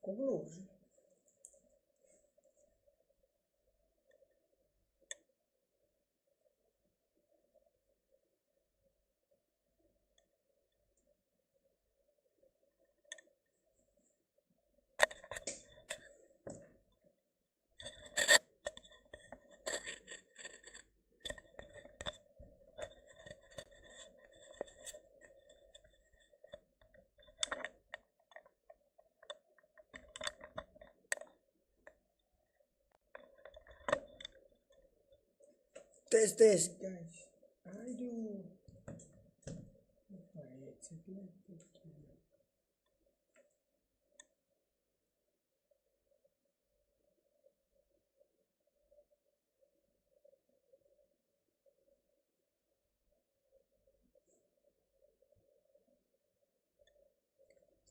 Kok belum sih? Tes guys. Aduh.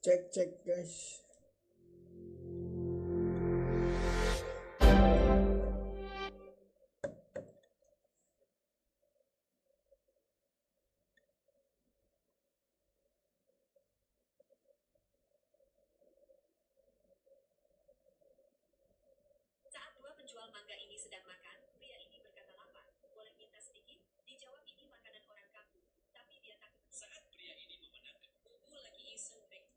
Baik, cek guys. Saat dua penjual mangga ini sedang makan, pria ini berkata lapar. Boleh minta sedikit? Dijawab ini makanan orang kampung. Tapi dia takut. Saat pria ini memandangkan, Bubu lagi iseng pek.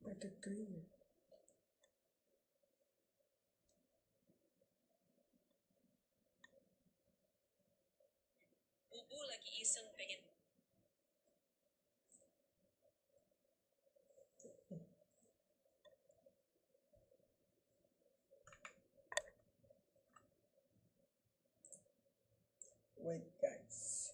Ada krim. Bubu lagi iseng pengen. Wait guys.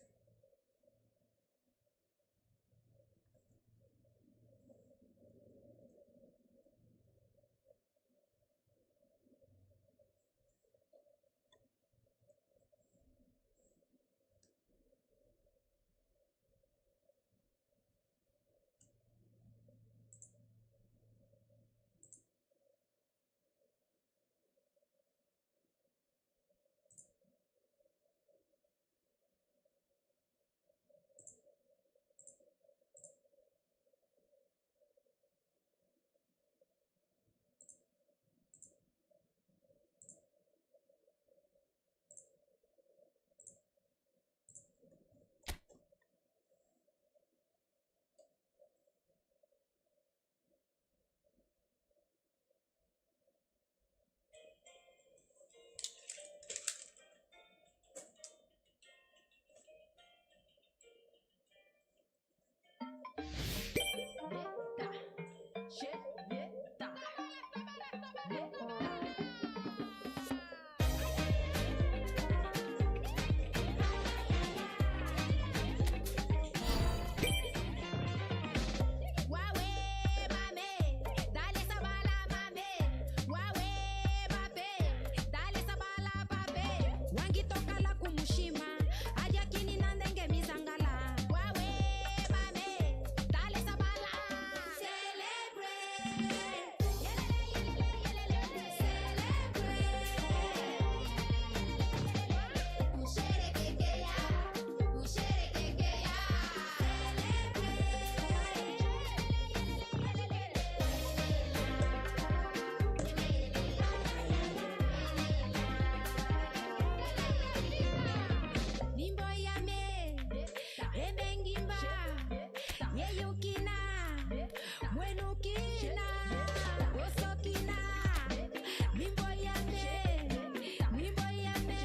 Wenukina, Wenukina, Osokina, Mimboyane, Mimboyane,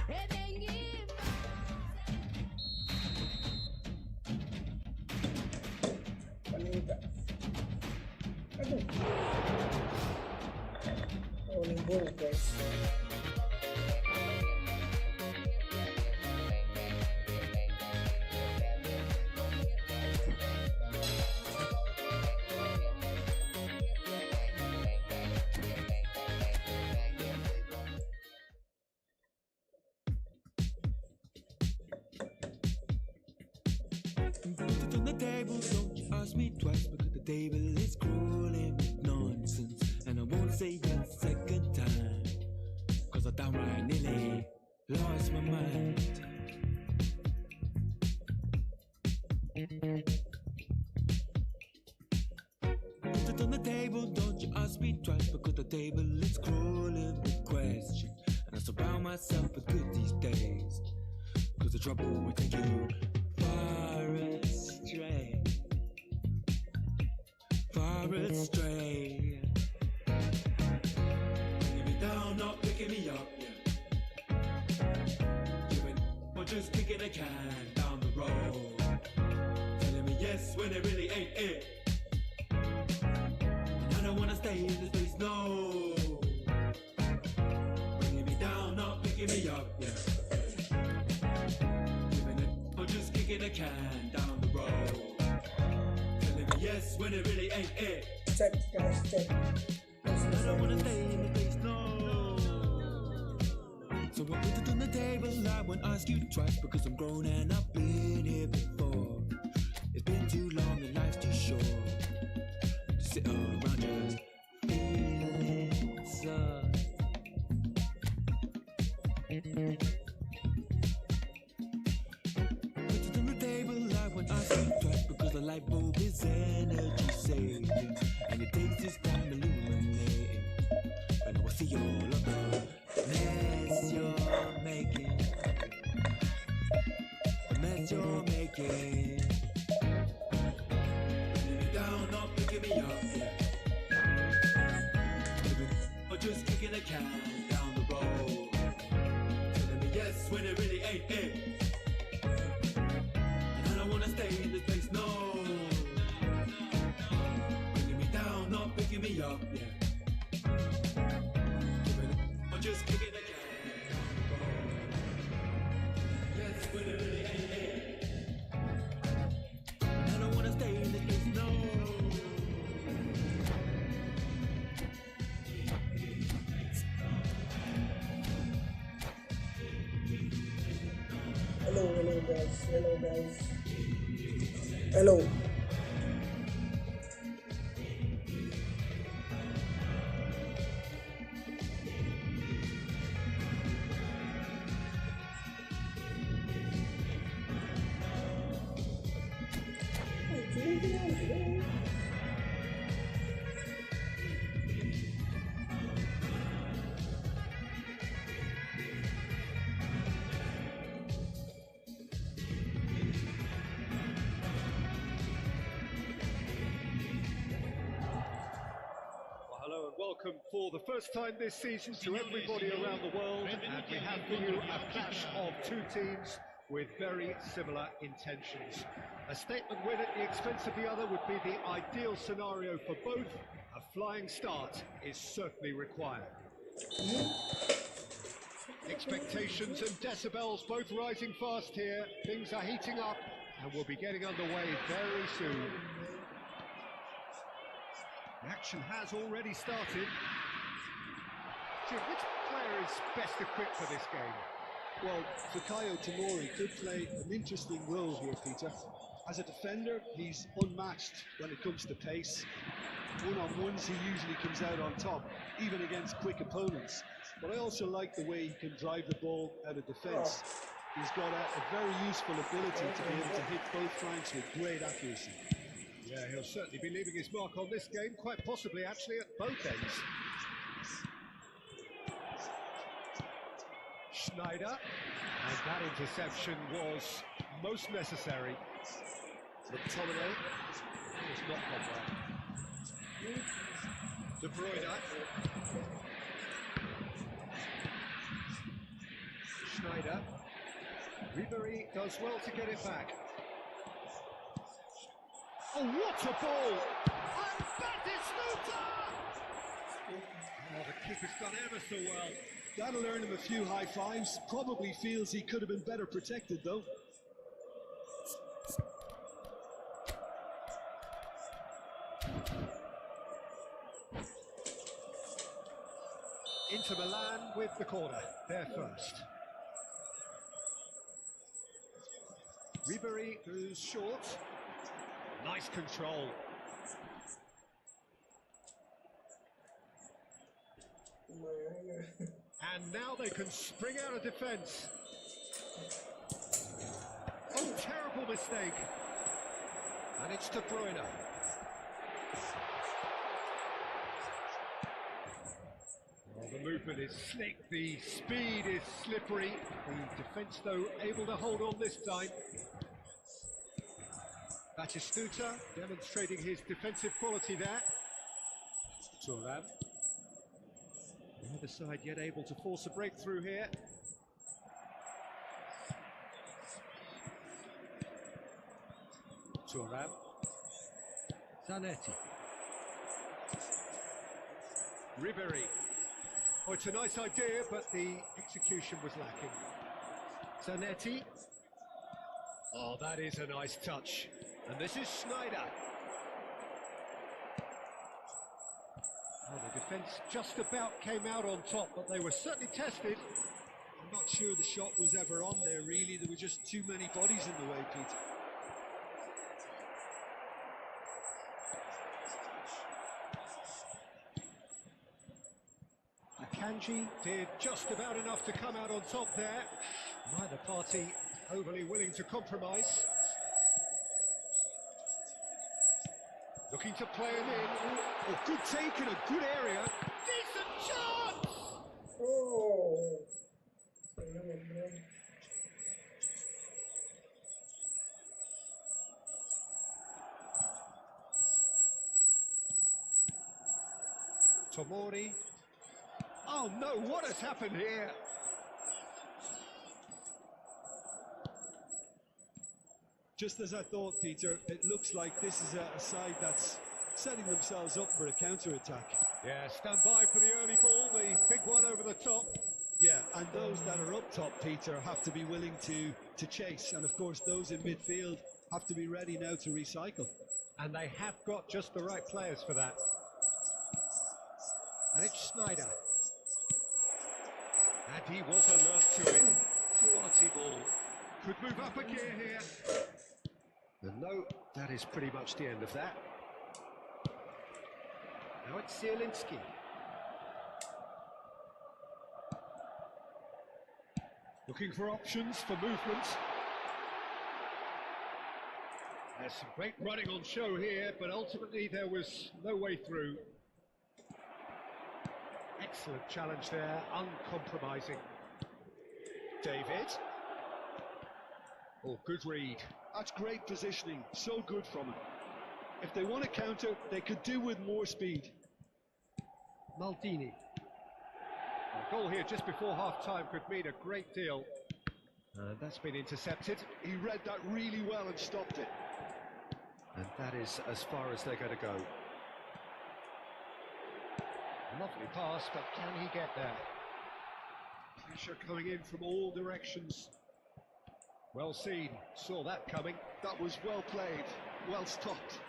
Edengi. Panita. Aduh. Oh, nimbul guys. Put it on the table, don't you ask me twice, because the table is crawling with nonsense. And I won't say it second time, cause I downright nearly lost my mind. Put it on the table, don't you ask me twice, because the table is crawling with questions. And I surround myself with good these days, cause the trouble will take you far astray, far astray. Bringing me down, not picking me up, yeah. Giving or just kicking a can down the road, telling me yes when it really ain't it. And I don't wanna stay in this place, no. Bringing me down, not picking me up, yeah. Kicking a can down the road, telling me yes when it really ain't it. Check guys, check. I don't wanna stay in the place, no. So I put it on the table, I won't ask you twice, because I'm grown and I've been here before. It's been too long and life's too short to sit around just feeling so. Because the light bulb is energy saving, and it takes this time illuminating. And I will see all of the mess you're making, the mess you're making. Bringing me down, not picking me up, yeah. Or just kicking a can down the road, telling me yes when it really ain't it. Stay in this place, no. Bringing me down, not picking me up, yeah. I'm just kicking the can. Yes, when it really ain't it. I don't wanna stay in this place, no. Hello guys, hello guys. Hello. Welcome for the first time this season to everybody around the world, and we have for you a clash of two teams with very similar intentions. A statement win at the expense of the other would be the ideal scenario for both. A flying start is certainly required. Expectations and decibels both rising fast here. Things are heating up and we'll be getting underway very soon. The action has already started. Jim, which player is best equipped for this game? Well, Fikayo Tomori could play an interesting role here, Peter. As a defender, he's unmatched when it comes to pace. One-on-ones, he usually comes out on top, even against quick opponents. But I also like the way he can drive the ball out of defence. He's got a very useful ability to be able to hit both flanks with great accuracy. Yeah, he'll certainly be leaving his mark on this game, quite possibly actually at both ends. Schneider, and that interception was most necessary. McTominay. It's not gone well. De Bruyne. Schneider. Ribery does well to get it back. Oh, what a ball! And that is Batistuta! Oh, the keeper's done ever so well. That'll earn him a few high fives. Probably feels he could have been better protected though. Inter Milan with the corner, they're first. Ribery goes short. Nice control. Man. And now they can spring out of defence. Oh, terrible mistake. And it's De Bruyne. Well, the movement is slick, the speed is slippery. The defence, though, able to hold on this time. Batistuta demonstrating his defensive quality there. Thuram. The other side yet able to force a breakthrough here. Thuram. Zanetti. Ribery. Oh, it's a nice idea, but the execution was lacking. Zanetti. Oh, that is a nice touch. And this is Schneider. Oh, the defence just about came out on top, but they were certainly tested. I'm not sure the shot was ever on there really. There were just too many bodies in the way, Peter. Akanji did just about enough to come out on top there. Neither party overly willing to compromise. Looking to play him in. Oh, good take in a good area. Decent chance! Oh. Bro. Tomori. Oh no, what has happened here? Just as I thought, Peter, it looks like this is a side that's setting themselves up for a counter-attack. Yeah, stand by for the early ball, the big one over the top. Yeah, and those that are up top, Peter, have to be willing to chase. And of course, those in midfield have to be ready now to recycle. And they have got just the right players for that. And it's Schneider. And he was alert to it. Quality ball. Could move up a gear here. And no, that is pretty much the end of that. Now it's Zielinski. Looking for options for movement. There's some great running on show here, but ultimately there was no way through. Excellent challenge there, uncompromising. David. Oh, good read. That's great positioning, so good from him. If they want to counter, they could do with more speed. Maldini. A goal here just before half-time could mean a great deal. And that's been intercepted. He read that really well and stopped it. And that is as far as they're going to go. Lovely pass, but can he get there? Pressure coming in from all directions. Well seen, saw that coming. That was well played, well stopped.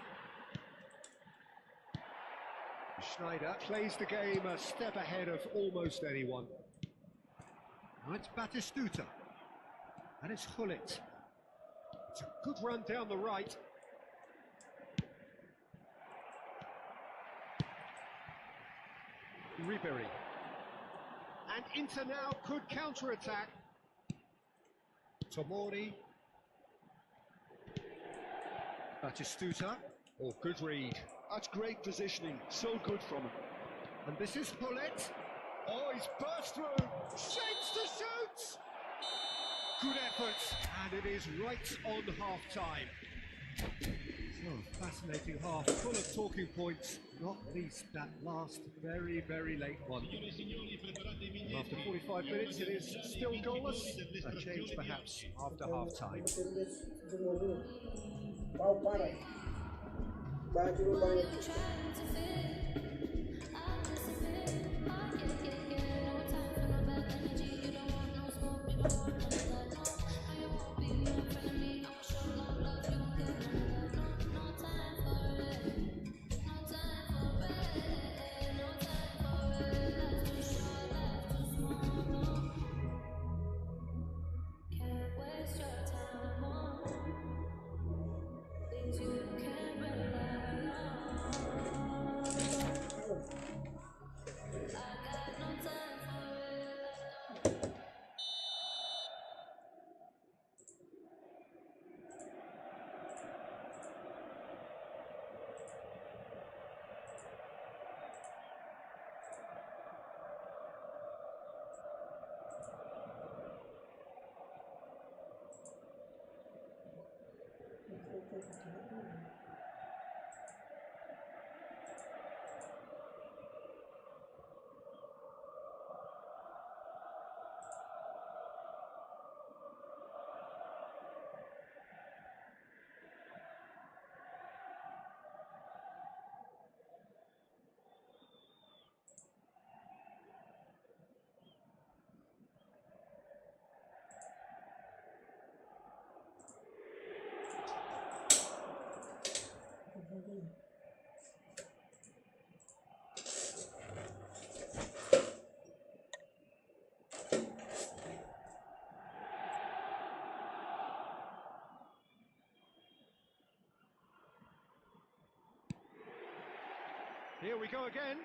Schneider plays the game a step ahead of almost anyone. Now it's Batistuta. And it's Hullet. It's a good run down the right. Ribery. And Inter now could counter-attack. Tomori. Batistuta. Oh, good read. That's great positioning, so good from him. And this is Hullet. Oh, he's burst through. Shapes to shoot. Good effort. And it is right on half-time. So, fascinating half, full of talking points, not least that last very, very late one. And after 45 minutes, it is still goalless. A change perhaps after half time. Pau para. Bate no banho. Here we go again.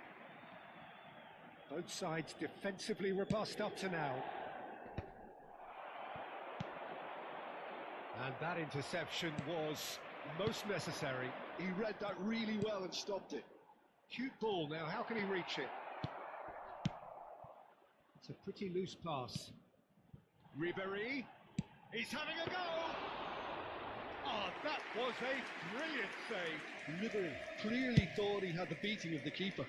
Both sides defensively robust up to now. And that interception was most necessary. He read that really well and stopped it. Cute ball now, how can he reach it? It's a pretty loose pass. Ribéry, he's having a go! Oh, that was a brilliant save. Ribéry clearly thought he had the beating of the keeper.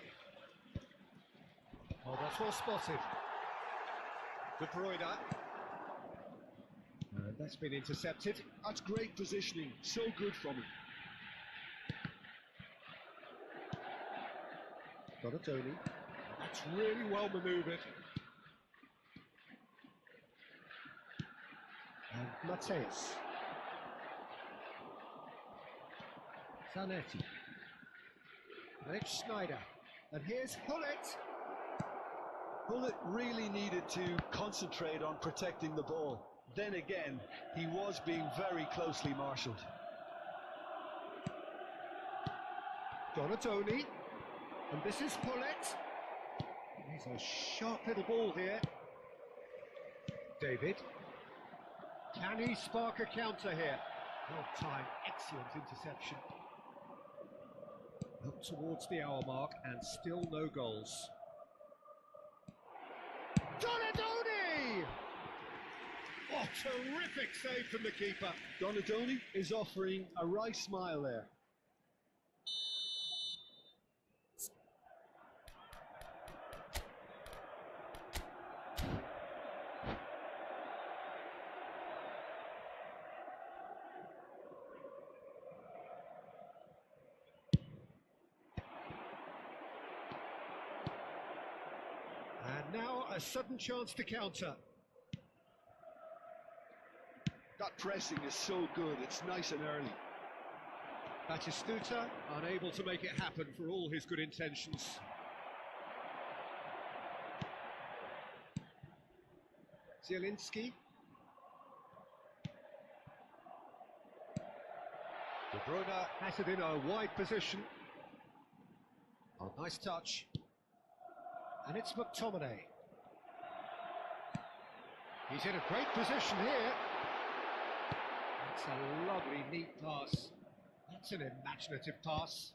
Oh, that's well spotted. De Broo. And that's been intercepted. That's great positioning, so good from him. Donatoni. That's really well manoeuvred. And Mateus. Zanetti. And it's Schneider. And here's Hullet. Hullet really needed to concentrate on protecting the ball. Then again, he was being very closely marshalled. Donatoni. And this is Hullet. He's a sharp little ball here. David. Can he spark a counter here? Well timed, excellent interception. Up towards the hour mark and still no goals. Donatoni! Oh, terrific save from the keeper. Donatoni is offering a wry smile there. And now a sudden chance to counter. That pressing is so good, it's nice and early. Batistuta unable to make it happen for all his good intentions. Zielinski. De Broo has it in a wide position. Oh, nice touch. And it's McTominay. He's in a great position here. That's a lovely, neat pass. That's an imaginative pass.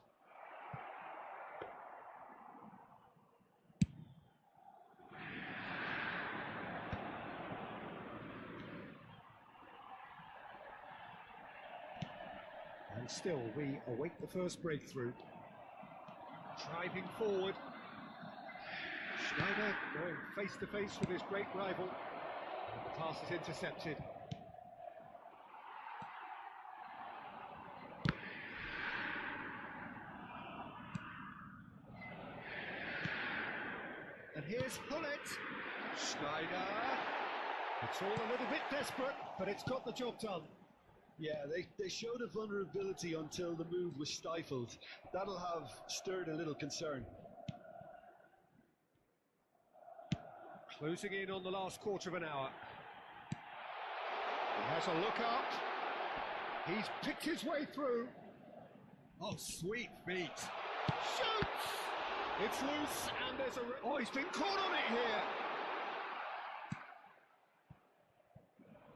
And And still, we await the first breakthrough. Driving forward. Schneider going face to face with his great rival. And the pass is intercepted. And here's Hullet. Schneider. It's all a little bit desperate, but it's got the job done. Yeah, they showed a vulnerability until the move was stifled. That'll have stirred a little concern. Closing in on the last quarter of an hour. He has a look up. He's picked his way through. Oh, sweet feet. Shoots! It's loose, and there's a... Oh, he's been caught on it here.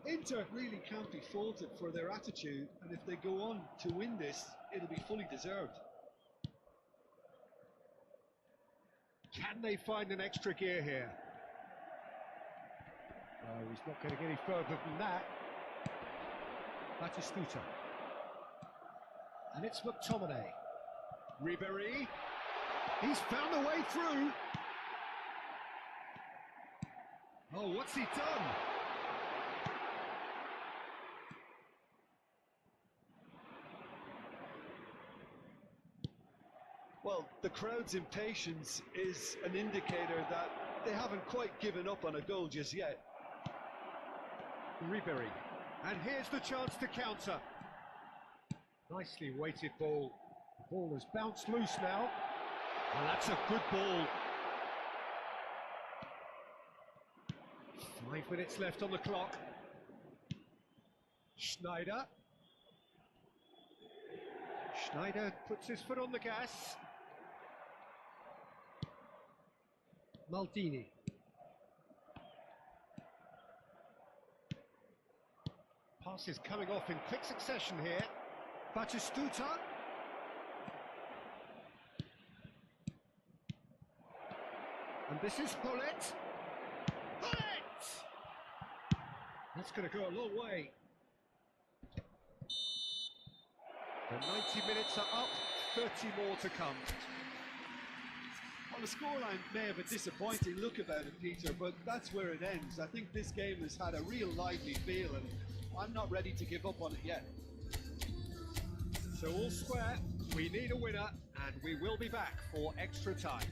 Inter really can't be faulted for their attitude, and if they go on to win this, it'll be fully deserved. Can they find an extra gear here? No, he's not getting any further than that. Batistuta. And it's McTominay. Ribéry. He's found a way through. Oh, what's he done? Well, the crowd's impatience is an indicator that they haven't quite given up on a goal just yet. Ribéry. And here's the chance to counter. Nicely weighted ball. The ball has bounced loose now. And that's a good ball. 5 minutes left on the clock. Schneider. Schneider puts his foot on the gas. Maldini. Passes coming off in quick succession here. Batistuta. And this is Hullet. Hullet! That's going to go a long way. The 90 minutes are up, 30 more to come. Well, the scoreline may have a disappointing look about it, Peter, but that's where it ends. I think this game has had a real lively feel, and I'm not ready to give up on it yet. So all square, we need a winner, and we will be back for extra time.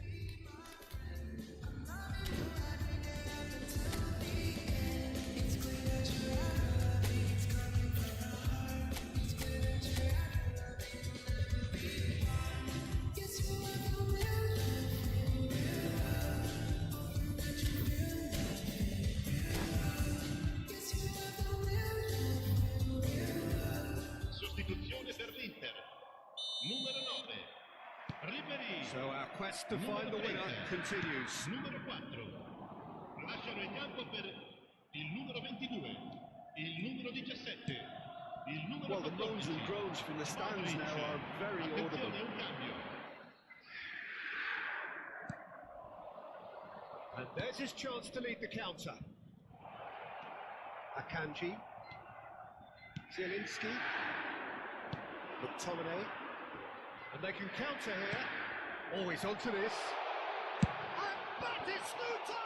Sostituzione per l'Inter. Numero 9. Ribéry. So our quest to find the winner continues. Numero 4. Lasciano il campo per il numero 22, il numero 17, il numero Well, the 14. moans and groans from the stands now are very audible. Attenzione, un cambio. And there's his chance to lead the counter. Akanji. Zielinski. McTominay. And they can counter here. Always onto this. And Batistuta!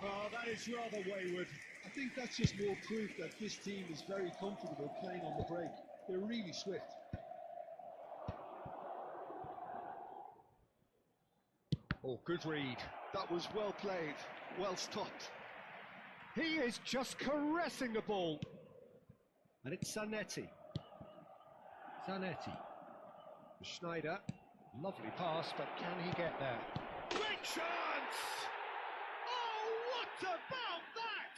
Oh, that is rather wayward. I think that's just more proof that this team is very comfortable playing on the break. They're really swift. Oh, good read. That was well played, well stopped. He is just caressing the ball. And it's Zanetti. Zanetti. Schneider. Lovely pass, but can he get there? Great chance! Oh, what about that?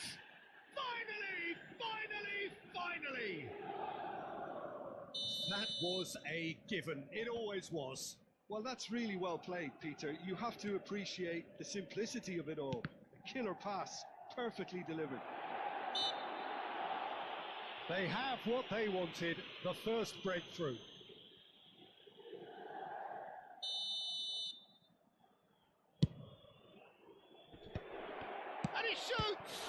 Finally! That was a given. It always was. Well, that's really well played, Peter. You have to appreciate the simplicity of it all. A killer pass, perfectly delivered. They have what they wanted, the first breakthrough. And he shoots!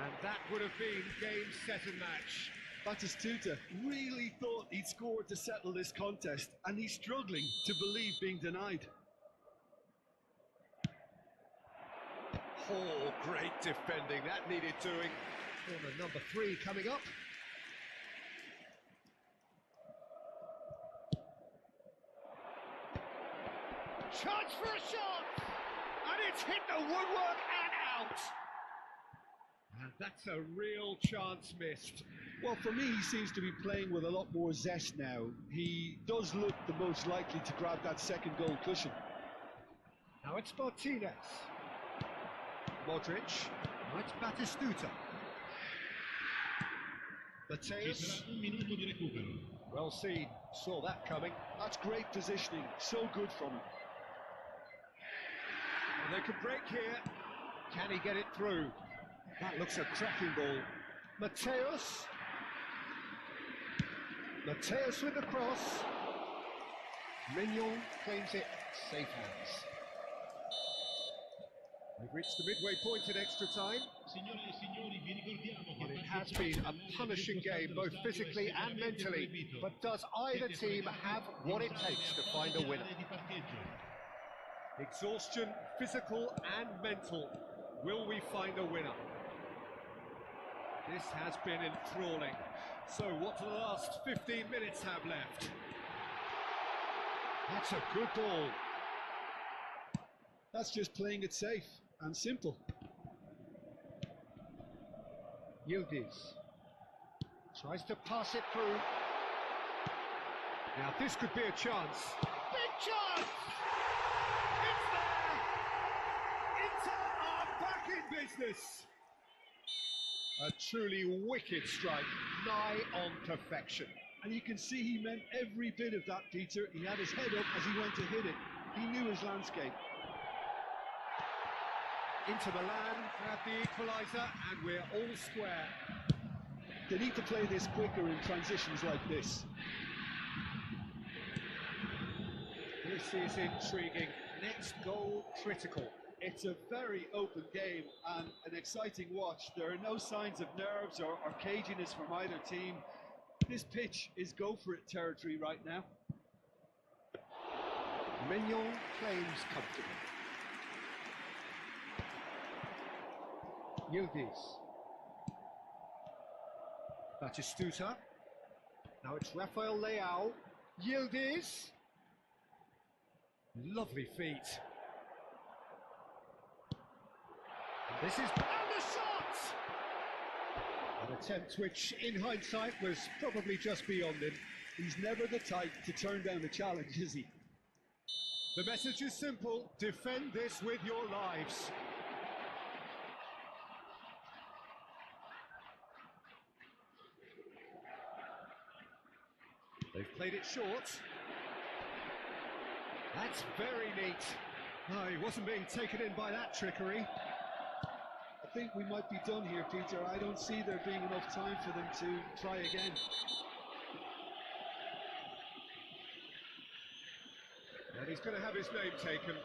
And that would have been game, set and match. Batistuta really thought he'd scored to settle this contest, and he's struggling to believe being denied. Oh, great defending, that needed doing. Corner number 3 coming up. Chance for a shot! And it's hit the woodwork and out! And that's a real chance missed. Well, for me, he seems to be playing with a lot more zest now. He does look the most likely to grab that second goal cushion. Now it's Martinez. Modric. Now it's Batistuta. Ci Mateus. sarà un minuto di recupero. Well seen. Saw that coming. That's great positioning, so good from him. And they can break here. Can he get it through? That looks a cracking ball. Mateus. Mateus with the cross. Mignon claims it. Safe hands. We've reached the midway point in extra time. Signore e signori, vi ricordiamo Well, che it has been a punishing game, both physically and mentally. But does either team have what it takes to find a winner? Exhaustion, physical and mental. Will we find a winner? This has been enthralling. So what do the last 15 minutes have left? That's a good ball. That's just playing it safe and simple. Yildiz tries to pass it through. Now this could be a chance. Big chance! It's there! Inter are back in business! A truly wicked strike, nigh on perfection. And you can see he meant every bit of that, Peter. He had his head up as he went to hit it. He knew his landscape. Inter Milan have the equaliser and we're all square. They need to play this quicker in transitions like this. This is intriguing. Next goal critical. It's a very open game and an exciting watch. There are no signs of nerves or caginess from either team. This pitch is go for it territory right now. Mignon claims comfortable. Yildiz. Batistuta. Now it's Rafael Leao. Yildiz. Lovely feet. And this is and a shot! An attempt which, in hindsight, was probably just beyond him. He's never the type to turn down a challenge, is he? The message is simple: defend this with your lives. They've played it short. That's very neat. No, he wasn't being taken in by that trickery. I think we might be done here, Peter. I don't see there being enough time for them to try again. And he's going to have his name taken.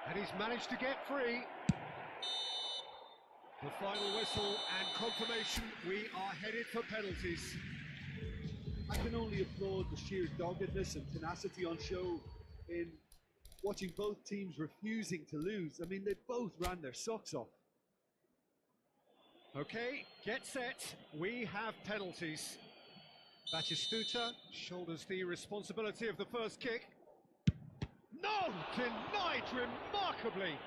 And he's managed to get free. The final whistle and confirmation, we are headed for penalties. I can only applaud the sheer doggedness and tenacity on show in watching both teams refusing to lose. I mean, they both ran their socks off. Okay, get set. We have penalties. Batistuta shoulders the responsibility of the first kick. No! Denied remarkably!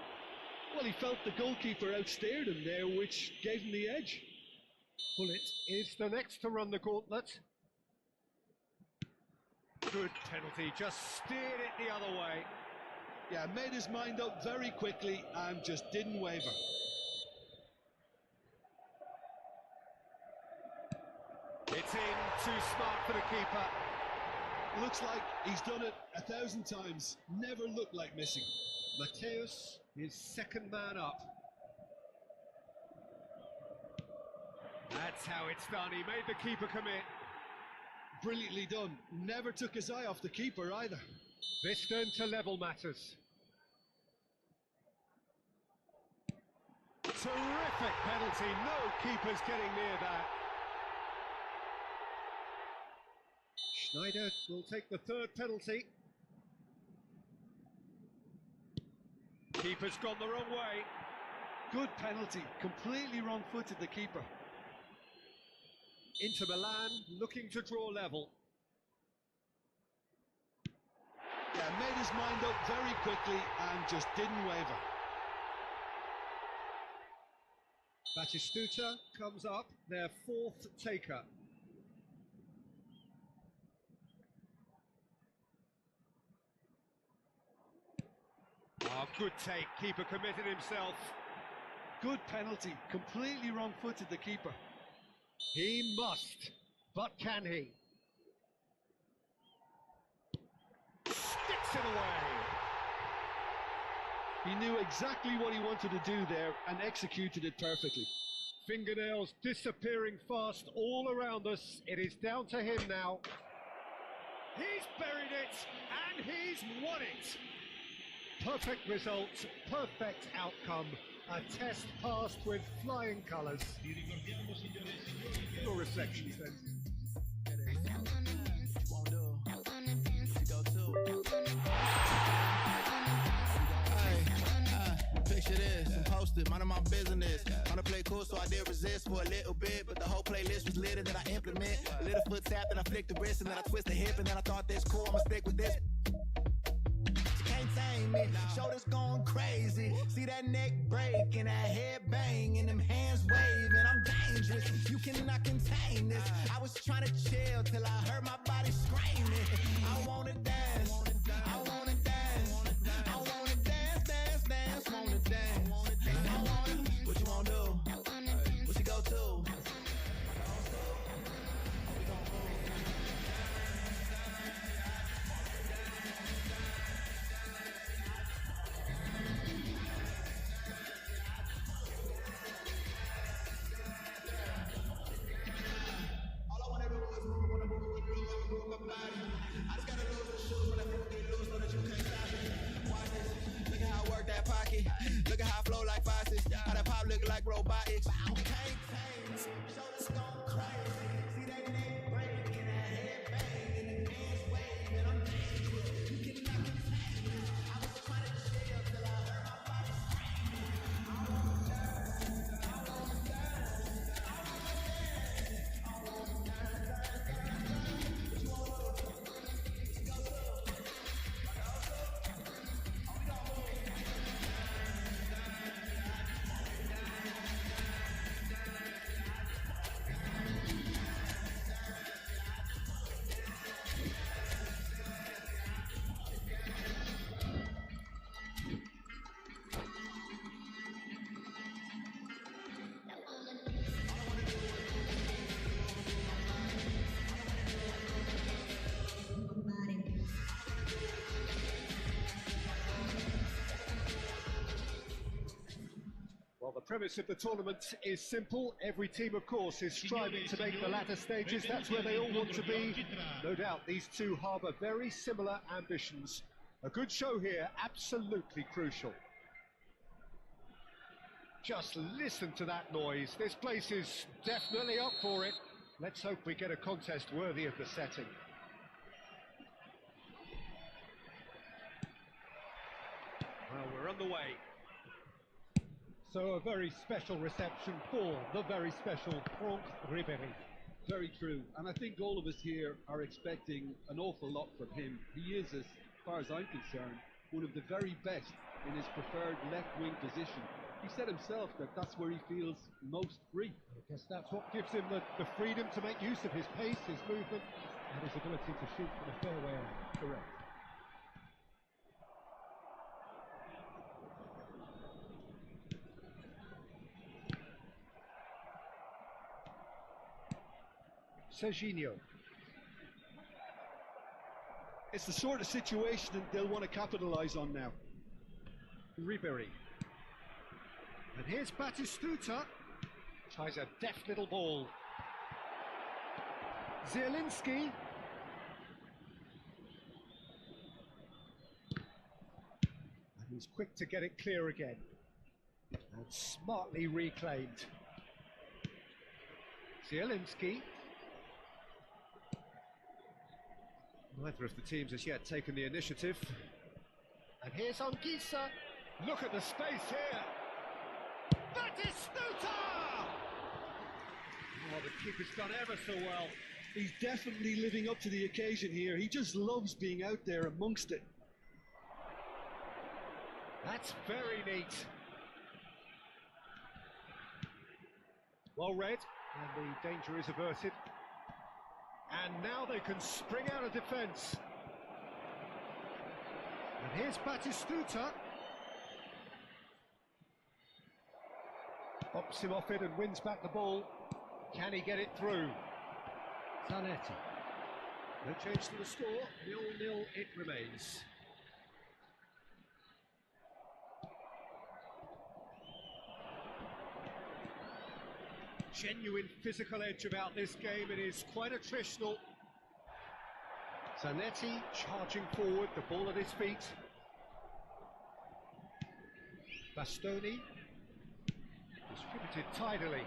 Well, he felt the goalkeeper outstared him there, which gave him the edge. Bullet is the next to run the gauntlet. Good penalty, just steered it the other way. Yeah, made his mind up very quickly and just didn't waver. It's in, too smart for the keeper. Looks like he's done it 1,000 times. Never looked like missing. Mateus is second man up. That's how it's done. He made the keeper commit. Brilliantly done. Never took his eye off the keeper either. This turn to level matters. Terrific penalty, no keepers getting near that. Schneider will take the third penalty. Keeper's gone the wrong way. Good penalty, completely wrong-footed the keeper. Inter Milan looking to draw level. Yeah, made his mind up very quickly and just didn't waver. Batistuta comes up, their fourth taker. Oh, good take, keeper committed himself. Good penalty, completely wrong-footed the keeper. He must, but can he? Sticks it away. He knew exactly what he wanted to do there and executed it perfectly. Fingernails disappearing fast all around us. It is down to him now. He's buried it, and he's won it. Perfect result, perfect outcome. A test passed with flying colours. Your reflections then. Picture this, I'm posted, minding my business. Wanna play cool, so I did resist for a little bit, but the whole playlist was lit and then I implement. A little foot tap, then I flick the wrist, and then I twist the hip, and then I thought this cool, I'ma stick with this. Can't tame me, shoulders going crazy. See that neck break and that head bang and them hands waving. I'm dangerous, you cannot contain this. I was trying to chill till I heard my body screaming. I wanna dance, I wanna dance, I wanna dance, dance, dance, wanna dance. I wanna, what you wanna do? What you go to? Look at how I flow like faucets. How that pop look like robotics. Can't tame me. Shoulders going crazy. See that neck break and that head bang and the hands waving. I'm dangerous. You cannot contain me. I was trying to chill till I heard my body screaming. I wanna dance. I wanna dance. I wanna dance. I wanna dance, dance, dance, dance. What you wanna do? What you go to? Well, the premise of the tournament is simple. Every team, of course, is striving to make the latter stages. That's where they all want to be. No doubt these two harbour very similar ambitions. A good show here, absolutely crucial. Just listen to that noise. This place is definitely up for it. Let's hope we get a contest worthy of the setting. Well, we're on the way. So a very special reception for the very special Franck Ribéry. Very true, and I think all of us here are expecting an awful lot from him. He is, as far as I'm concerned, one of the very best in his preferred left-wing position. He said himself that that's where he feels most free. I guess that's what gives him the freedom to make use of his pace, his movement, and his ability to shoot from a fairway line. Correct. Serginho. It's the sort of situation that they'll want to capitalise on now. Ribéry. And here's Batistuta. Tries a deft little ball. Zielinski. He's quick to get it clear again. And smartly reclaimed. Zielinski. Neither of the teams has yet taken the initiative. And here's Anguissa. Look at the space here. Batistuta! Oh, the keeper's done ever so well. He's definitely living up to the occasion here. He just loves being out there amongst it. That's very neat. Well read, and the danger is averted. And now they can spring out of defence. And here's Batistuta. Bops him off it and wins back the ball. Can he get it through? Zanetti. No change to the score, 0-0 it remains. Genuine physical edge about this game, it is quite attritional. Zanetti charging forward, the ball at his feet. Bastoni distributed tidily.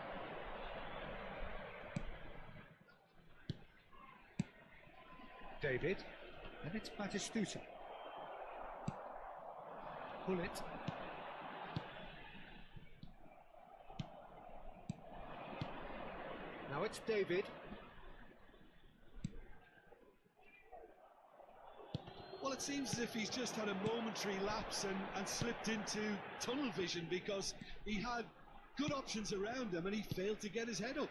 David, and it's Batistuta. Pull it. Now it's David. Well, it seems as if he's just had a momentary lapse and slipped into tunnel vision, because he had good options around him and he failed to get his head up.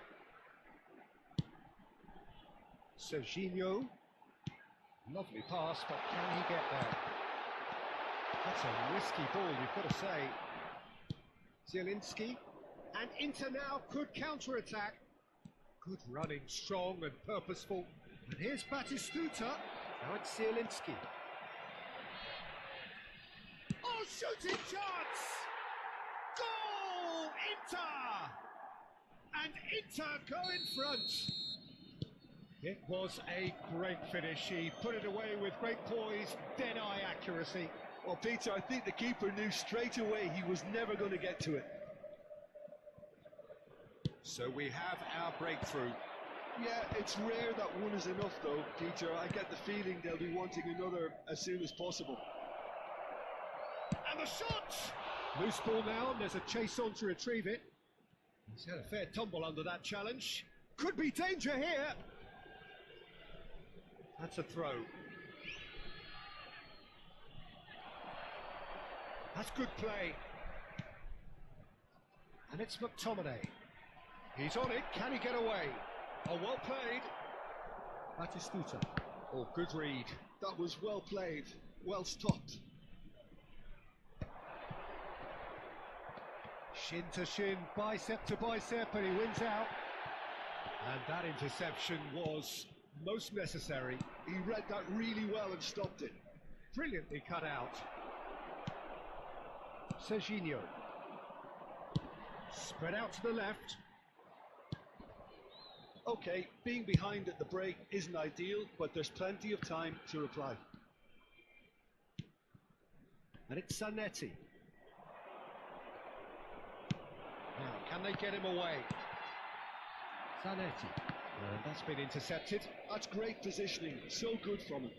Serginho. Lovely pass, but can he get there? That's a risky ball, you've got to say. Zielinski. And Inter now could counter-attack. Good running, strong and purposeful. And here's Batistuta. Now it's Zielinski. Oh, shooting chance! Goal! Inter! And Inter go in front. It was a great finish. He put it away with great poise, dead-eye accuracy. Well, Peter, I think the keeper knew straight away he was never going to get to it. So we have our breakthrough. Yeah, it's rare that one is enough though, Peter. I get the feeling they'll be wanting another as soon as possible. And the shot! Loose ball now, and there's a chase on to retrieve it. He's had a fair tumble under that challenge. Could be danger here! That's a throw. That's good play. And it's McTominay. He's on it, can he get away? Oh, well played. Batistuta. Oh, good read. That was well played, well stopped. Shin to shin, bicep to bicep, and he wins out. And that interception was most necessary. He read that really well and stopped it. Brilliantly cut out. Serginho. Spread out to the left. Okay, being behind at the break isn't ideal, but there's plenty of time to reply. And it's Zanetti. Now, can they get him away? Zanetti. And that's been intercepted. That's great positioning, so good from him.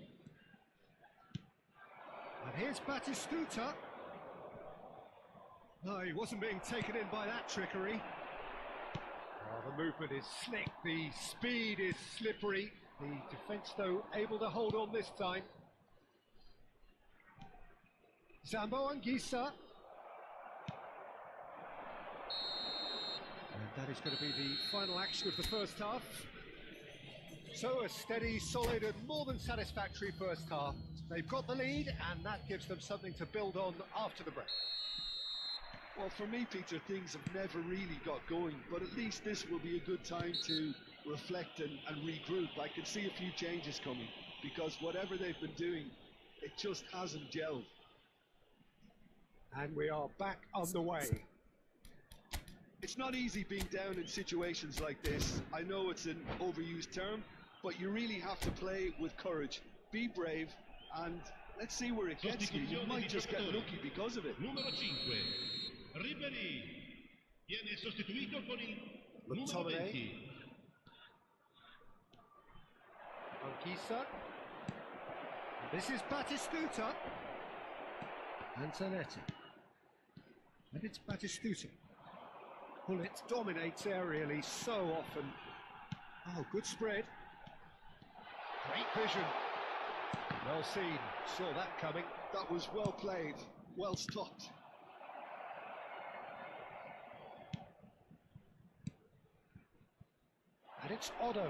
And here's Batistuta. No, he wasn't being taken in by that trickery. Oh, the movement is slick, the speed is slippery. The defence, though, able to hold on this time. Zambo Anguissa. And that is going to be the final action of the first half. So a steady, solid and more than satisfactory first half. They've got the lead and that gives them something to build on after the break. Well, for me, Peter, things have never really got going, but at least this will be a good time to reflect and regroup. I can see a few changes coming, because whatever they've been doing, it just hasn't gelled. And we are back on the way. It's not easy being down in situations like this. I know it's an overused term, but you really have to play with courage, be brave, and Let's see where it gets you. You might just get lucky because of it. Numero 5, Ribéry. Viene sostituito con il numero McTominay. 20. Anguissa. This is Batistuta. Antonetti. And it's Batistuta. Bullet dominates aerially so often. Oh, good spread. Great vision. Well seen. Saw that coming. That was well played, well stopped. And it's Otto.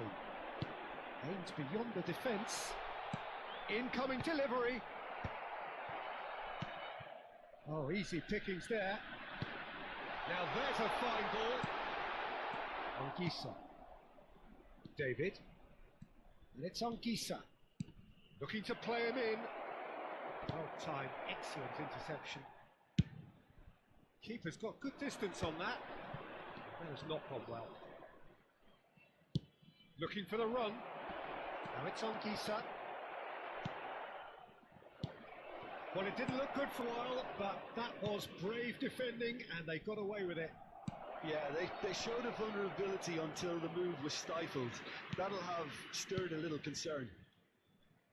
Aims beyond the defence. Incoming delivery. Oh, easy pickings there. Now there's a fine ball. Anguissa. David. And it's Anguissa. Looking to play him in. Well timed, excellent interception. Keeper's got good distance on that. That has not gone well. Looking for the run. Now it's Anguissa. Well, it didn't look good for a while, but that was brave defending and they got away with it. Yeah, they showed a vulnerability until the move was stifled. That'll have stirred a little concern.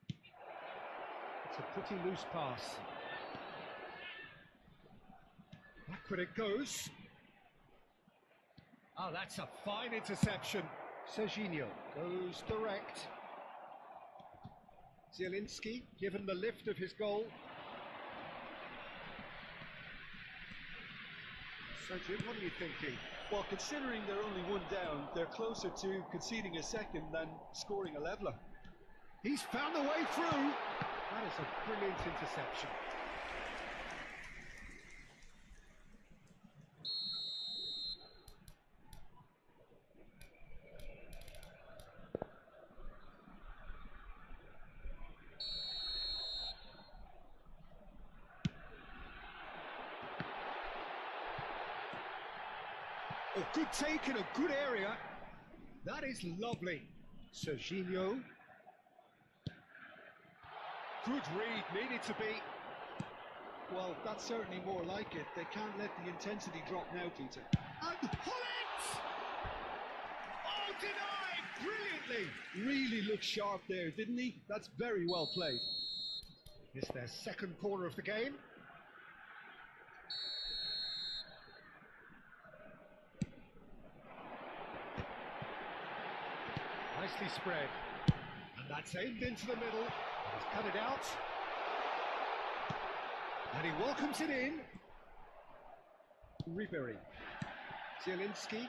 It's a pretty loose pass. Backward it goes. Oh, that's a fine interception. Serginho goes direct. Zielinski given the lift of his goal. So Jim, what are you thinking? Well, considering they're only one down, they're closer to conceding a second than scoring a leveller. He's found the way through. That is a brilliant interception. Oh, good take in a good area. That is lovely. Serginho. Good read, needed to be. Well, that's certainly more like it. They can't let the intensity drop now, Peter. And Hullet! Oh, denied! Brilliantly! Really looked sharp there, didn't he? That's very well played. It's their second corner of the game. Nicely spread. And that's aimed into the middle. He's cut it out. And he welcomes it in. Ribéry. Zielinski.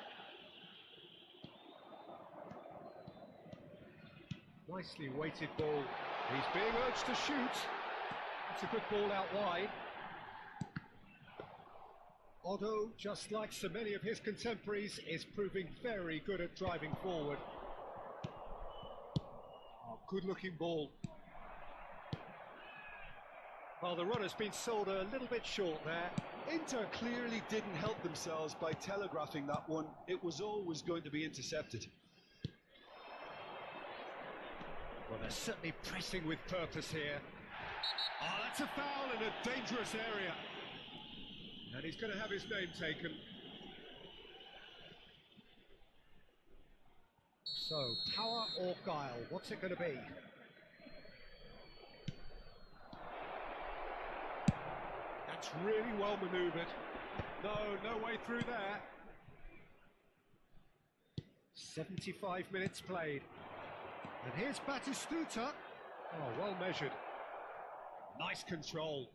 Nicely weighted ball. He's being urged to shoot. It's a good ball out wide. Otto, just like so many of his contemporaries, is proving very good at driving forward. Oh, good looking ball. Well, the run has been sold a little bit short there. Inter clearly didn't help themselves by telegraphing that one. It was always going to be intercepted. Well, they're certainly pressing with purpose here. Oh, that's a foul in a dangerous area. And he's going to have his name taken. So, power or guile, what's it going to be? That's really well manoeuvred. No way through there. 75 minutes played. And here's Batistuta. Oh, well measured. Nice control.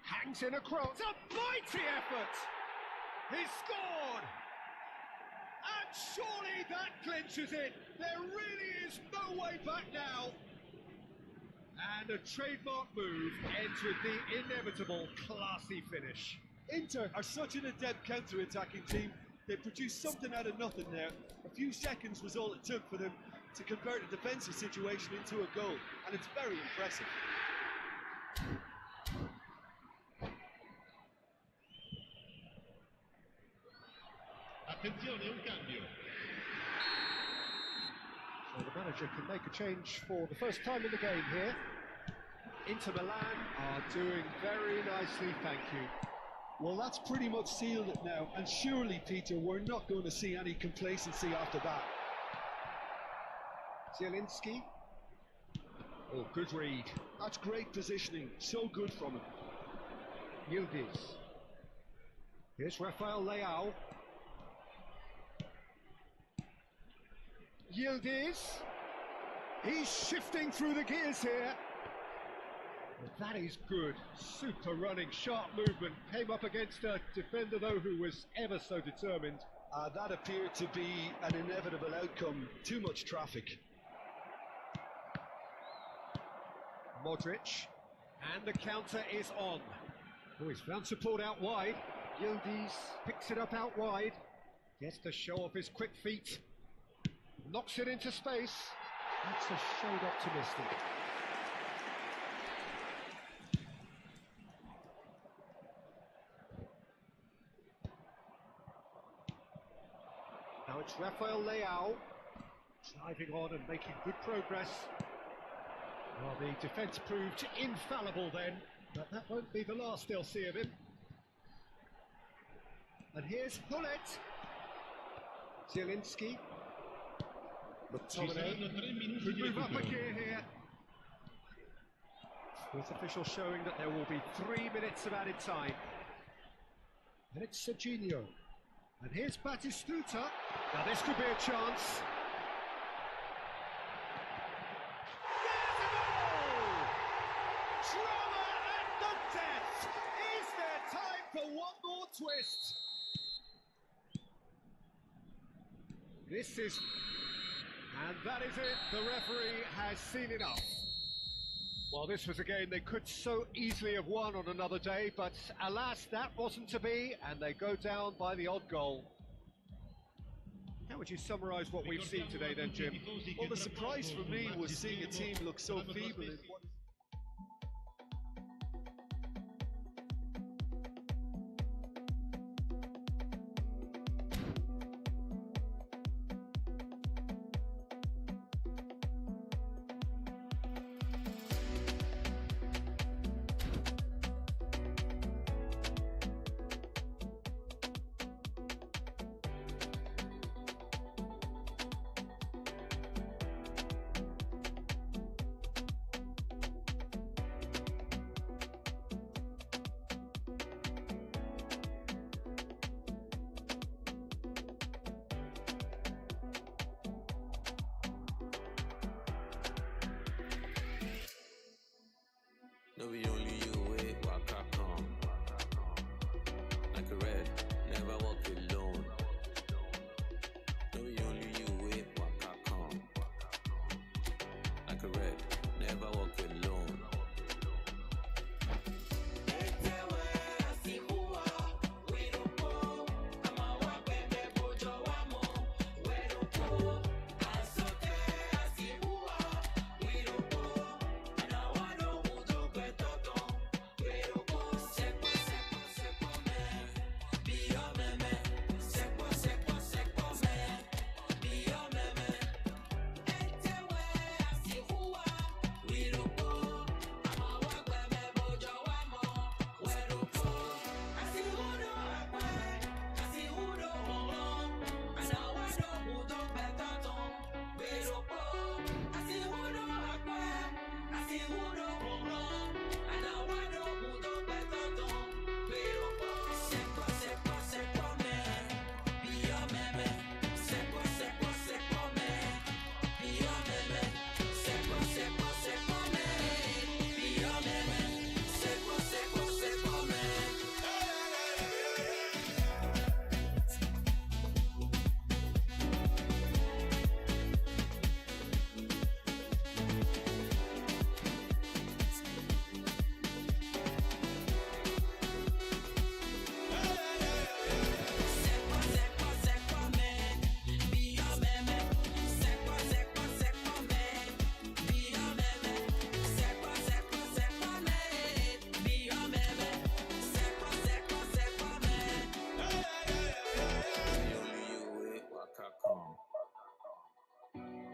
Hangs in a cross. A mighty effort! He's scored! And surely that clinches it. There really is no way back now. And a trademark move ends with the inevitable classy finish. Inter are such an adept counter-attacking team. They produced something out of nothing there. A few seconds was all it took for them to convert a defensive situation into a goal, and it's very impressive. Attenzione, un cambio. So the manager can make a change for the first time in the game here. Inter Milan are doing very nicely, thank you. Well, that's pretty much sealed it now, and surely, Peter, we're not going to see any complacency after that. Zielinski. Oh, good read. That's great positioning, so good from him. Yildiz. Here's Rafael Leao. Yildiz. He's shifting through the gears here. That is good. Super running, sharp movement. Came up against a defender, though, who was ever so determined. That appeared to be an inevitable outcome. Too much traffic. Modric. And the counter is on. Oh, he's found support out wide. Yildiz picks it up out wide. Gets to show off his quick feet. Knocks it into space. That's a shade optimistic. Now it's Rafael Leao driving on and making good progress. Well, the defence proved infallible then, but that won't be the last they'll see of him. And here's Hullet. Zielinski. McTominay could move up a gear here. With official showing that there will be 3 minutes of added time. And it's Serginho. And here's Batistuta. Now this could be a chance. There's a goal! Drama at the death! Is there time for one more twist? This is... And that is it. The referee has seen enough. Well, this was a game they could so easily have won on another day, but alas, that wasn't to be, and they go down by the odd goal. How would you summarise what we've seen today then, Jim? Well, the surprise for me was seeing a team look so feeble in what... No, we only you wait, waka come. Like a red, never walk alone. No, we only you wait, waka come. Like a red, never walk alone.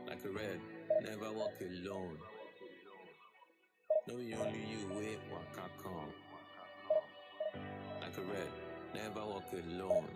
Like a red, never walk alone. No, only you with Waka come. Like a red, never walk alone.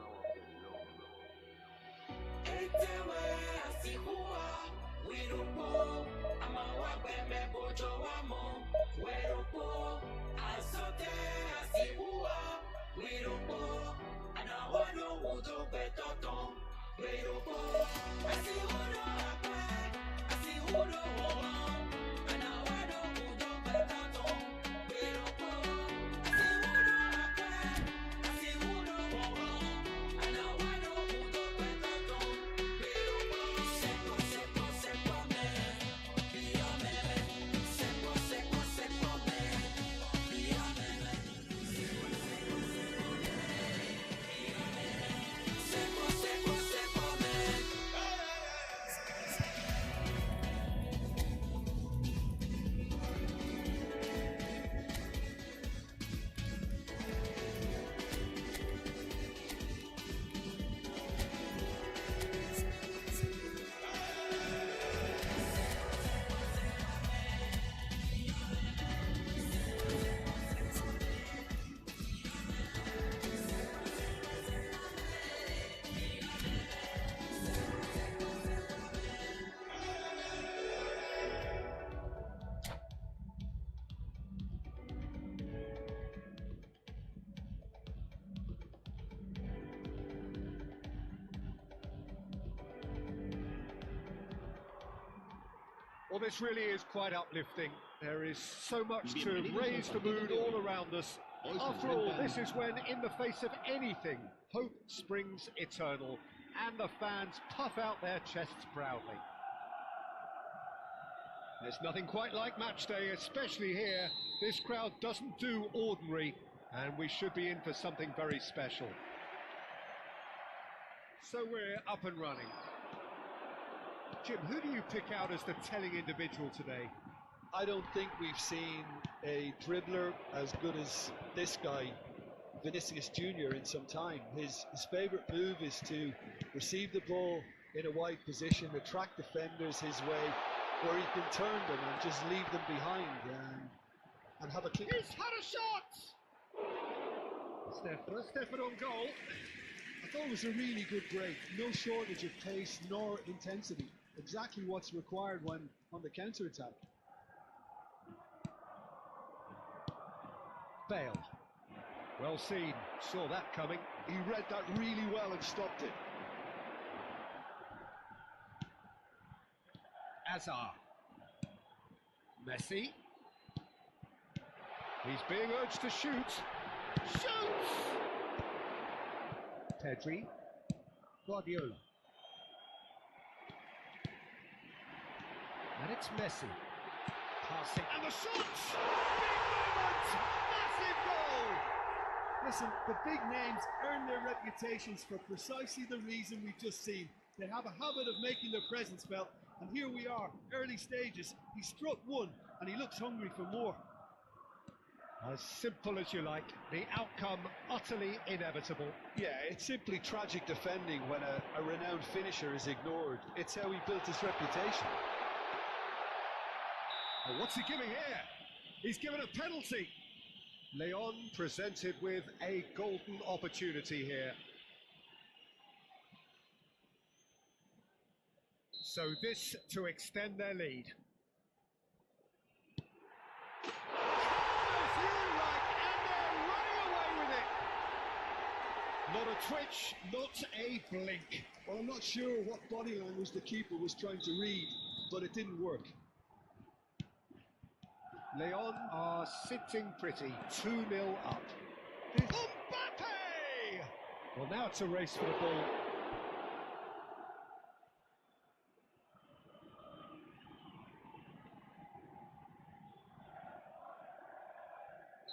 Well, this really is quite uplifting. There is so much to raise the mood all around us. After all, this is when, in the face of anything, hope springs eternal, and the fans puff out their chests proudly. There's nothing quite like match day, especially here. This crowd doesn't do ordinary, and we should be in for something very special. So we're up and running. Jim, who do you pick out as the telling individual today? I don't think we've seen a dribbler as good as this guy, Vinicius Jr., in some time. His favourite move is to receive the ball in a wide position, attract defenders his way, where he can turn them and just leave them behind and have a kick. He's had a shot! Stefan on goal. I thought it was a really good break. No shortage of pace nor intensity. Exactly what's required when on the counter-attack. Bale. Well seen. Saw that coming. He read that really well and stopped it. Azar. Messi. He's being urged to shoot. Shoots! Pedri. Guardiola. And it's Messi. Passing. And the shot! Big moment! Massive goal! Listen, the big names earn their reputations for precisely the reason we've just seen. They have a habit of making their presence felt, and here we are, early stages. He struck one, and he looks hungry for more. As simple as you like, the outcome utterly inevitable. Yeah, it's simply tragic defending when a renowned finisher is ignored. It's how he built his reputation. Oh, what's he giving here? He's given a penalty. Leon presented with a golden opportunity here. So this to extend their lead. Not a twitch, not a blink. Well, I'm not sure what body language the keeper was trying to read, but it didn't work. Leon are sitting pretty, 2-0 up. Mbappe! Well, now it's a race for the ball.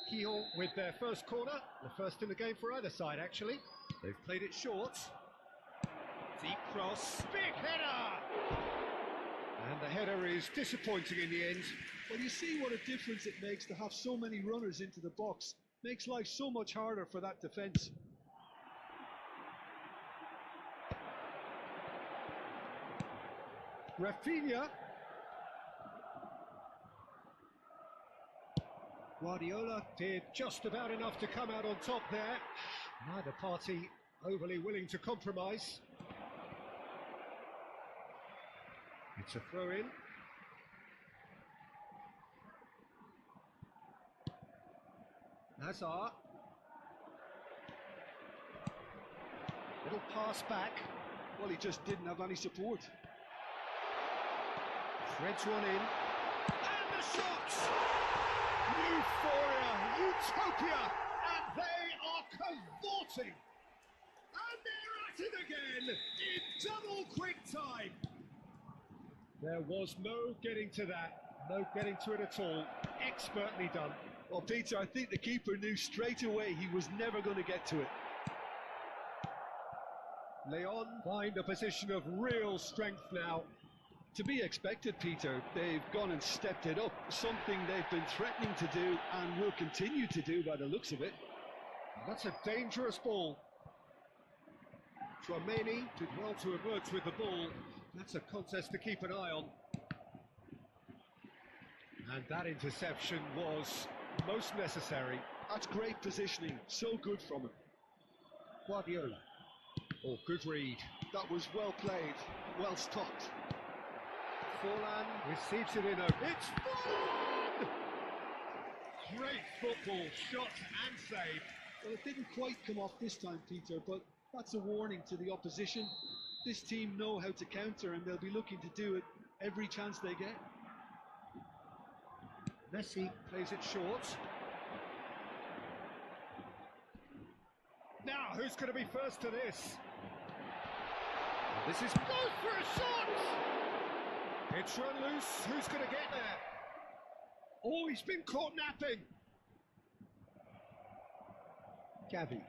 Kiel with their first corner, the first in the game for either side actually. They've played it short. Deep cross, big header! And the header is disappointing in the end. Well, you see what a difference it makes to have so many runners into the box. Makes life so much harder for that defence. Rafinha. Guardiola did just about enough to come out on top there. Neither party overly willing to compromise. It's a throw-in. Hazard. Little pass back. Well, he just didn't have any support. Threads one in. And the shot! Euphoria, utopia, and they are cavorting. And they're at it again in double quick time. There was no getting to that, no getting to it at all. Expertly done. Well, Peter, I think the keeper knew straight away he was never going to get to it. Leon find a position of real strength now. To be expected, Peter. They've gone and stepped it up, something they've been threatening to do and will continue to do by the looks of it. That's a dangerous ball. Chouameni did well to emerge with the ball. That's a contest to keep an eye on. And that interception was most necessary. That's great positioning, so good from him. Guardiola. Oh, good read. That was well played, well stopped. Forlan receives it in a... It's Forlan! Great football, shot and save. Well, it didn't quite come off this time, Peter, but that's a warning to the opposition. This team know how to counter and they'll be looking to do it every chance they get. Messi plays it short. Now, who's going to be first to this? This is goes for a shot! It's run loose. Who's going to get there? Oh, he's been caught napping. Gavi.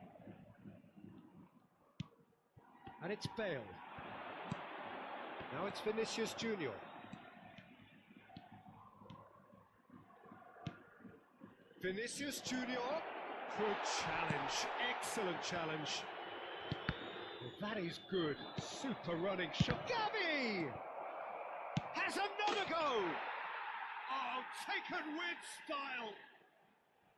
And it's Bale. Now it's Vinicius Junior. Vinicius Junior. Good challenge. Excellent challenge. Well, that is good. Super running shot. Gavi! Has another go! Oh, taken with style.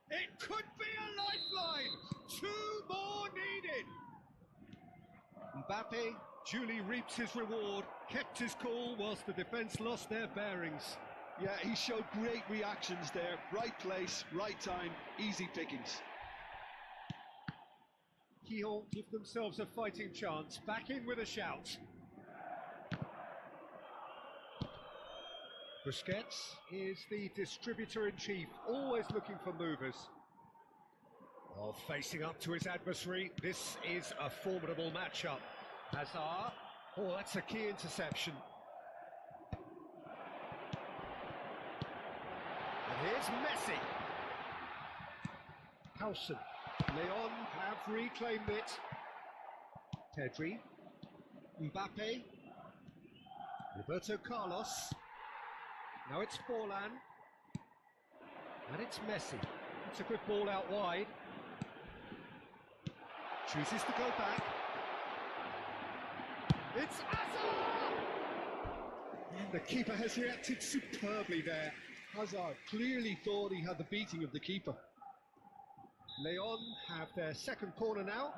It could be a lifeline. 2 more needed. Mbappe duly reaps his reward, kept his cool whilst the defence lost their bearings. Yeah, he showed great reactions there. Right place, right time, easy pickings. Lyon give themselves a fighting chance, back in with a shout. Busquets is the distributor-in-chief, always looking for movers. Oh, facing up to his adversary, this is a formidable matchup. Hazard, oh, that's a key interception. And here's Messi. Howson, Leon have reclaimed it. Pedri, Mbappe, Roberto Carlos. Now it's Forlan, and it's Messi. It's a good ball out wide. Chooses to go back. It's Hazard! And the keeper has reacted superbly there. Hazard clearly thought he had the beating of the keeper. Leon have their second corner now.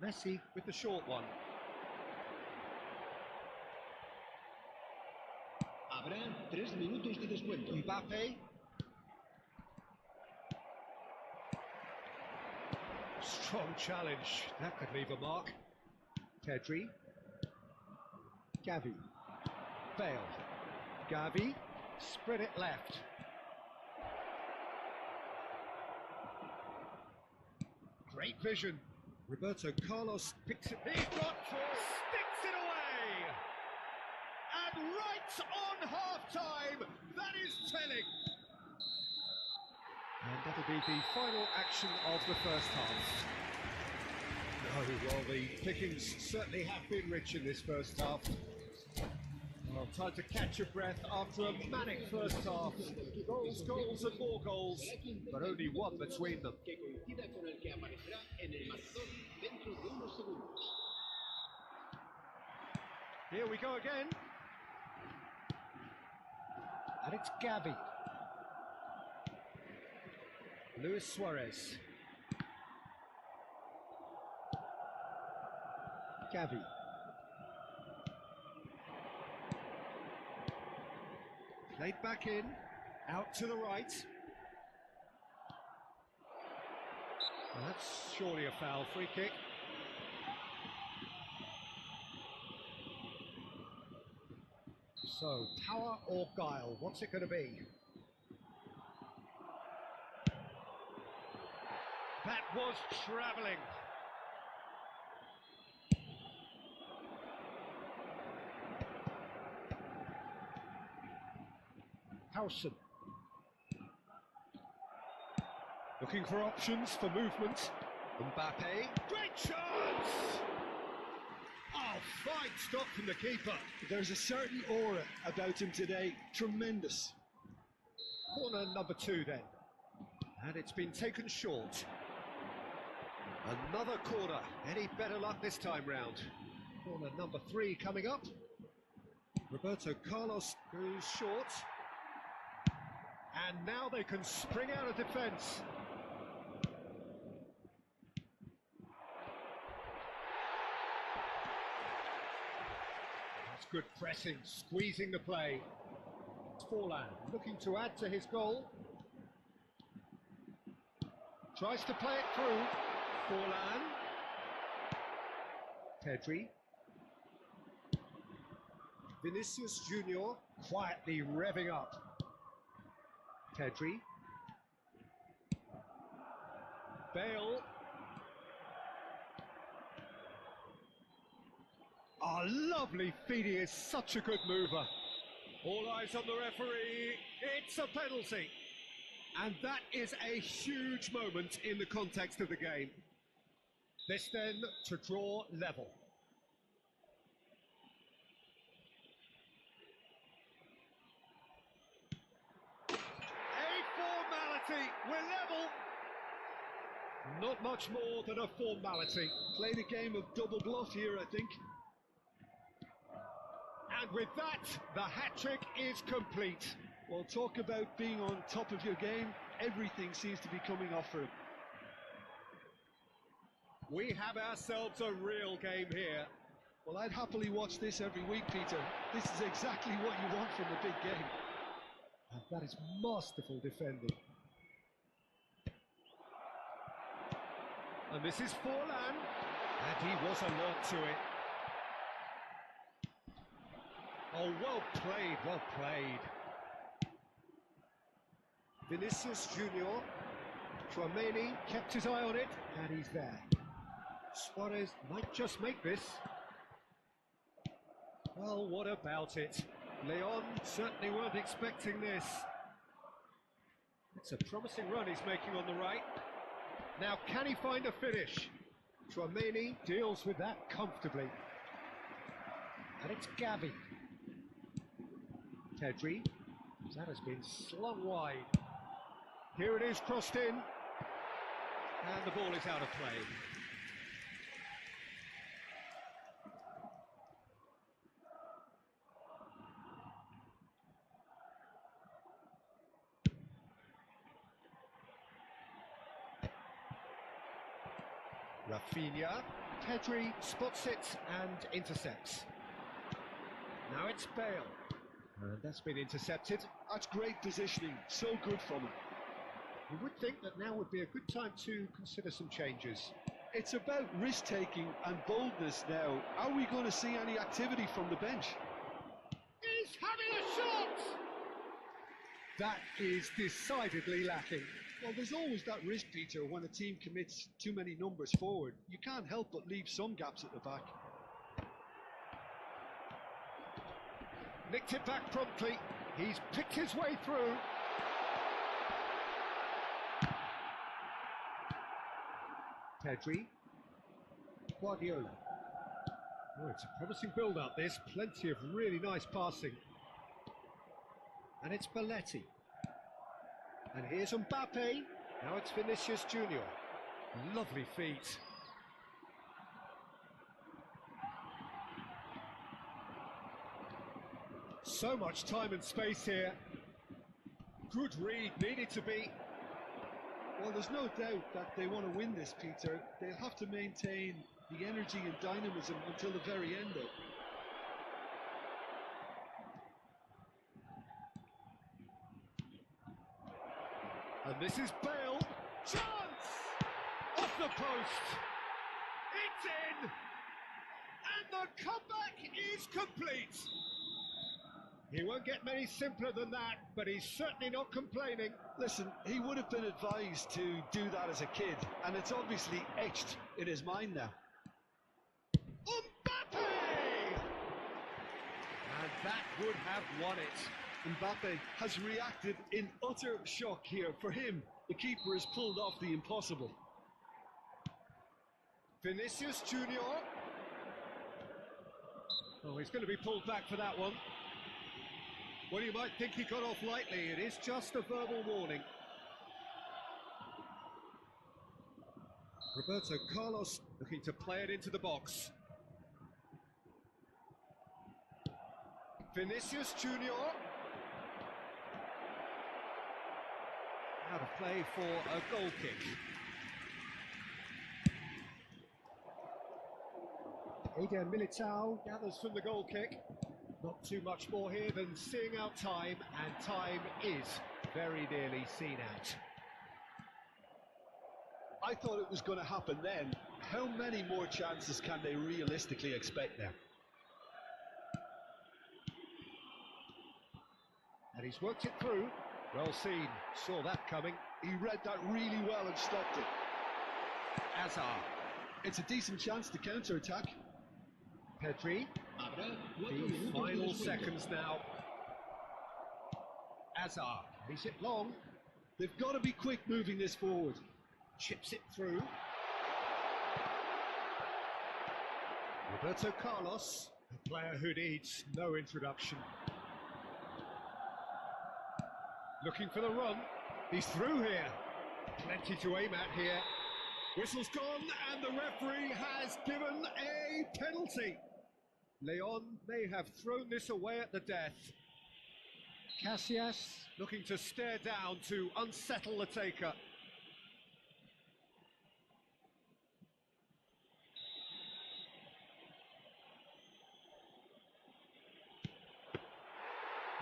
Messi with the short one. Habrá 3 minutos de descuento. Mbappe. Strong challenge. That could leave a mark. Pedri. Gavi. Bale. Gavi. Spread it left. Great vision. Roberto Carlos picks it. He's got sticks it away. And right on half-time, that is telling. And that'll be the final action of the first half. Oh, well, the pickings certainly have been rich in this first half. Well, time to catch your breath after a manic first half. Goals, goals and more goals, but only one between them. Here we go again. And it's Gavi. Luis Suarez. Gavi. Played back in, out to the right. Well, that's surely a foul. Free kick. So, power or guile, what's it going to be? That was travelling. Howson. Looking for options for movement. Mbappe. Great chance! Oh, fine stop from the keeper. There's a certain aura about him today. Tremendous. Corner number 2 then. And it's been taken short. Another corner. Any better luck this time round? Corner number 3 coming up. Roberto Carlos goes short. And now they can spring out of defence. That's good pressing, squeezing the play. Forlan looking to add to his goal. Tries to play it through. Forlan. Pedri. Vinicius Junior quietly revving up. Pedri. Bale. Oh, lovely feed, he is such a good mover. All eyes on the referee, it's a penalty. And that is a huge moment in the context of the game. This then to draw level. We're level. Not much more than a formality. Played a game of double bluff here, I think. And with that, the hat-trick is complete. Well, talk about being on top of your game. Everything seems to be coming off for him. We have ourselves a real game here. Well, I'd happily watch this every week, Peter. This is exactly what you want from a big game. And that is masterful defending. And this is Forlan, and he was alert to it. Oh, well played, well played. Vinicius Junior, Tchouaméni kept his eye on it, and he's there. Suarez might just make this. Well, what about it? Leon certainly weren't expecting this. It's a promising run he's making on the right. Now, can he find a finish? Tchouaméni deals with that comfortably. And it's Gavi. Pedri. That has been slung wide. Here it is, crossed in. And the ball is out of play. Rafinha, Pedri spots it and intercepts. Now it's Bale, and that's been intercepted. That's great positioning, so good from him. You would think that now would be a good time to consider some changes. It's about risk-taking and boldness now. Are we going to see any activity from the bench? He's having a shot! That is decidedly lacking. Well, there's always that risk, Peter, when a team commits too many numbers forward. You can't help but leave some gaps at the back. Nicked it back promptly. He's picked his way through. Pedri. Guardiola. Oh, it's a promising build-up, this. Plenty of really nice passing. And it's Belletti. And here's Mbappe. Now it's Vinicius Junior. Lovely feet. So much time and space here. Good read, needed to be. Well, there's no doubt that they want to win this, Peter. They'll have to maintain the energy and dynamism until the very end, though. And this is Bale. Chance! Off the post. It's in! And the comeback is complete. He won't get many simpler than that, but he's certainly not complaining. Listen, he would have been advised to do that as a kid, and it's obviously etched in his mind now. Mbappe! And that would have won it. Mbappe has reacted in utter shock here. For him, the keeper has pulled off the impossible. Vinicius Junior. Oh, he's going to be pulled back for that one. Well, you might think he got off lightly. It is just a verbal warning. Roberto Carlos looking to play it into the box. Vinicius Junior. Out of play for a goal kick. Eder Militao gathers from the goal kick. Not too much more here than seeing out time, and time is very nearly seen out. I thought it was going to happen then. How many more chances can they realistically expect now? And he's worked it through. Well seen, saw that coming. He read that really well and stopped it. Hazard. It's a decent chance to counter-attack. Pedri. The final seconds now. Hazard. He's it long. They've got to be quick moving this forward. Chips it through. Roberto Carlos, a player who needs no introduction. Looking for the run. He's through here. Plenty to aim at here. Whistle's gone, and the referee has given a penalty. Leon may have thrown this away at the death. Casillas looking to stare down to unsettle the taker.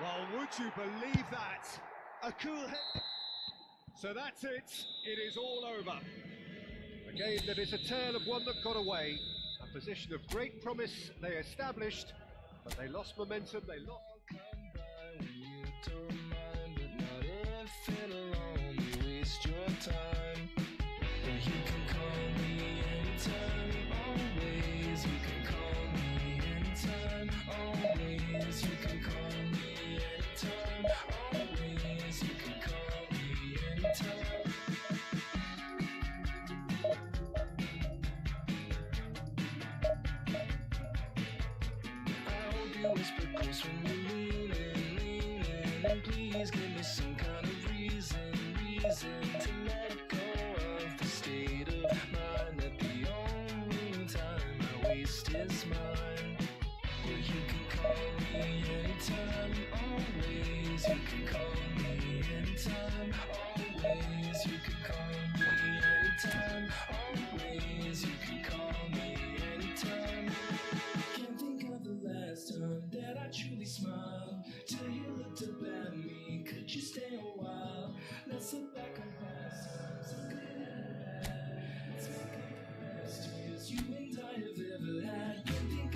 Well, would you believe that? A cool hit. So that's it. It is all over. A game that is a tale of one that got away. A position of great promise they established, but they lost momentum, they lost... Please give me some kind of reason to let go of the state of mind that the only time I waste is mine. Well, you can call me anytime, always. You can call me anytime, always. You can call me anytime, always. You can call me anytime. Can't think of the last time that I truly smiled till you looked up at me. Could you stay a while? Let's look back on past times, so good and bad. Let's make it the best years you and I have ever had. Can't think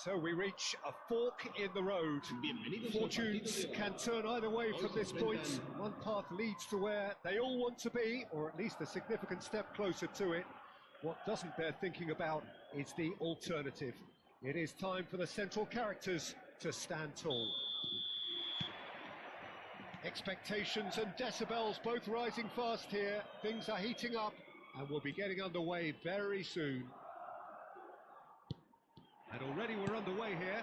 So we reach a fork in the road. Fortunes can turn either way from this point. One path leads to where they all want to be, or at least a significant step closer to it. What doesn't bear thinking about is the alternative. It is time for the central characters to stand tall. Expectations and decibels both rising fast here. Things are heating up and we'll be getting underway very soon. And already we're underway here.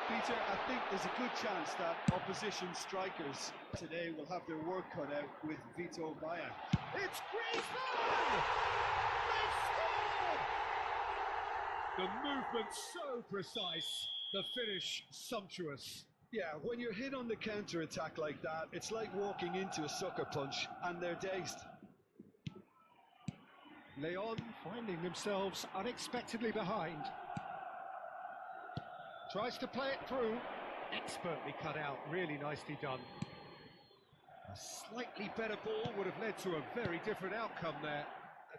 Peter, I think there's a good chance that opposition strikers today will have their work cut out with Vito Baia. It's Griezmann! They score! The movement so precise, the finish sumptuous. Yeah, when you're hit on the counter-attack like that, it's like walking into a sucker punch and they're dazed. Leon finding themselves unexpectedly behind. Tries to play it through. Expertly cut out, really nicely done. A slightly better ball would have led to a very different outcome there.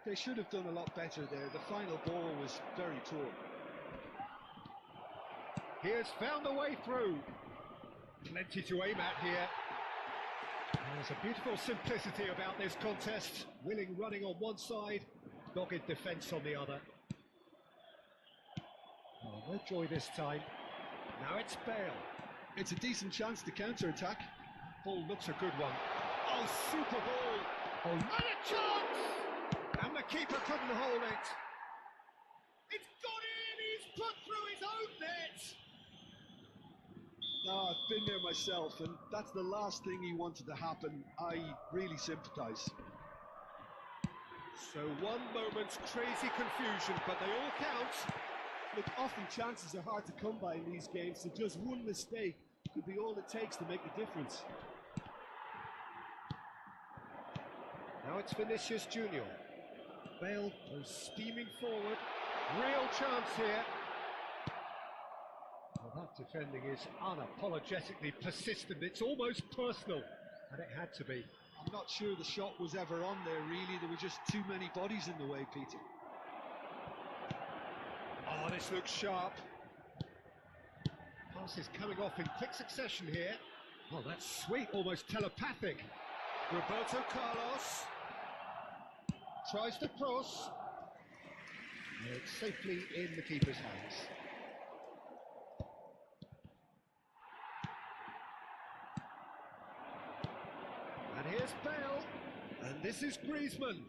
They should have done a lot better there. The final ball was very poor. He has found a way through. Plenty to aim at here. There's a beautiful simplicity about this contest. Willing running on one side, dogged defence on the other. Oh, no joy this time. Now it's Bale. It's a decent chance to counter-attack. Ball looks a good one. Oh, super ball! Oh, not a chance! And the keeper couldn't hold it. It's got in! He's put through his own net! No, I've been there myself, and that's the last thing he wanted to happen. I really sympathise. So one moment's crazy confusion, but they all count. Look, often chances are hard to come by in these games, so just one mistake could be all it takes to make the difference. Now it's Vinicius Junior. Bale goes steaming forward. Real chance here. Well, that defending is unapologetically persistent. It's almost personal, and it had to be. I'm not sure the shot was ever on there, really. There were just too many bodies in the way, Peter. Oh, this looks sharp. Passes coming off in quick succession here. Oh, that's sweet, almost telepathic. Roberto Carlos tries to cross. And it's safely in the keeper's hands. And here's Bale, and this is Griezmann.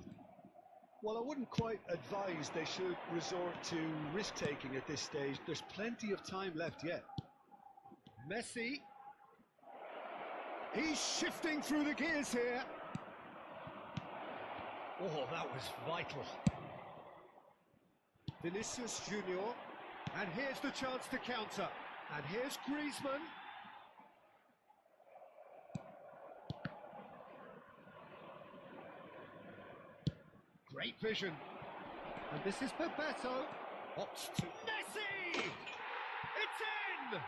Well, I wouldn't quite advise they should resort to risk-taking at this stage. There's plenty of time left yet. Messi. He's shifting through the gears here. Oh, that was vital. Vinicius Junior. And here's the chance to counter. And here's Griezmann. Great vision. And this is Bebeto. Opts to Messi! It's in!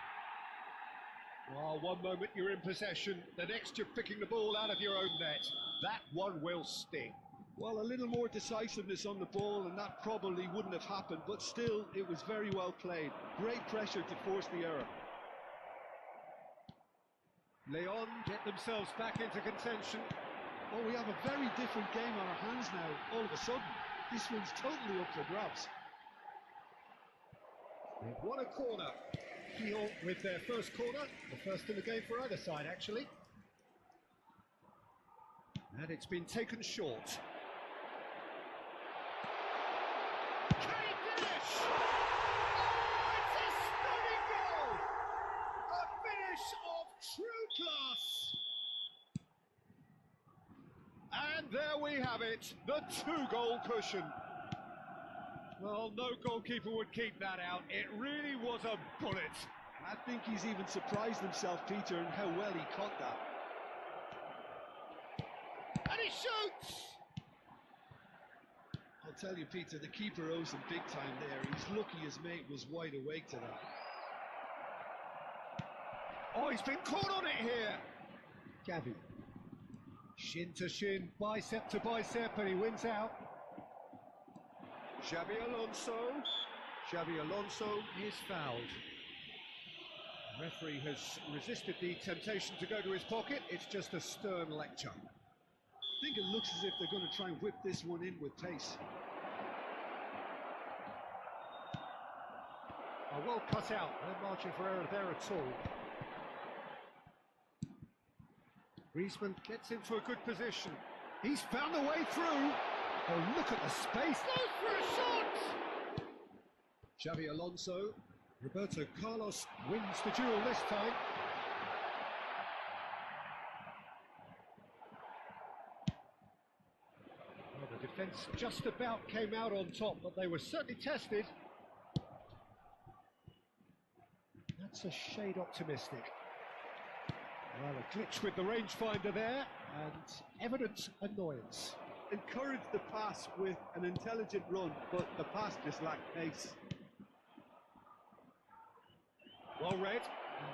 Well, one moment you're in possession, the next you're picking the ball out of your own net. That one will sting. Well, a little more decisiveness on the ball and that probably wouldn't have happened, but still, it was very well played. Great pressure to force the error. Leon get themselves back into contention. Oh, we have a very different game on our hands now, all of a sudden. This one's totally up for grabs. They've won a corner. Peel with their first corner, the first in the game for either side, actually. And it's been taken short. Can he finish? Oh, it's a stunning goal! A finish of true class! And there we have it, the two-goal cushion. Well, no goalkeeper would keep that out. It really was a bullet. I think he's even surprised himself, Peter, in how well he caught that. And he shoots! I'll tell you, Peter, the keeper owes him big time there. He's lucky his mate was wide awake to that. Oh, he's been caught on it here. Gavi. Shin to shin, bicep to bicep, and he wins out. Xabi Alonso. Xavi Alonso is fouled. The referee has resisted the temptation to go to his pocket. It's just a stern lecture. I think it looks as if they're going to try and whip this one in with pace. Well cut out, no margin for error there at all. Griezmann gets into a good position. He's found a way through. Oh, look at the space. Goes for a shot! Xavi Alonso. Roberto Carlos wins the duel this time. Well, the defence just about came out on top, but they were certainly tested. That's a shade optimistic. Well, a glitch with the rangefinder there, and evident annoyance. Encouraged the pass with an intelligent run, but the pass just lacked pace. Well read,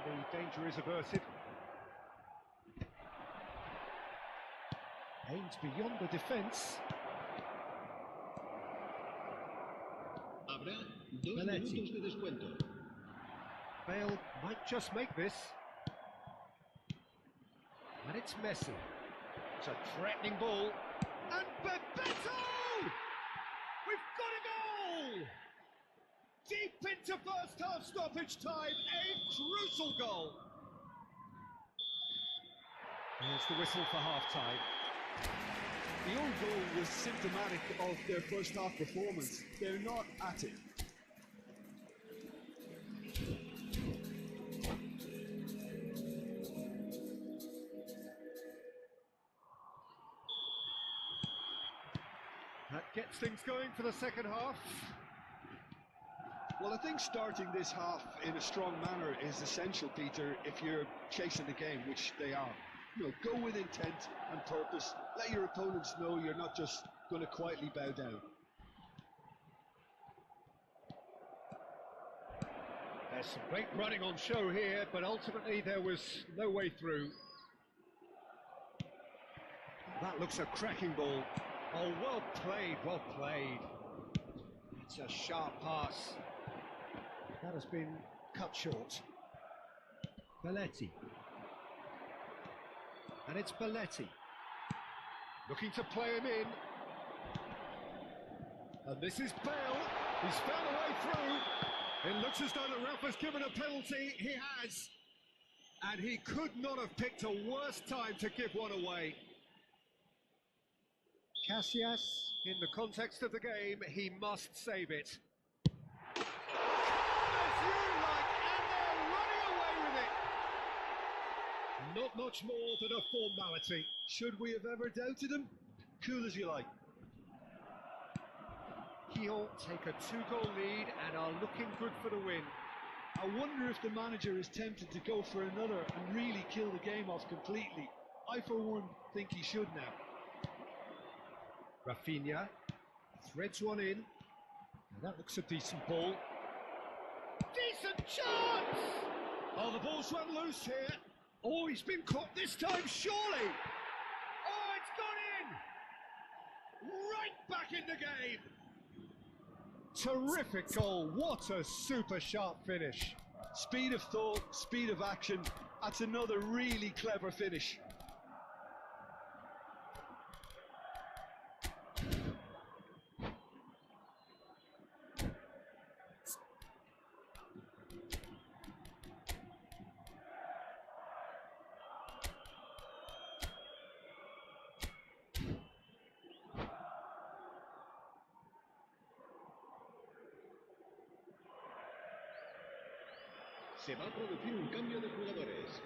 and the danger is averted. Aimed beyond the defence. Habrá 2 minutos de descuento. Bale might just make this. And it's Messi. It's a threatening ball. And Bebeto! We've got a goal! Deep into first half stoppage time, a crucial goal. Here's the whistle for half-time. The own goal was symptomatic of their first half performance. They're not at it. That gets things going for the second half. Well, I think starting this half in a strong manner is essential, Peter, if you're chasing the game, which they are. You know, go with intent and purpose. Let your opponents know you're not just going to quietly bow down. There's some great running on show here, but ultimately there was no way through. That looks a cracking ball. Oh, well played, well played. It's a sharp pass. That has been cut short. Belletti. And it's Belletti. Looking to play him in. And this is Bale. He's found a way through. It looks as though the ref has given a penalty. He has. And he could not have picked a worse time to give one away. Casillas, in the context of the game, he must save it. Not much more than a formality. Should we have ever doubted him? Cool as you like. Lyon take a 2-goal lead and are looking good for the win. I wonder if the manager is tempted to go for another and really kill the game off completely. I, for one, think he should now. Rafinha threads one in. Now that looks a decent ball. Decent chance! Oh, the ball's run loose here. Oh, he's been caught this time, surely! Oh, it's gone in! Right back in the game! Terrific goal, what a super sharp finish. Speed of thought, speed of action, that's another really clever finish. Se va a producir un cambio de jugadores.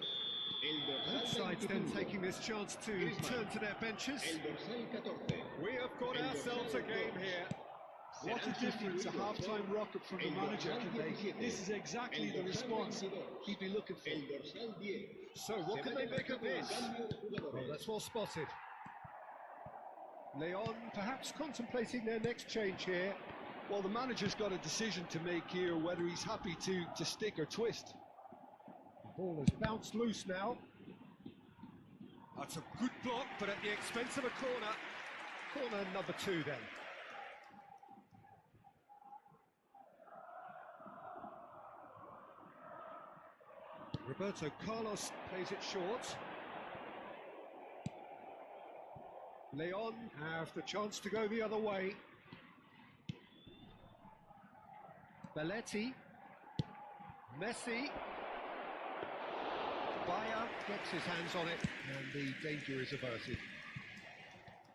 Both sides then taking this chance to turn to their benches. El dorsal 14. We have got ourselves a game here. What a difference a half-time rocket from the manager can make. This is exactly the response he'd be looking for. El dorsal 10. So what can they make of this? Well, that's well spotted. Leon perhaps contemplating their next change here. Well, the manager's got a decision to make here, whether he's happy to stick or twist. The ball has bounced loose now. That's a good block, but at the expense of a corner. Corner number 2 then. Roberto Carlos plays it short. Leon have the chance to go the other way. Belletti. Messi. Bayer gets his hands on it and the danger is averted.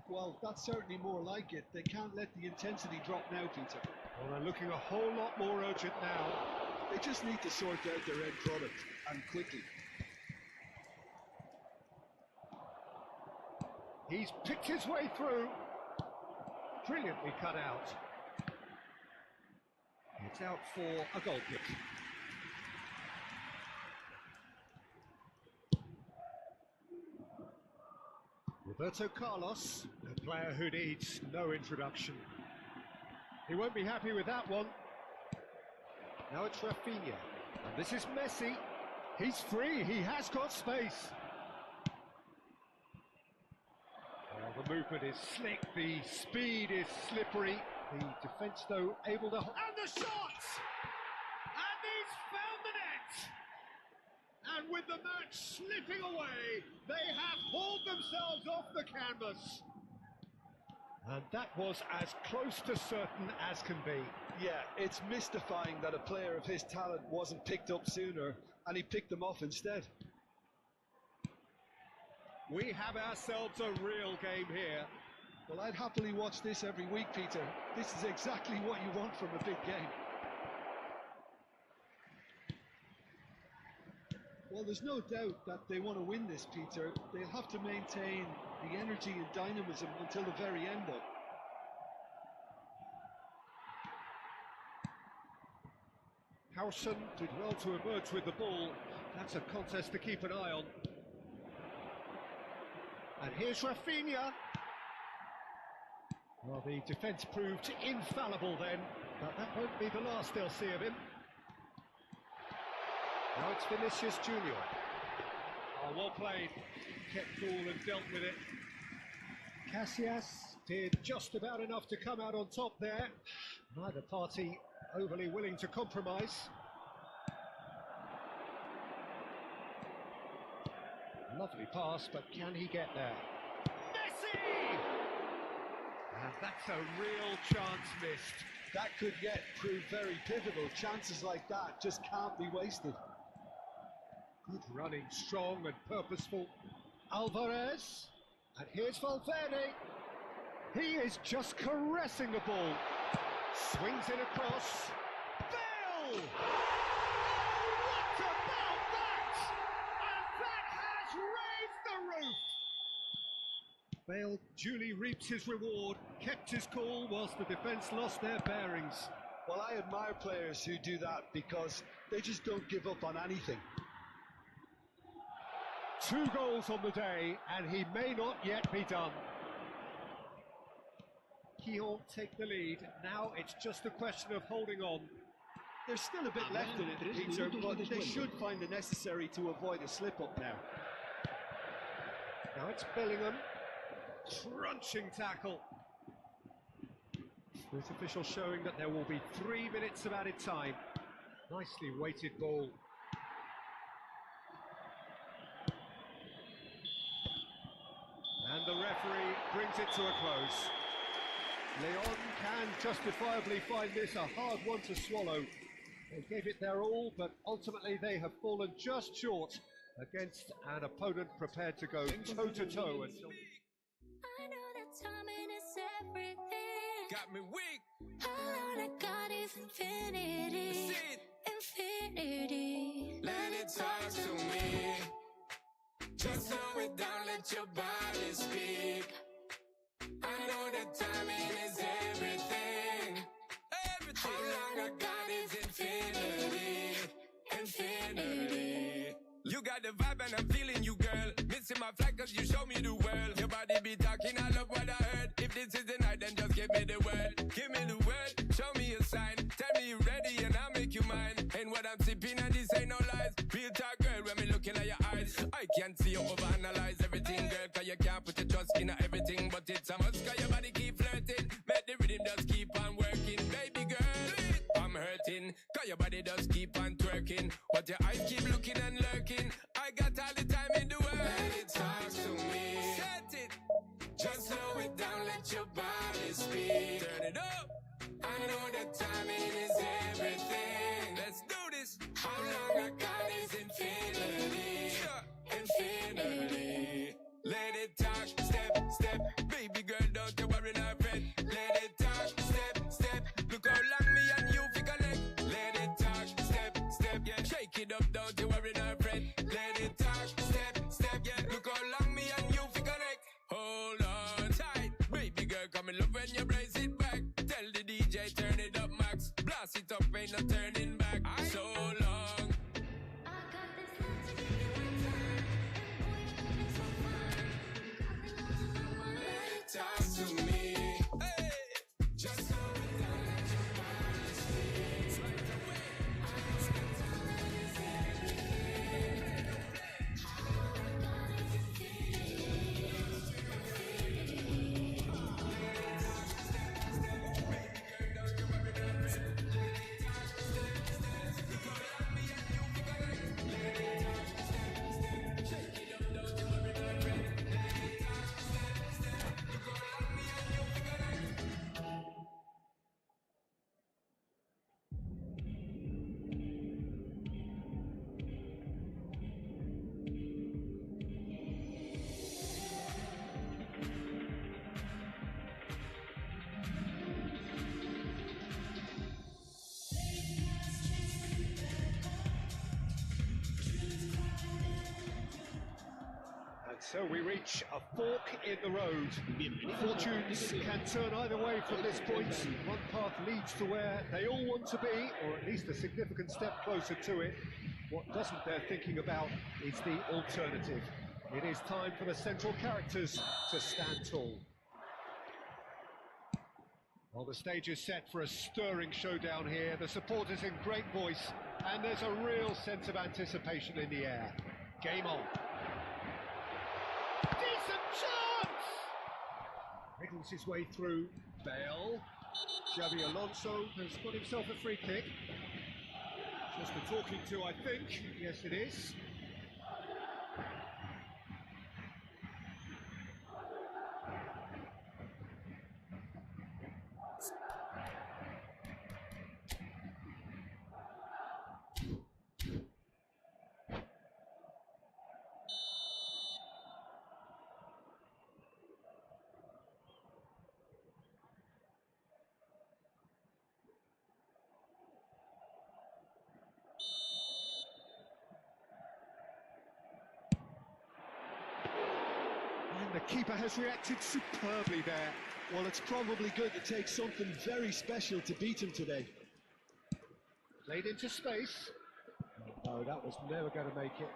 Well, that's certainly more like it. They can't let the intensity drop now, Peter. Well, they're looking a whole lot more urgent now. They just need to sort out their end product, and quickly. He's picked his way through. Brilliantly cut out. It's out for a goal kick. Roberto Carlos, a player who needs no introduction. He won't be happy with that one. Now it's Rafinha. And this is Messi. He's free, he has got space. Well, the movement is slick, the speed is slippery. The defence, though, able to... And the shot! And he's found the net! And with the match slipping away, they have hauled themselves off the canvas. And that was as close to certain as can be. Yeah, it's mystifying that a player of his talent wasn't picked up sooner, and he picked them off instead. We have ourselves a real game here. Well, I'd happily watch this every week, Peter. This is exactly what you want from a big game. Well, there's no doubt that they want to win this, Peter. They'll have to maintain the energy and dynamism until the very end, though. Howson did well to emerge with the ball. That's a contest to keep an eye on. And here's Rafinha. Well, the defence proved infallible then, but that won't be the last they'll see of him. Now it's Vinicius Junior. Oh, well played. Kept cool and dealt with it. Casillas did just about enough to come out on top there. Neither party overly willing to compromise. Lovely pass, but can he get there? Messi! And that's a real chance missed. That could yet prove very pivotal. Chances like that just can't be wasted. Good running, strong and purposeful. Alvarez. And here's Valverde. He is just caressing the ball. Swings it across. Bale! Oh, what about that? And that has raised the roof! Bale duly reaps his reward, kept his cool whilst the defence lost their bearings. Well, I admire players who do that because they just don't give up on anything. 2 goals on the day, and he may not yet be done. Quillon take the lead. Now it's just a question of holding on. There's still a bit left in it, Peter, but they should find the necessary to avoid a slip-up now. Now it's Bellingham. Crunching tackle. With official showing that there will be 3 minutes of added time. Nicely weighted ball. And the referee brings it to a close. Leon can justifiably find this a hard one to swallow. They gave it their all, but ultimately they have fallen just short against an opponent prepared to go toe-to-toe until... I know that timing is everything. Got me weak. All I got is infinity. Infinity. Let it talk to me. Just slow it down, let your body speak. I know that timing is everything. Everything. All I got is infinity. Infinity. You got the vibe and I'm feeling you, girl. Missing my flight cause you show me the world. Your body be talking, I love what I heard. If this is the night, then just give me the word. Give me the word, show me a sign. Tell me you ready and I'll make you mine. Ain't what I'm sipping and this ain't no lies. Real talk, girl, when me looking at your eyes. I can't see you overanalyze everything, girl. Cause you can't put your trust in everything. But it's a must cause your body keep flirting. Make the rhythm just keep on working. Baby girl, I'm hurting. Cause your body does keep on twerking. But your eyes keep looking and lurking. Get up! I know that timing is everything. Let's do this. How long I got is infinity. Infinity. Let it talk, step, step. Baby girl, don't you worry, not fret. Let it talk, step, step. Look how long me and you fi connect. Let it talk, step, step, yeah. Shake it up, don't you worry, not fret. Let it talk, step, step, yeah. Look how long me and you fi connect. Hold on tight, baby girl, come in love when you brace it back. Tell the DJ turn it up max. Blast it up, ain't no turning back. So long. Talk to me, hey. Just so we don't let your body sleep. Slide away. Time is everything. So we reach a fork in the road. Fortunes can turn either way from this point. One path leads to where they all want to be, or at least a significant step closer to it. What doesn't they're thinking about is the alternative. It is time for the central characters to stand tall. Well, the stage is set for a stirring showdown here. The supporters in great voice, and there's a real sense of anticipation in the air. Game on. Decent chance! Wriggles his way through. Bale. Xabi Alonso has got himself a free kick. Just a talking to, I think. Yes, it is. And the keeper has reacted superbly there. Well, it's probably going to take something very special to beat him today. Played into space. No, that was never going to make it.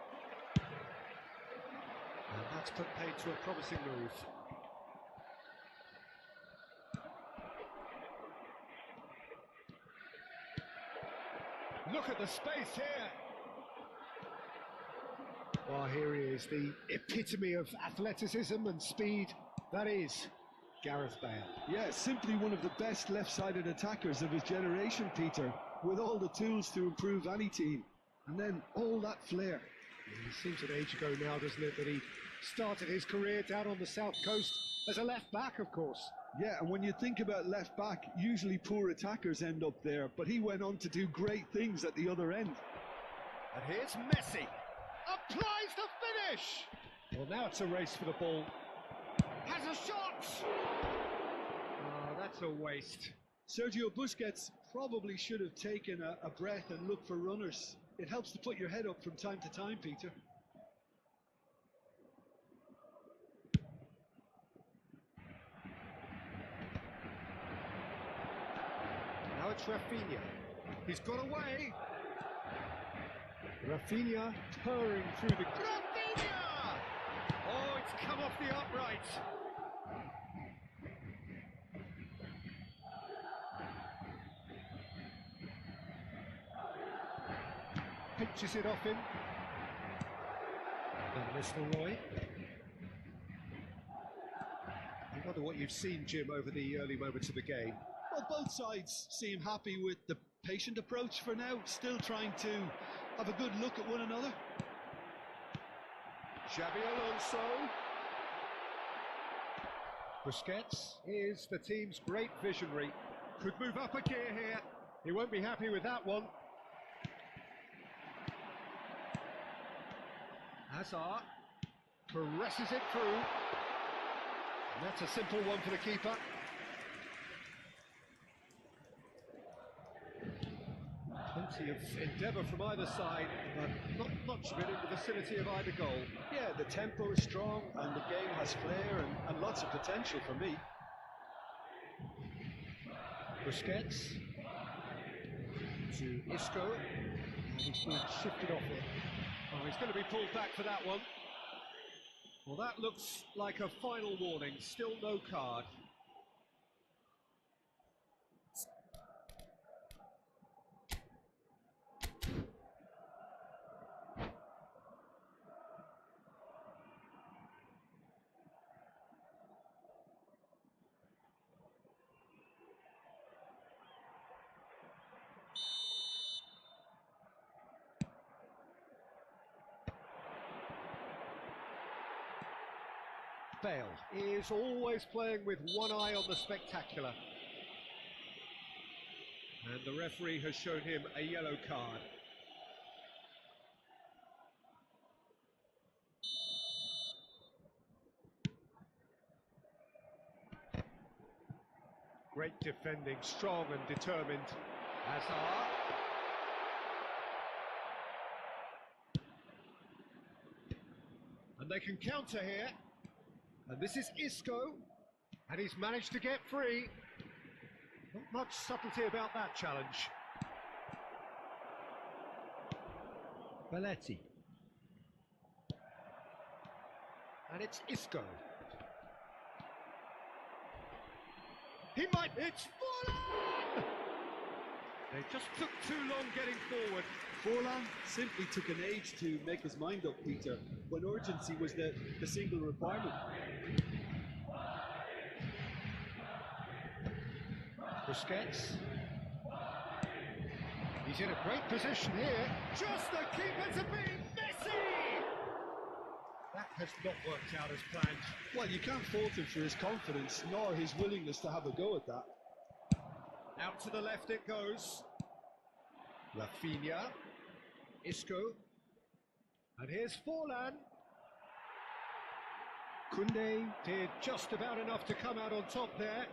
And that's put paid to a promising move. Look at the space here. Well, here he is, the epitome of athleticism and speed. That is Gareth Bale. Yeah, simply one of the best left-sided attackers of his generation, Peter, with all the tools to improve any team. And then all that flair. It seems an age ago now, doesn't it, that he started his career down on the south coast as a left-back, of course. Yeah, and when you think about left-back, usually poor attackers end up there, but he went on to do great things at the other end. And here's Messi. Applies the finish! Well, now it's a race for the ball. Has a shot! Oh, that's a waste. Sergio Busquets probably should have taken a breath and looked for runners. It helps to put your head up from time to time, Peter. Now it's Rafinha. He's got away. Rafinha purring through the... Rafinha! Oh, it's come off the upright. Pinches it off him. And Nistelrooy. I wonder what you've seen, Jim, over the early moments of the game. Well, both sides seem happy with the patient approach for now, still trying to have a good look at one another. Xabi Alonso. Busquets is the team's great visionary. Could move up a gear here. He won't be happy with that one. Hazard presses it through. And that's a simple one for the keeper. Plenty of endeavour from either side, but not much of it in the vicinity of either goal. Yeah, the tempo is strong and the game has flair and lots of potential for me. Busquets to Isco, and he's being shifted off it. Oh, he's going to be pulled back for that one. Well, that looks like a final warning, still no card. Bale is always playing with one eye on the spectacular. And the referee has shown him a yellow card. Great defending, strong and determined. Hazard. And they can counter here. And this is Isco, and he's managed to get free. Not much subtlety about that challenge. Belletti. And it's Isco. He might... It's Forlan! They just took too long getting forward. Forlan simply took an age to make his mind up, Peter, when urgency was the single requirement. Busquets. He's in a great position here. Just the keeper to beat Messi! That has not worked out as planned. Well, you can't fault him for his confidence, nor his willingness to have a go at that. Out to the left it goes. Rafinha. Isco. And here's Forlan. Koundé did just about enough to come out on top there.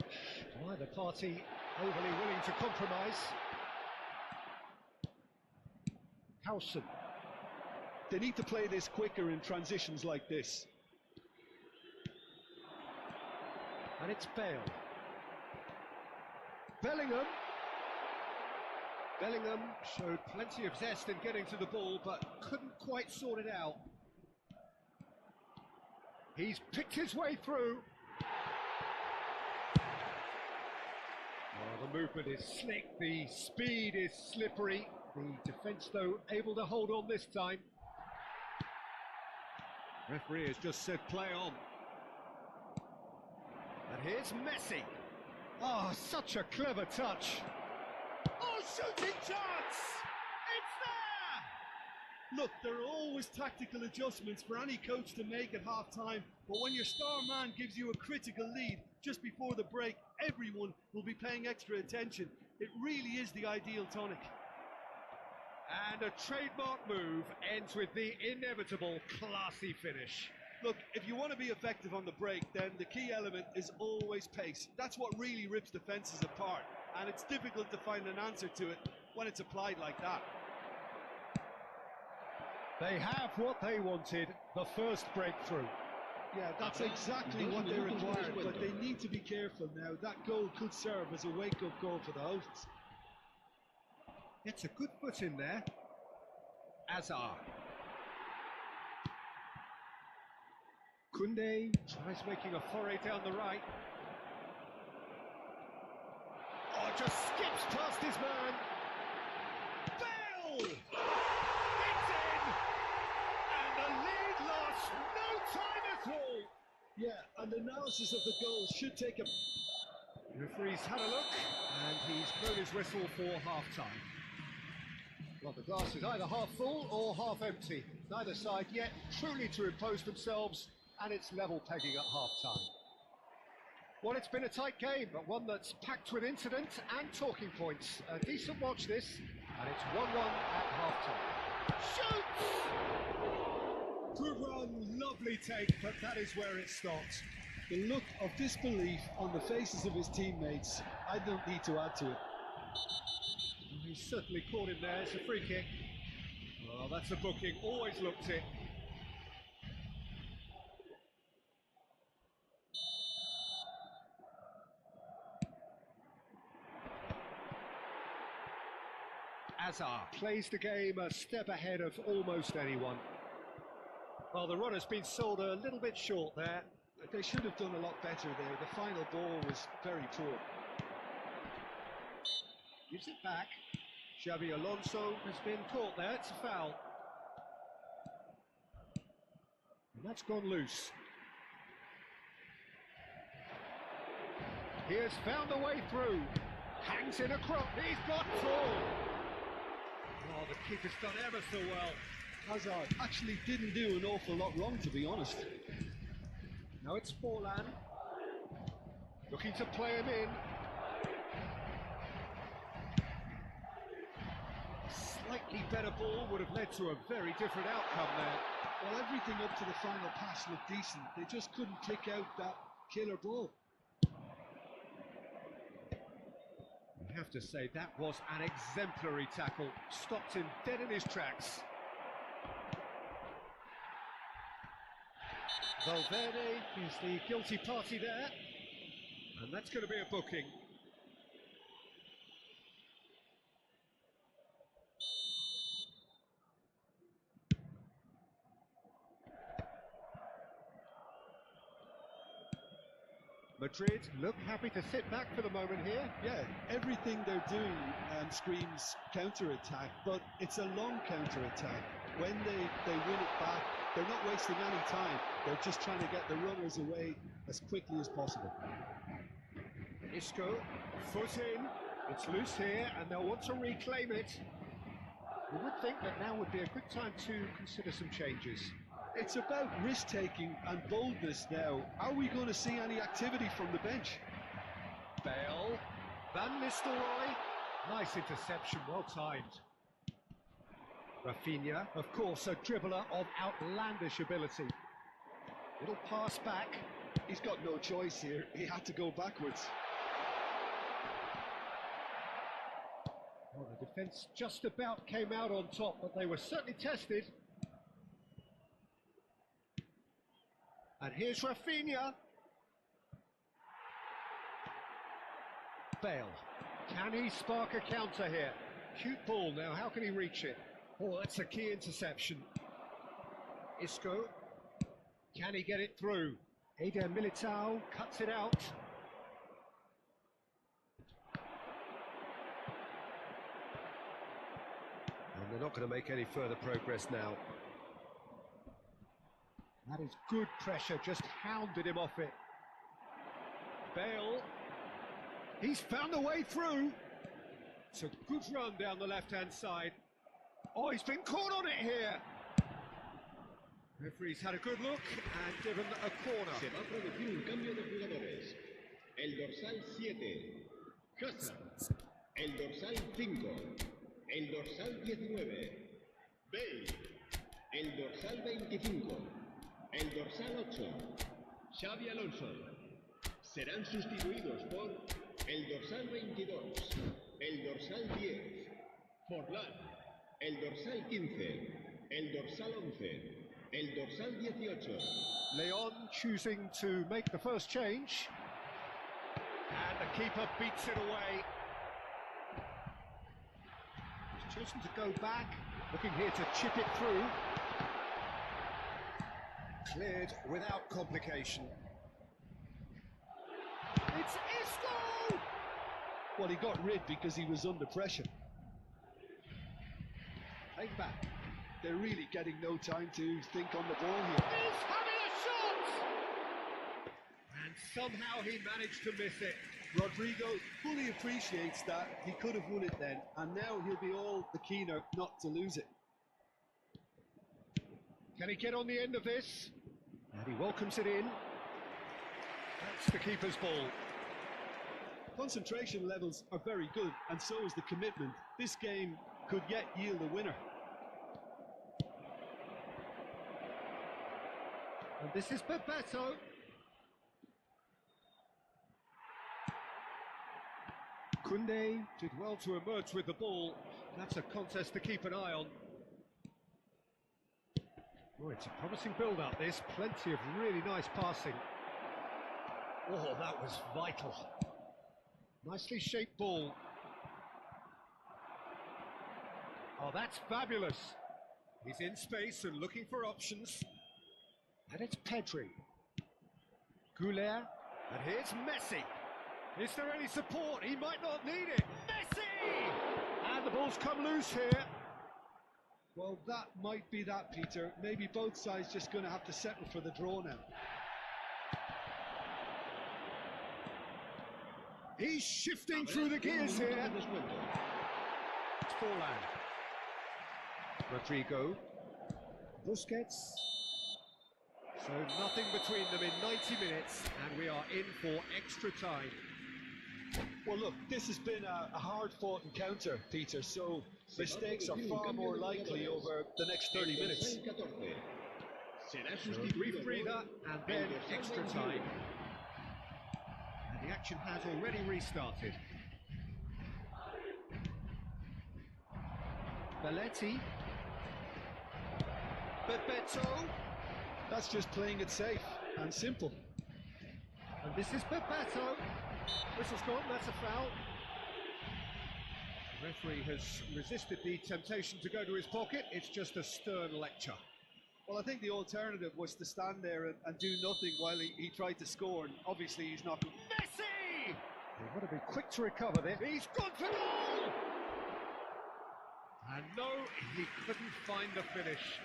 Neither party overly willing to compromise. Howson. They need to play this quicker in transitions like this. And it's Bale. Bellingham. Bellingham showed plenty of zest in getting to the ball, but couldn't quite sort it out. He's picked his way through. Oh, the movement is slick, the speed is slippery. The defence, though, able to hold on this time. Referee has just said play on. And here's Messi. Oh, such a clever touch. Oh, shooting chance! It's there! Look, there are always tactical adjustments for any coach to make at half-time, but when your star man gives you a critical lead just before the break, everyone will be paying extra attention. It really is the ideal tonic. And a trademark move ends with the inevitable classy finish. Look, if you want to be effective on the break, then the key element is always pace. That's what really rips defences apart, and it's difficult to find an answer to it when it's applied like that. They have what they wanted, the first breakthrough. Yeah, that's exactly what they required, but they need to be careful now. That goal could serve as a wake-up goal for the hosts. It's a good foot in there. Hazard. Koundé tries making a foray down the right. Oh, just skips past his man. Bale! It's in! And the lead lost no time at all. Yeah, and analysis of the goal should take a... The referee's had a look, and he's blown his whistle for half-time. Well, the glass is either half full or half empty. Neither side yet truly to impose themselves, and it's level pegging at half-time. Well, it's been a tight game, but one that's packed with incident and talking points. A decent watch this, and it's 1-1 at half-time. Shoots! Good run, lovely take, but that is where it stopped. The look of disbelief on the faces of his teammates, I don't need to add to it. He's certainly caught him there. It's a free kick. Oh, that's a booking. Always looked it. Azar plays the game a step ahead of almost anyone. Well, the run has been sold a little bit short there. They should have done a lot better there. The final ball was very poor. Gives it back. Xavi Alonso has been caught there. It's a foul. And that's gone loose. He has found a way through. Hangs in a cross. He's got full. Oh, the keeper's done ever so well. Hazard actually didn't do an awful lot wrong, to be honest. Now it's Forlan. Looking to play him in. Slightly better ball would have led to a very different outcome there. Well, everything up to the final pass looked decent. They just couldn't pick out that killer ball. I have to say, that was an exemplary tackle. Stopped him dead in his tracks. Valverde is the guilty party there. And that's going to be a booking. Madrid look happy to sit back for the moment here. Yeah, everything they're doing screams counter-attack, but it's a long counter-attack. When they win it back, they're not wasting any time. They're just trying to get the runners away as quickly as possible. Isco, foot in, it's loose here, and they'll want to reclaim it. You would think that now would be a good time to consider some changes. It's about risk-taking and boldness now. Are we going to see any activity from the bench? Bale, Van Nistelrooy, nice interception, well timed. Rafinha, of course, a dribbler of outlandish ability. Little pass back. He's got no choice here. He had to go backwards. Well, the defence just about came out on top, but they were certainly tested. And here's Rafinha. Bale. Can he spark a counter here? Cute ball now, how can he reach it? Oh, that's a key interception. Isco. Can he get it through? Eder Militao cuts it out. And they're not going to make any further progress now. That is good pressure, just hounded him off it. Bale, he's found a way through. It's a good run down the left-hand side. Oh, he's been caught on it here. Referee's had a good look and given a corner. Se va a producir un cambio de jugadores. El dorsal 7, Hazard. El dorsal 5, el dorsal 19, Bale. El dorsal 25. El dorsal 8, Xavi Alonso. Serán sustituidos por el dorsal 22, el dorsal 10, Forlán, el dorsal 15, el dorsal 11, el dorsal 18. Leon choosing to make the first change. And the keeper beats it away. He's chosen to go back, looking here to chip it through. Cleared without complication. It's Isco! Well, he got rid because he was under pressure. Take back. They're really getting no time to think on the ball here. He's having a shot! And somehow he managed to miss it. Rodrigo fully appreciates that. He could have won it then, and now he'll be all the keener not to lose it. Can he get on the end of this? And he welcomes it in. That's the keeper's ball. Concentration levels are very good, and so is the commitment. This game could yet yield a winner. And this is Bebeto. Koundé did well to emerge with the ball. That's a contest to keep an eye on. Oh, it's a promising build-up, this. Plenty of really nice passing. Oh, that was vital. Nicely shaped ball. Oh, that's fabulous. He's in space and looking for options. And it's Pedri. Goulet. And here's Messi. Is there any support? He might not need it. Messi! And the ball's come loose here. Well, that might be that, Peter. Maybe both sides just going to have to settle for the draw now. He's shifting through the gears here. It's Forlan. Rodrigo. Busquets. So nothing between them in 90 minutes, and we are in for extra time. Well, look, this has been a hard-fought encounter, Peter, so mistakes are far more likely over the next 30 minutes. So a brief breather, and then extra time. And the action has already restarted. Belletti. Bebeto. That's just playing it safe and simple. And this is Bebeto. Whistle's gone, that's a foul. The referee has resisted the temptation to go to his pocket. It's just a stern lecture. Well, I think the alternative was to stand there and do nothing while he tried to score, and obviously he's not. Messi! They've got to be quick to recover this. He's gone for goal! And no, he couldn't find the finish.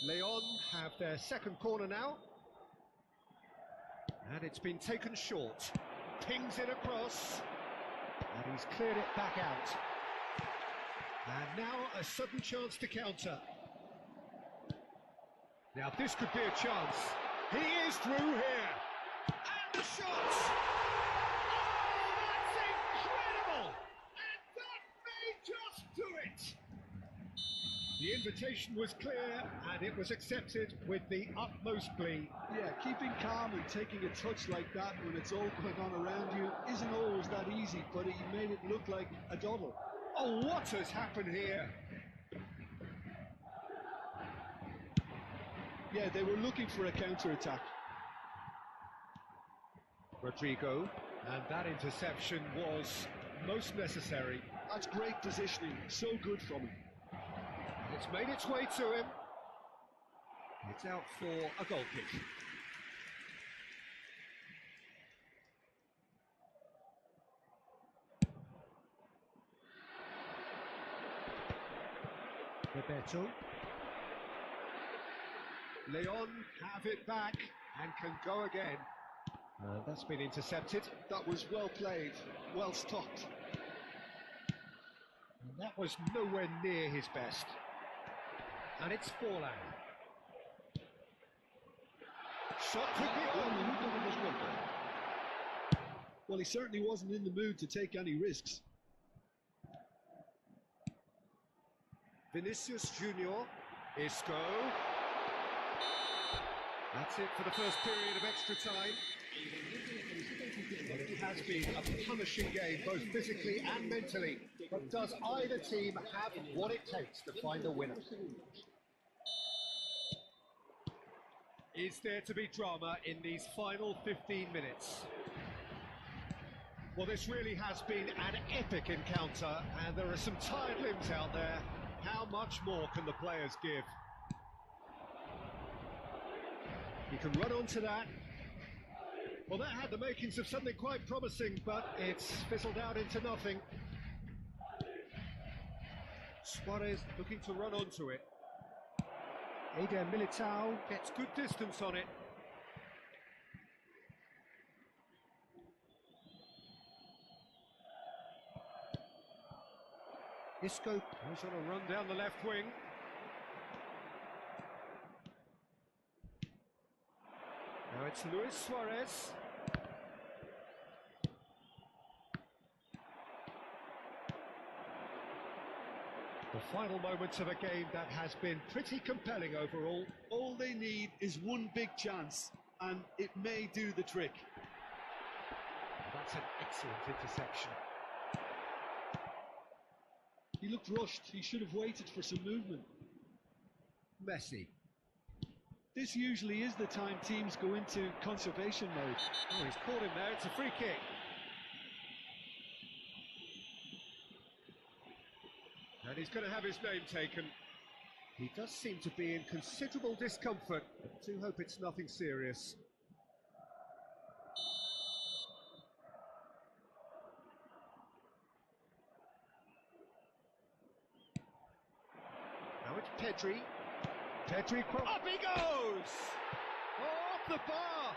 Leon have their second corner now. And it's been taken short. Pings it across. And he's cleared it back out. And now a sudden chance to counter. Now this could be a chance. He is through here. And the shot! Oh, that's incredible! And that may just do it! The invitation was clear, and it was accepted with the utmost glee. Yeah, keeping calm and taking a touch like that when it's all going on around you isn't always that easy, but he made it look like a doddle. Oh, what has happened here? Yeah, they were looking for a counter-attack. Rodrigo, and that interception was most necessary. That's great positioning, so good from him. It's made its way to him. It's out for a goal kick. Bebeto. Leon have it back and can go again. That's been intercepted. That was well played, well stopped. And that was nowhere near his best. And it's Forlan. Shot could be on. Well, he certainly wasn't in the mood to take any risks. Vinicius Junior. Isco. That's it for the first period of extra time. Well, it has been a punishing game, both physically and mentally. But does either team have what it takes to find a winner? Is there to be drama in these final 15 minutes? Well, this really has been an epic encounter, and there are some tired limbs out there. How much more can the players give? He can run onto that. Well, that had the makings of something quite promising, but it's fizzled out into nothing. Suarez looking to run onto it. Eder Militao gets good distance on it. Isco goes on a run down the left wing. it's Luis Suarez. The final moments of a game that has been pretty compelling overall. All they need is one big chance, and it may do the trick. That's an excellent interception. He looked rushed. He should have waited for some movement. Messi. This usually is the time teams go into conservation mode. Oh, he's caught him there. It's a free kick. And he's going to have his name taken. He does seem to be in considerable discomfort. I do hope it's nothing serious. Now it's Pedri. Pedri, up he goes! Oh, off the bar!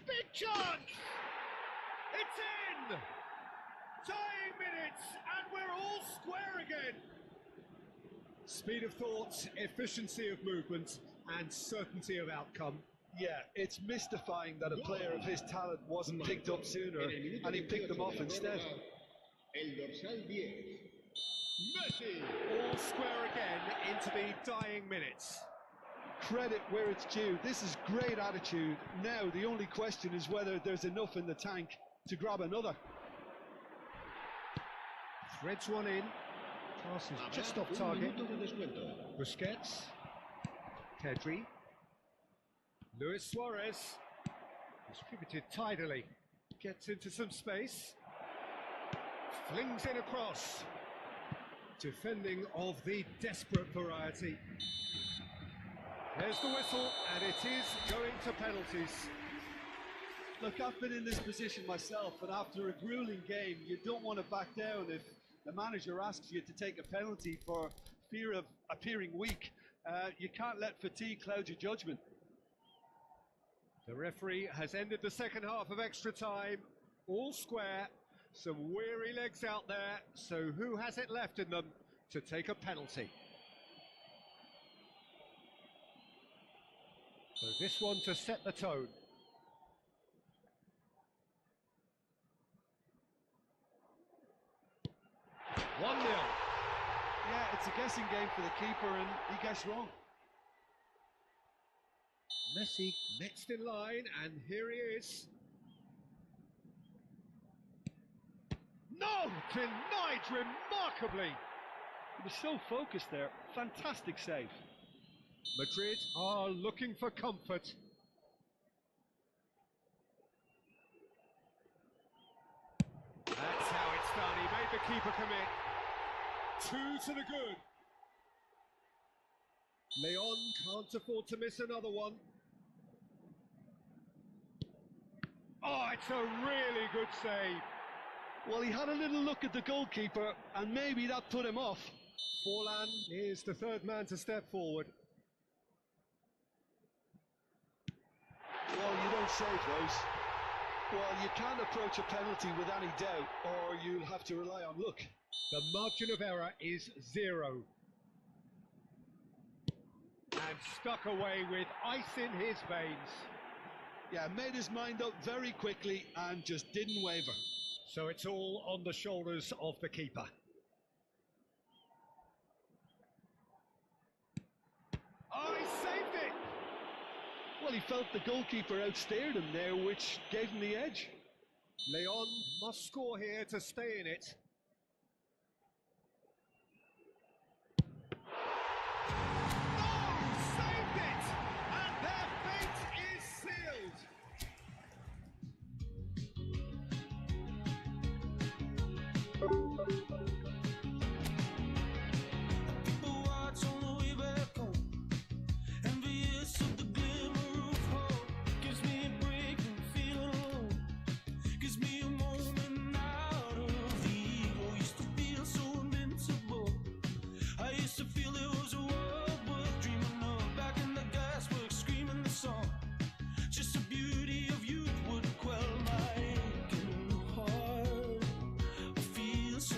Big chance! It's in! Tying minutes, and we're all square again! Speed of thought, efficiency of movement, and certainty of outcome. Yeah, it's mystifying that a player of his talent wasn't picked up sooner, and he picked them off instead. El dorsal 10. Messi. All square again into the dying minutes. Credit where it's due. This is great attitude. Now the only question is whether there's enough in the tank to grab another. Threads one in. Pass is just off target. Busquets. Pedri. Luis Suarez. Distributed tidily. Gets into some space. Flings in across. Defending of the desperate variety. There's the whistle, and it is going to penalties. Look, I've been in this position myself, and after a grueling game, you don't want to back down if the manager asks you to take a penalty for fear of appearing weak. You can't let fatigue cloud your judgment. The referee has ended the second half of extra time. All square. Some weary legs out there, so who has it left in them to take a penalty? So this one to set the tone. One 0. Yeah, it's a guessing game for the keeper, and he guessed wrong. Messi next in line, and here he is. No! Denied remarkably! He was so focused there. Fantastic save. Madrid are looking for comfort. That's how it's done. He made the keeper commit. 2 to the good. Leon can't afford to miss another one. Oh, it's a really good save. Well, he had a little look at the goalkeeper, and maybe that put him off. Forlan is the third man to step forward. Well, you don't save those. Well, you can't approach a penalty with any doubt, or you'll have to rely on luck. The margin of error is 0. And stuck away with ice in his veins. Yeah, made his mind up very quickly and just didn't waver. So it's all on the shoulders of the keeper. Oh, he saved it! Well, he felt the goalkeeper outstared him there, which gave him the edge. Leon must score here to stay in it. Oh, saved it! And their fate is sealed! People watch on the way back home, envious of the glimmer of hope. Gives me a break from feeling alone. Gives me a moment out of the evil. Used to feel so invincible. I used to feel it was a world worth dreaming of. Back in the gasworks, screaming the song. Just the beauty of youth would quell my aching heart. I feel so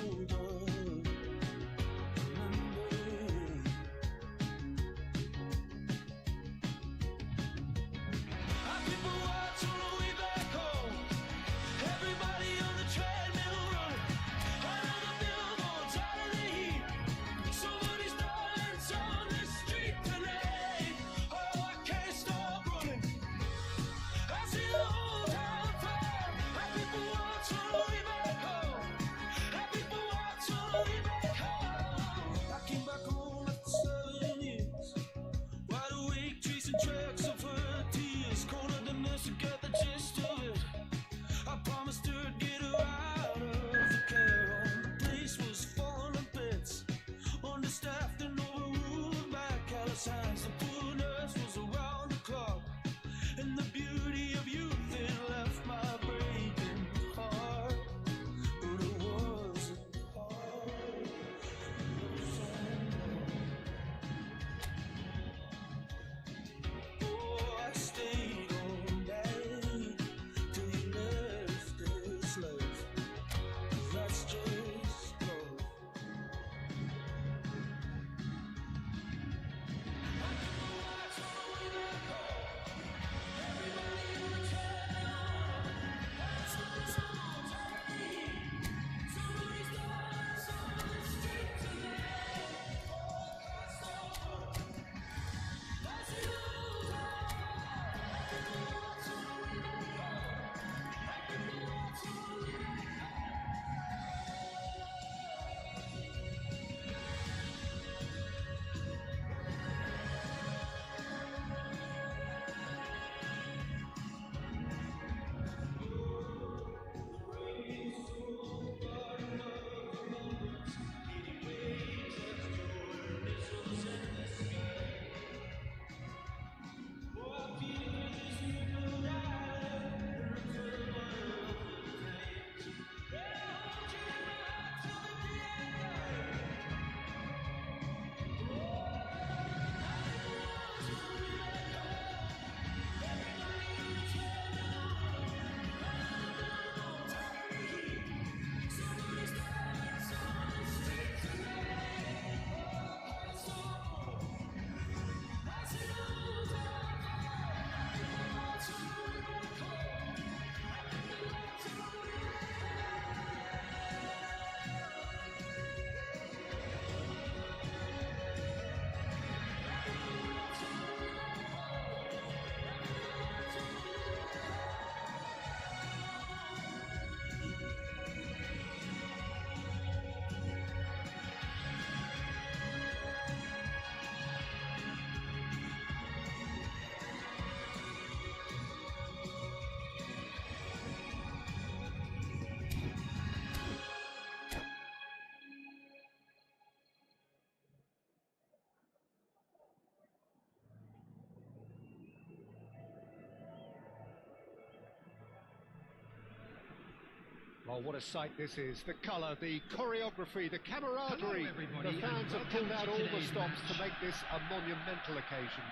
Oh, what a sight this is. The colour, the choreography, the camaraderie. The fans have pulled out all the stops to make this a monumental occasion.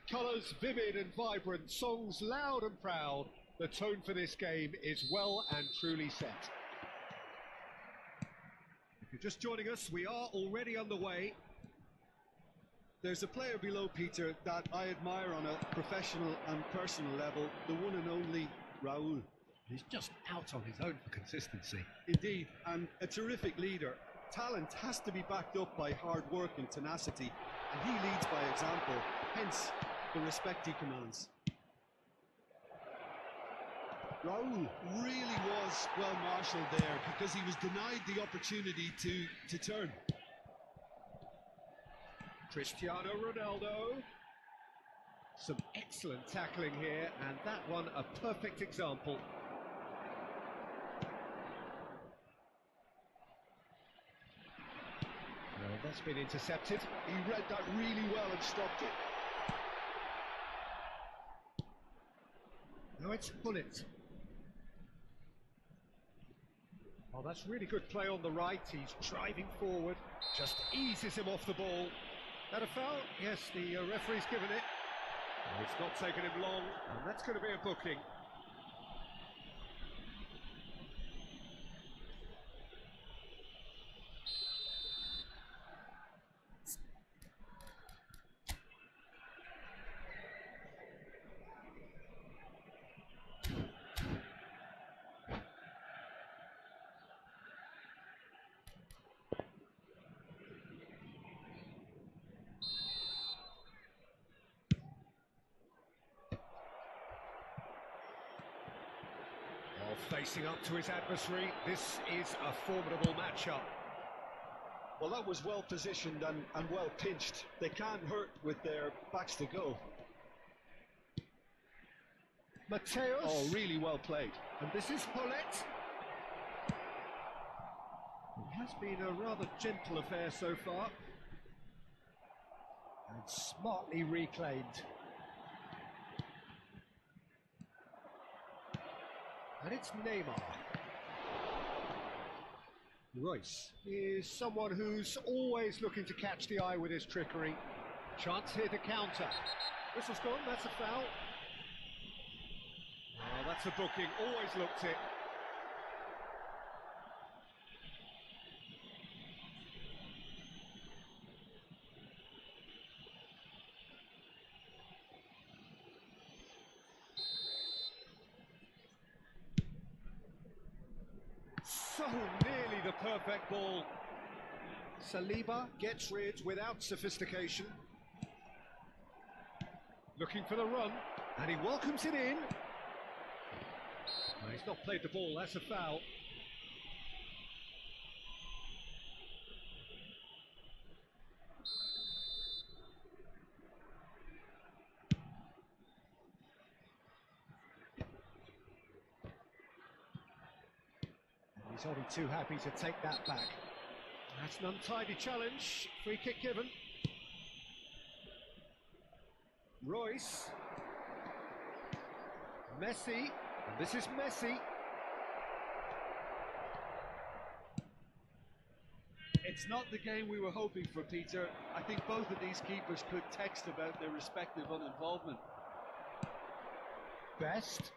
Colours vivid and vibrant, songs loud and proud. The tone for this game is well and truly set. If you're just joining us, we are already underway. There's a player below, Peter, that I admire on a professional and personal level, the one and only Raul. He's just out on his own for consistency. Indeed, and a terrific leader. Talent has to be backed up by hard work and tenacity, and he leads by example, hence the respect he commands. Raul really was well marshalled there because he was denied the opportunity to turn. Cristiano Ronaldo. Some excellent tackling here, and that one a perfect example. Well, that's been intercepted. He read that really well and stopped it. Now it's Bullet. Oh, that's really good play on the right. He's driving forward, just eases him off the ball. That a foul? Yes, the referee's given it. It's not taken him long, and that's going to be a booking. Facing up to his adversary, this is a formidable matchup. Well, that was well positioned and well pinched. They can't hurt with their backs to go. Mateus. Oh, really well played. And this is Paulette. It has been a rather gentle affair so far. And smartly reclaimed. And it's Neymar. Royce is someone who's always looking to catch the eye with his trickery. Chance here to counter. Whistle's gone, that's a foul. Oh, that's a booking, always looked it. So nearly the perfect ball. Saliba gets rid without sophistication. Looking for the run, and he welcomes it in. No, he's not played the ball, that's a foul. He's only too happy to take that back. That's an untidy challenge. Free kick given. Royce. Messi. And this is Messi. It's not the game we were hoping for, Peter. I think both of these keepers could text about their respective uninvolvement. Best.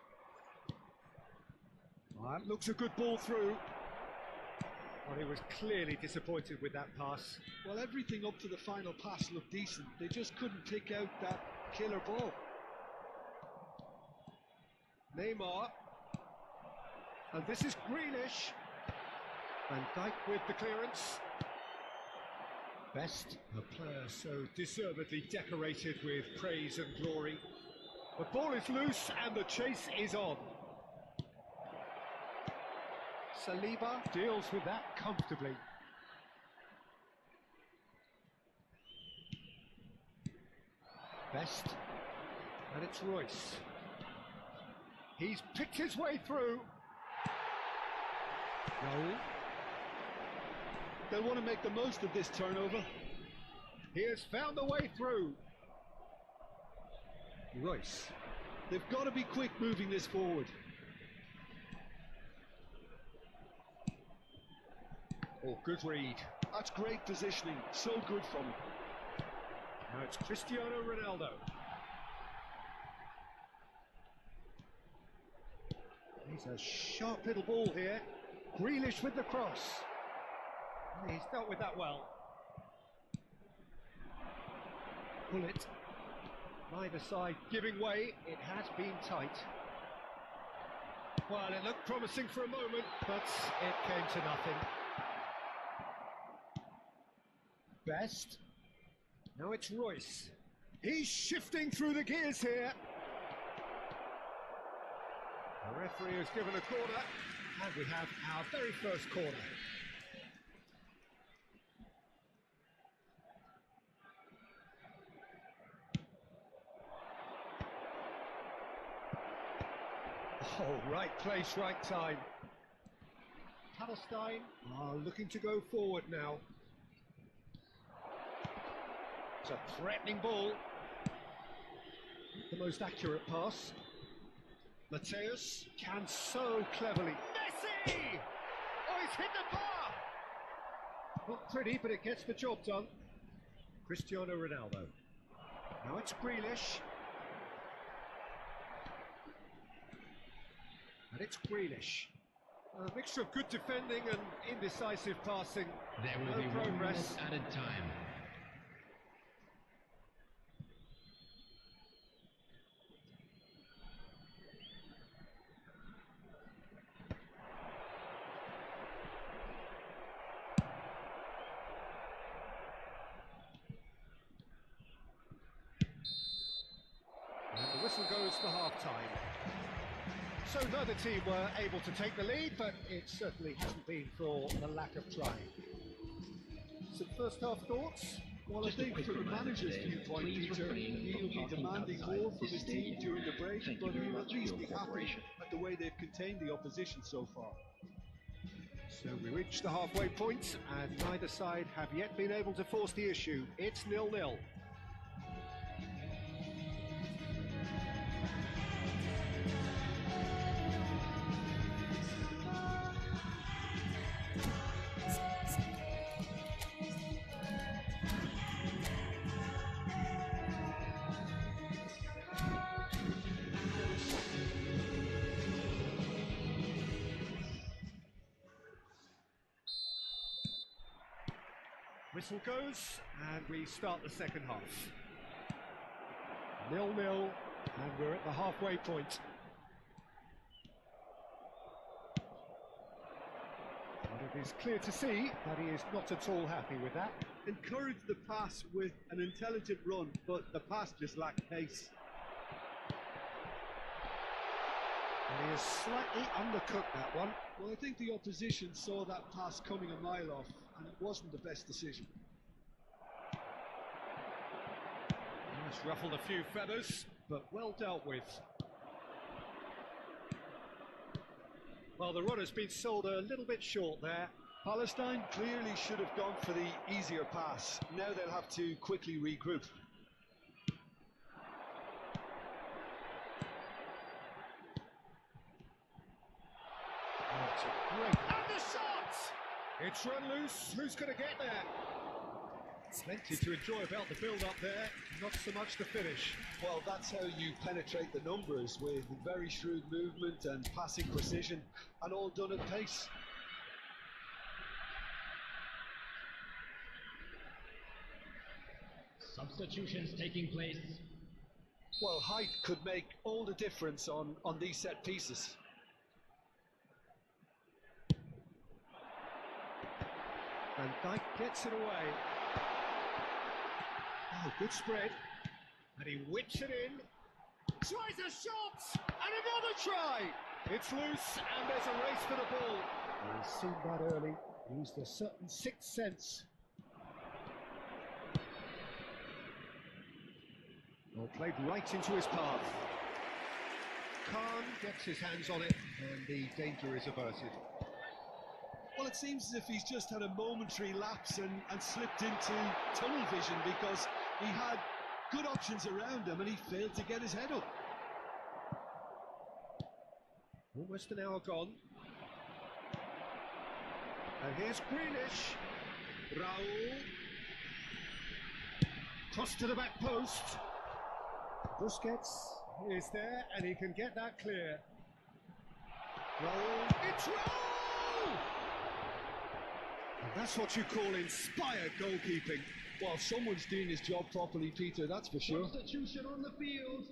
That looks a good ball through. Well, he was clearly disappointed with that pass. Well, everything up to the final pass looked decent. They just couldn't pick out that killer ball. Neymar. And this is Grealish. Van Dijk with the clearance. Best, a player so deservedly decorated with praise and glory. The ball is loose and the chase is on. Saliba deals with that comfortably. Best, and it's Royce. He's picked his way through. Raul. They'll want to make the most of this turnover. He has found a way through. Royce. They've got to be quick moving this forward. Oh, good read. That's great positioning, so good from him. Now it's Cristiano Ronaldo. He's a sharp little ball here. Grealish with the cross. He's dealt with that well. Pull it. Neither side giving way. It has been tight. Well, it looked promising for a moment, but it came to nothing. Best. Now it's Royce. He's shifting through the gears here. The referee has given a corner, and we have our very first corner. Oh, right place, right time. Palestine are looking to go forward now. It's a threatening ball. The most accurate pass. Mateus can so cleverly. Messi! Oh, he's hit the bar! Not pretty, but it gets the job done. Cristiano Ronaldo. Now it's Grealish. And it's Grealish. A mixture of good defending and indecisive passing. There will No be progress. 1 minute added time. And the whistle goes for half-time. So neither team were able to take the lead, but it certainly hasn't been for the lack of trying. Some first half thoughts? Well, I think from the manager's viewpoint, Peter, he'll be demanding more from his team during the break, but he'll at least be happy at the way they've contained the opposition so far. So we reach the halfway point, and neither side have yet been able to force the issue. It's 0-0. Whistle goes, and we start the second half. 0-0, and we're at the halfway point. And it is clear to see that he is not at all happy with that. Encouraged the pass with an intelligent run, but the pass just lacked pace. And he has slightly undercooked that one. Well, I think the opposition saw that pass coming a mile off, and it wasn't the best decision. It's ruffled a few feathers, but well dealt with. Well, the run has been sold a little bit short there. Palestine clearly should have gone for the easier pass. Now they'll have to quickly regroup. Oh, it's a great... And the shot! It's run loose. Who's going to get there? Plenty to enjoy about the build-up there, not so much the finish. Well, that's how you penetrate the numbers, with very shrewd movement and passing precision, and all done at pace. Substitutions taking place. Well, height could make all the difference on these set pieces. Van Dijk gets it away. Oh, good spread. And he whips it in. Tries a shot! And another try! It's loose, and there's a race for the ball. He's seen that early. Used a certain sixth sense. Well, played right into his path. Khan gets his hands on it, and the danger is averted. Well, it seems as if he's just had a momentary lapse and slipped into tunnel vision, because he had good options around him and he failed to get his head up. Almost an hour gone. And here's Greenish. Raul. Cross to the back post. Busquets is there and he can get that clear. Raul. It's Raul! And that's what you call inspired goalkeeping. Well, someone's doing his job properly, Peter, that's for sure. Substitution on the field.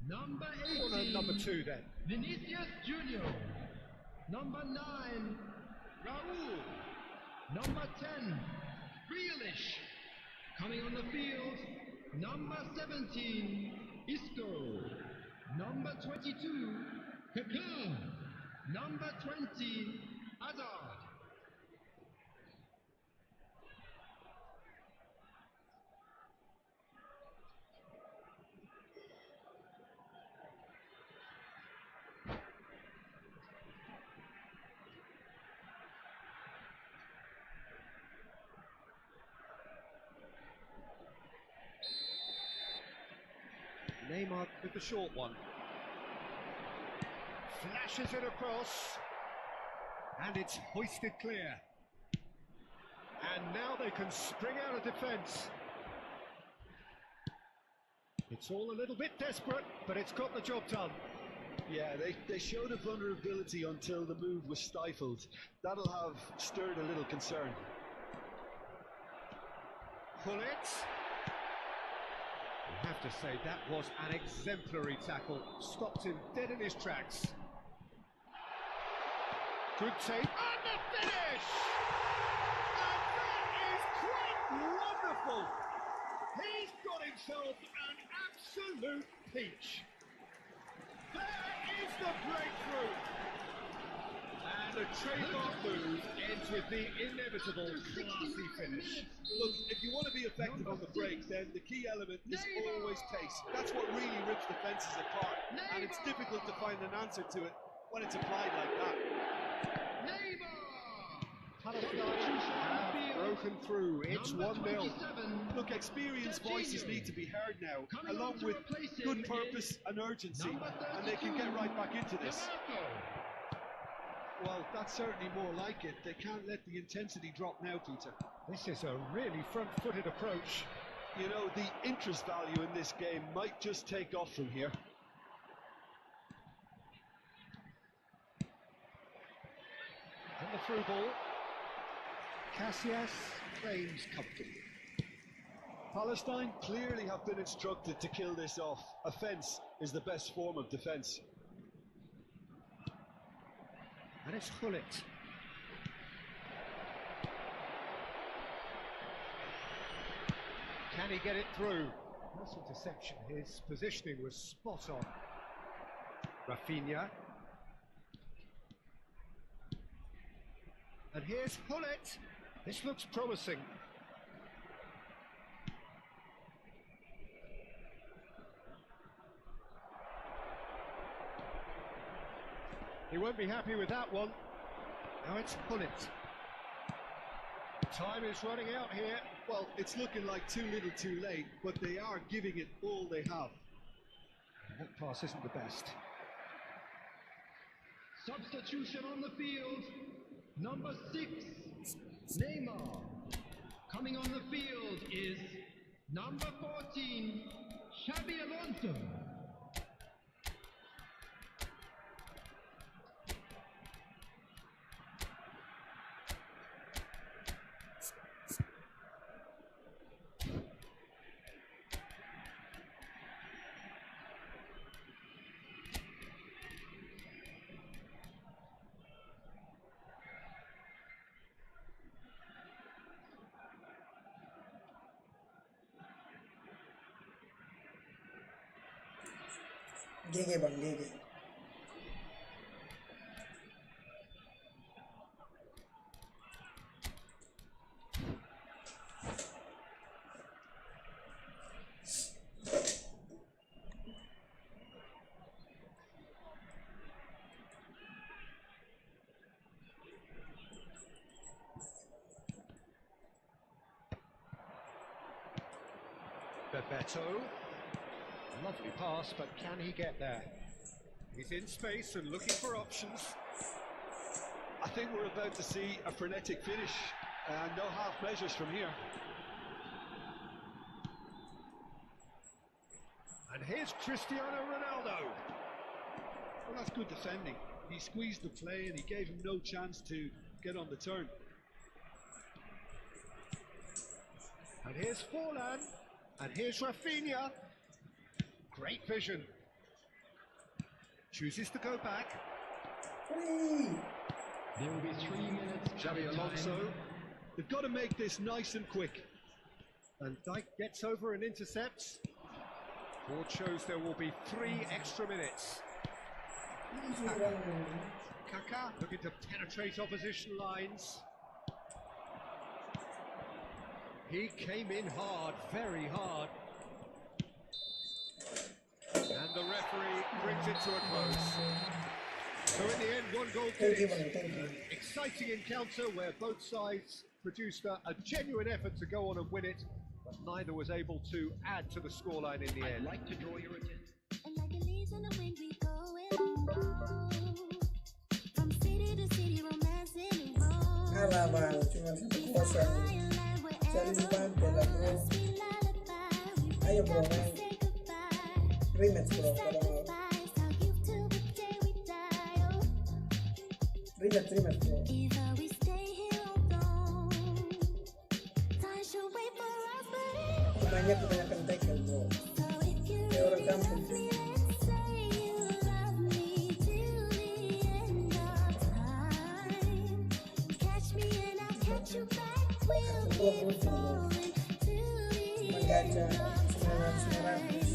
Number 18. Well, number 2 then. Vinicius Junior. Number 9. Raul. Number 10. Grealish. Coming on the field. Number 17. Isco. Number 22. Kaká. Number 20. Hazard. Neymar with the short one. Flashes it across. And it's hoisted clear. And now they can spring out of defence. It's all a little bit desperate, but it's got the job done. Yeah, they showed a vulnerability until the move was stifled. That'll have stirred a little concern. Pull it. I have to say that was an exemplary tackle. Stopped him dead in his tracks. Good take. And the finish! And that is quite wonderful! He's got himself an absolute peach. There is the breakthrough! And the trademark move ends with the inevitable classy finish. Look, if you want to be effective on the break, then the key element is always pace. That's what really rips defences apart, and it's difficult to find an answer to it when it's applied like that. Palestine have broken through. It's 1-0. Look, experienced voices need to be heard now, along with good purpose and urgency, and they can get right back into this. Well, that's certainly more like it. They can't let the intensity drop now, Peter. This is a really front-footed approach. You know, the interest value in this game might just take off from here. And the through ball. Casillas claims comfortably. Palestine clearly have been instructed to kill this off. Offence is the best form of defence. And it's Hullet. Can he get it through? Nice interception. His positioning was spot on. Rafinha. And here's Hullet. This looks promising. He won't be happy with that one. Now it's Hullet. Time is running out here. Well, it's looking like too little too late, but they are giving it all they have. That pass isn't the best. Substitution on the field. Number 6, Neymar. Coming on the field is number 14, Xabi Alonso. Gege bang gege. Bebeto. Lovely pass, but can he get there? He's in space and looking for options. I think we're about to see a frenetic finish, and no half measures from here. And here's Cristiano Ronaldo. Well, that's good defending. He squeezed the play and he gave him no chance to get on the turn. And here's Forlan. And here's Rafinha. Great vision. Chooses to go back. There will be 3 minutes. Xabi Alonso. They've got to make this nice and quick. And Dijk gets over and intercepts. Board shows there will be 3 extra minutes. Kaká looking to penetrate opposition lines. He came in hard, very hard. And the referee brings it to a close. So in the end, 1 goal finish. Exciting encounter where both sides produced a genuine effort to go on and win it, but neither was able to add to the scoreline in the end. I'd like to draw your attention. And like the leaves in the wind, we go from city to city, romancing and roll. Halaman, cuma satu kosong. Cari luar bela bro. Ayo bro, main rematch bro. Kalau mau rematch bro. Kebanyakan tackle bro. Kayak orang kampung sih. Menggaca semangat.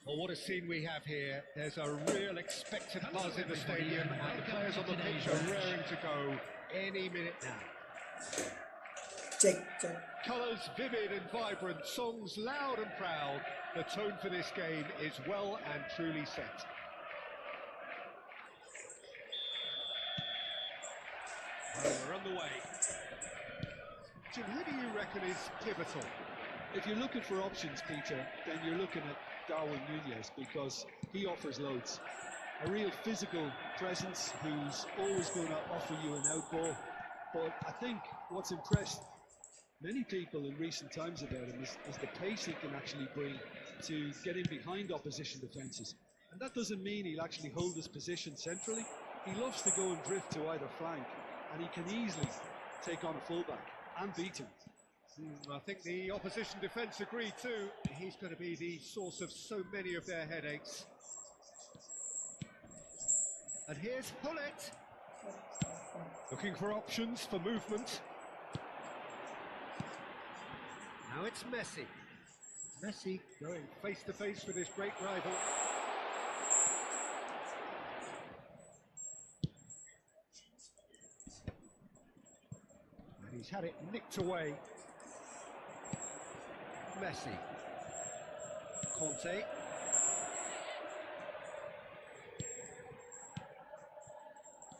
Well, what a scene we have here. There's a real expectant buzz in the stadium, and the players on the pitch are raring to go any minute now. Check. Colours vivid and vibrant, songs loud and proud. The tone for this game is well and truly set. And we're underway. Jim, who do you reckon is pivotal? If you're looking for options, Peter, then you're looking at Darwin Núñez, because he offers loads. A real physical presence who's always going to offer you an out ball. But I think what's impressed many people in recent times about him is the pace he can actually bring to getting behind opposition defences. And that doesn't mean he'll actually hold his position centrally. He loves to go and drift to either flank, and he can easily take on a fullback and beat him. I think the opposition defence agree too. He's going to be the source of so many of their headaches. And here's Hullet, looking for options for movement. Now it's Messi. Messi going face to face with his great rival. And he's had it nicked away. Messi. Conte.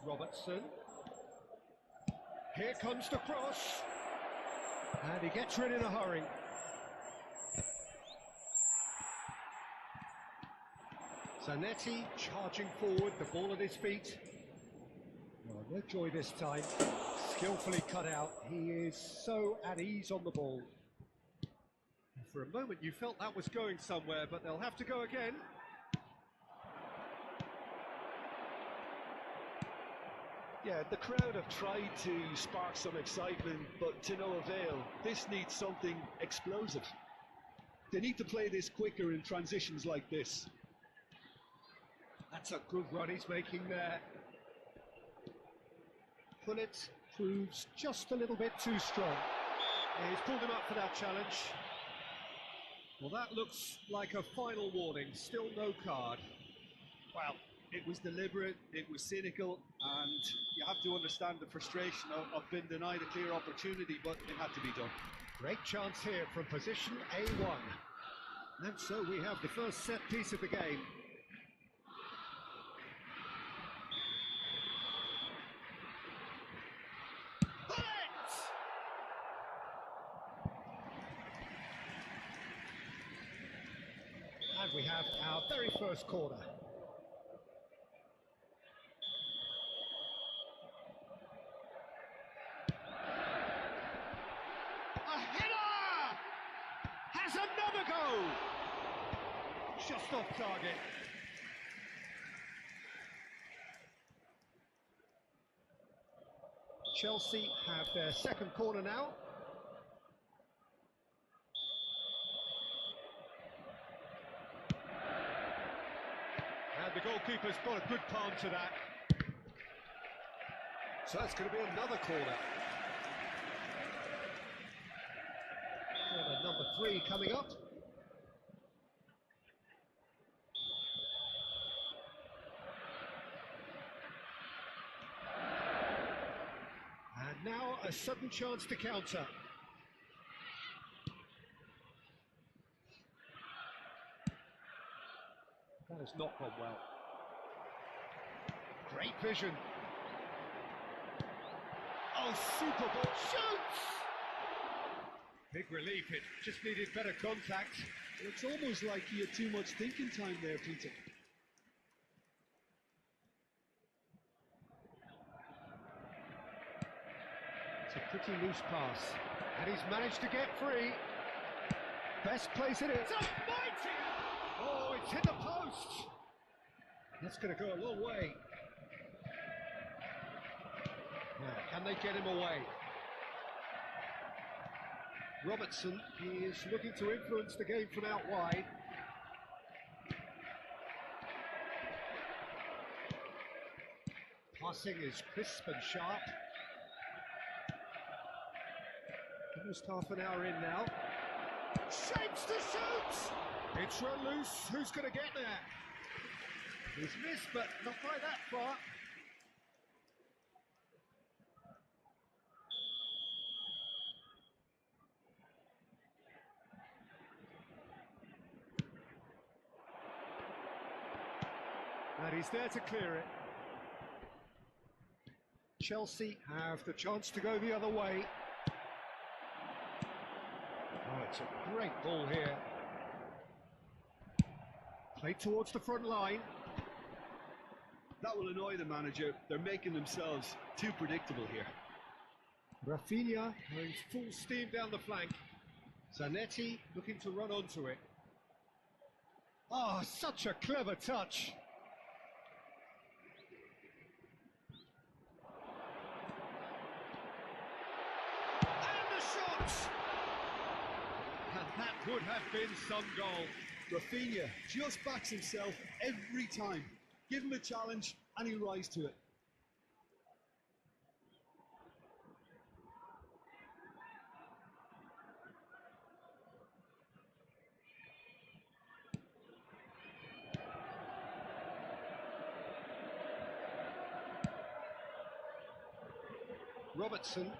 Robertson. Here comes the cross. And he gets rid in a hurry. Zanetti charging forward, the ball at his feet. Oh, no joy this time. Skillfully cut out. He is so at ease on the ball. For a moment you felt that was going somewhere, but they'll have to go again. Yeah, the crowd have tried to spark some excitement, but to no avail. This needs something explosive. They need to play this quicker in transitions like this. That's a good run he's making there. Hullet proves just a little bit too strong. Yeah, he's pulled him up for that challenge. Well, that looks like a final warning. Still no card. Well, it was deliberate, it was cynical, and you have to understand the frustration of being denied a clear opportunity, but it had to be done. Great chance here from position A1. And so we have the first set piece of the game. And we have our very first corner. A header! Has another go! Just off target. Chelsea have their second corner now. And the goalkeeper's got a good palm to that. So that's going to be another corner. Corner number 3 coming up. And now a sudden chance to counter. That has not gone well. Great vision. Oh, super ball, shoots! Big relief, it just needed better contact. It's almost like he had too much thinking time there, Peter. It's a pretty loose pass. And he's managed to get free. Best place in it. It's mighty! Oh, it's hit the post! That's going to go a long way. Now, can they get him away? Robertson is looking to influence the game from out wide. Passing is crisp and sharp. Almost half an hour in now. Shapes to shoot! It's run loose. Who's going to get there? He's missed, but not by that far. And he's there to clear it. Chelsea have the chance to go the other way. Oh, it's a great ball here. Played towards the front line. That will annoy the manager. They're making themselves too predictable here. Rafinha going full steam down the flank. Zanetti looking to run onto it. Oh, such a clever touch. And the shot! And that would have been some goal. Rafinha just backs himself every time. Give him a challenge and he'll rise to it. Robertson.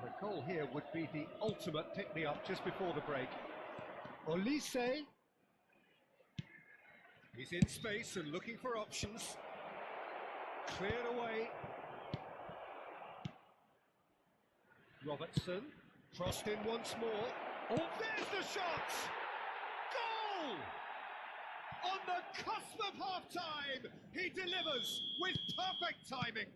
The goal here would be the ultimate pick-me-up just before the break. Olise. He's in space and looking for options. Cleared away. Robertson. Crossed in once more. Oh, there's the shot! Goal! On the cusp of half-time, he delivers with perfect timing.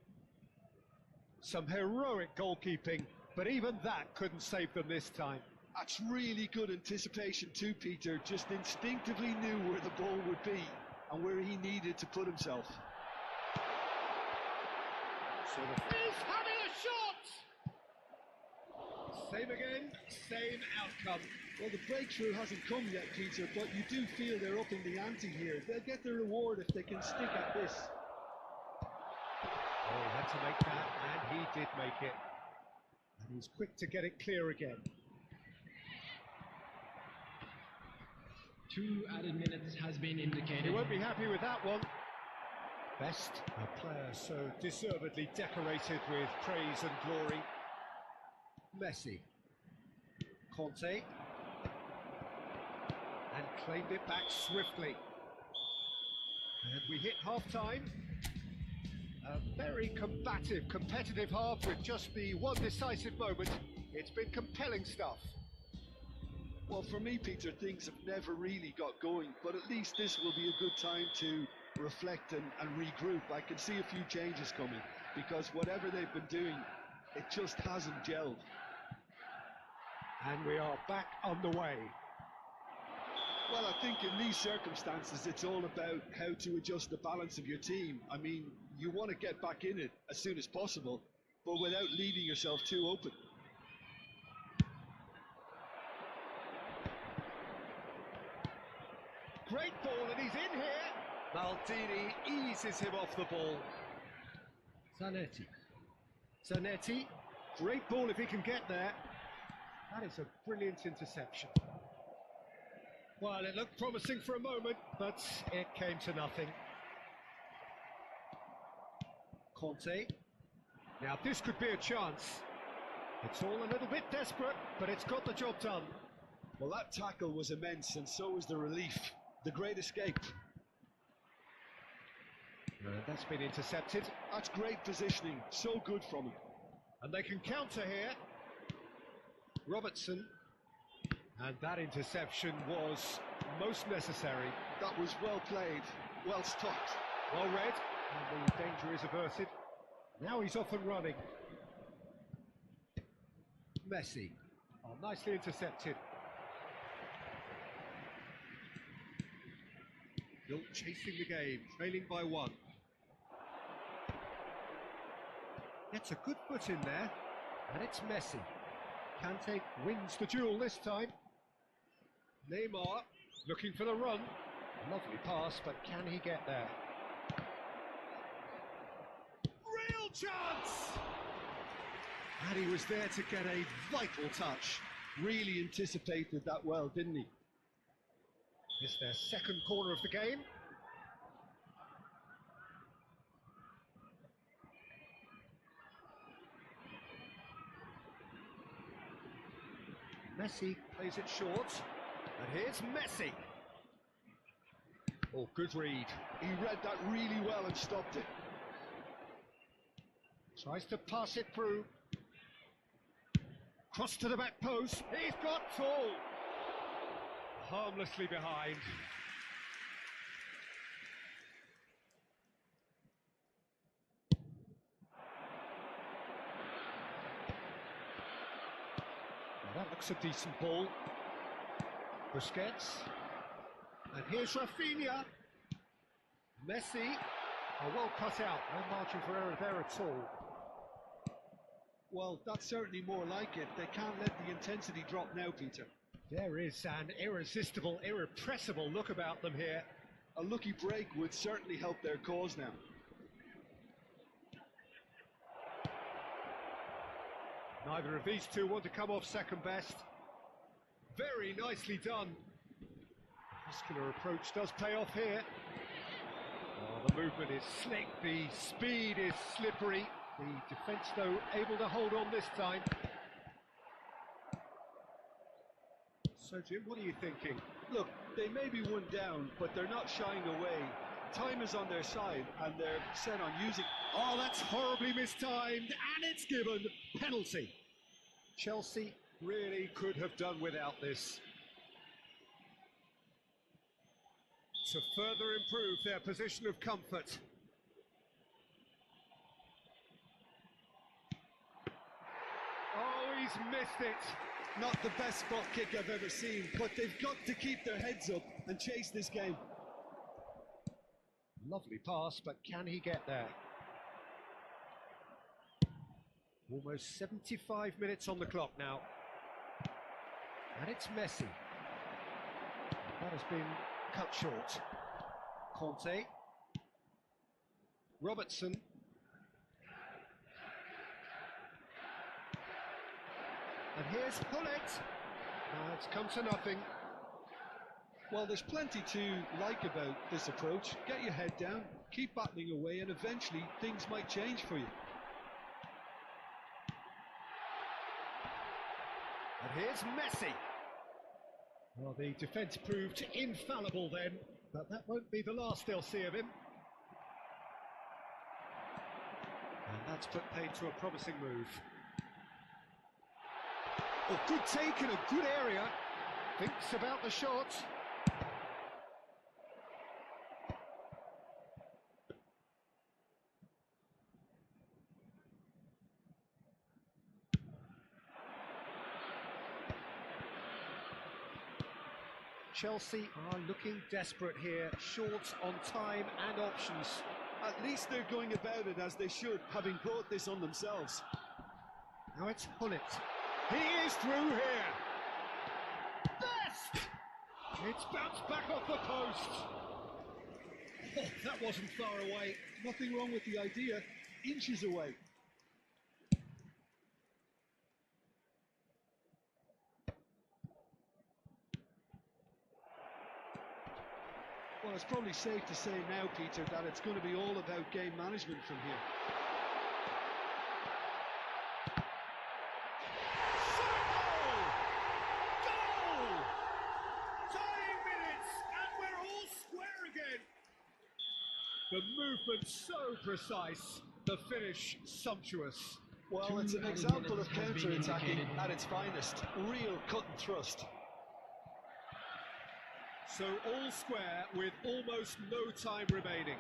Some heroic goalkeeping, but even that couldn't save them this time. That's really good anticipation too, Peter. Just instinctively knew where the ball would be and where he needed to put himself. He's having a shot! Same again, same outcome. Well, the breakthrough hasn't come yet, Peter, but you do feel they're upping the ante here. They'll get their reward if they can stick at this. Oh, he had to make that, and he did make it. And he's quick to get it clear again. 2 added minutes has been indicated. He won't be happy with that one. Best, a player so deservedly decorated with praise and glory. Messi. Conte. And claimed it back swiftly. And we hit half-time. A very combative, competitive half with just the one decisive moment. It's been compelling stuff. Well, for me, Peter, things have never really got going, but at least this will be a good time to reflect and regroup. I can see a few changes coming, because whatever they've been doing, it just hasn't gelled. And we are back on the way. Well, I think in these circumstances, it's all about how to adjust the balance of your team. I mean, you want to get back in it as soon as possible, but without leaving yourself too open. Great ball, and he's in here. Maldini eases him off the ball. Zanetti. Zanetti. Great ball if he can get there. That is a brilliant interception. Well, it looked promising for a moment, but it came to nothing. Conte. Now this could be a chance. It's all a little bit desperate, but it's got the job done. Well, that tackle was immense, and so was the relief. The great escape. That's been intercepted. That's great positioning. So good from him. And they can counter here. Robertson. And that interception was most necessary. That was well played, well stopped. Well read, and the danger is averted. Now he's off and running. Messi. Oh, nicely intercepted. Still chasing the game, trailing by 1. Gets a good foot in there, and it's Messi. Kante wins the duel this time. Neymar looking for the run. Lovely pass, but can he get there? Real chance! And he was there to get a vital touch. Really anticipated that well, didn't he? It's their second corner of the game. Messi plays it short. And here's Messi. Oh, good read. He read that really well and stopped it. Tries to pass it through. Cross to the back post. He's got tall. Harmlessly behind. That looks a decent ball. Busquets. And here's Rafinha. Messi. Oh, well cut out. No margin for error there at all. Well, that's certainly more like it. They can't let the intensity drop now, Peter. There is an irresistible, irrepressible look about them here. A lucky break would certainly help their cause now. Neither of these two want to come off second best. Very nicely done. Muscular approach does pay off here. Oh, the movement is slick, the speed is slippery. The defence, though, able to hold on this time. So, Jim, what are you thinking? Look, they may be one down, but they're not shying away. Time is on their side, and they're set on using... Oh, that's horribly mistimed, and it's given penalty. Chelsea really could have done without this. To further improve their position of comfort. Oh, he's missed it. Not the best spot kick I've ever seen, but they've got to keep their heads up and chase this game. Lovely pass, but can he get there? Almost 75 minutes on the clock now. And it's Messi. That has been cut short. Conte. Robertson. And here's Hullet. It's come to nothing. Well, there's plenty to like about this approach. Get your head down, keep battling away, and eventually things might change for you. And here's Messi. Well, the defence proved infallible then, but that won't be the last they'll see of him. And that's put paid to a promising move. Oh, good take in a good area. Thinks about the shot. Chelsea are looking desperate here, short on time and options. At least they're going about it as they should, having brought this on themselves. Now it's Hullet. He is through here. Best! It's bounced back off the post. Oh, that wasn't far away. Nothing wrong with the idea. Inches away. Well, it's probably safe to say now, Peter, that it's going to be all about game management from here. Goal! Tying minutes, and we're all square again. The movement so precise, the finish sumptuous. Well, it's an example of counter-attacking at its finest. Real cut and thrust. So all square with almost no time remaining.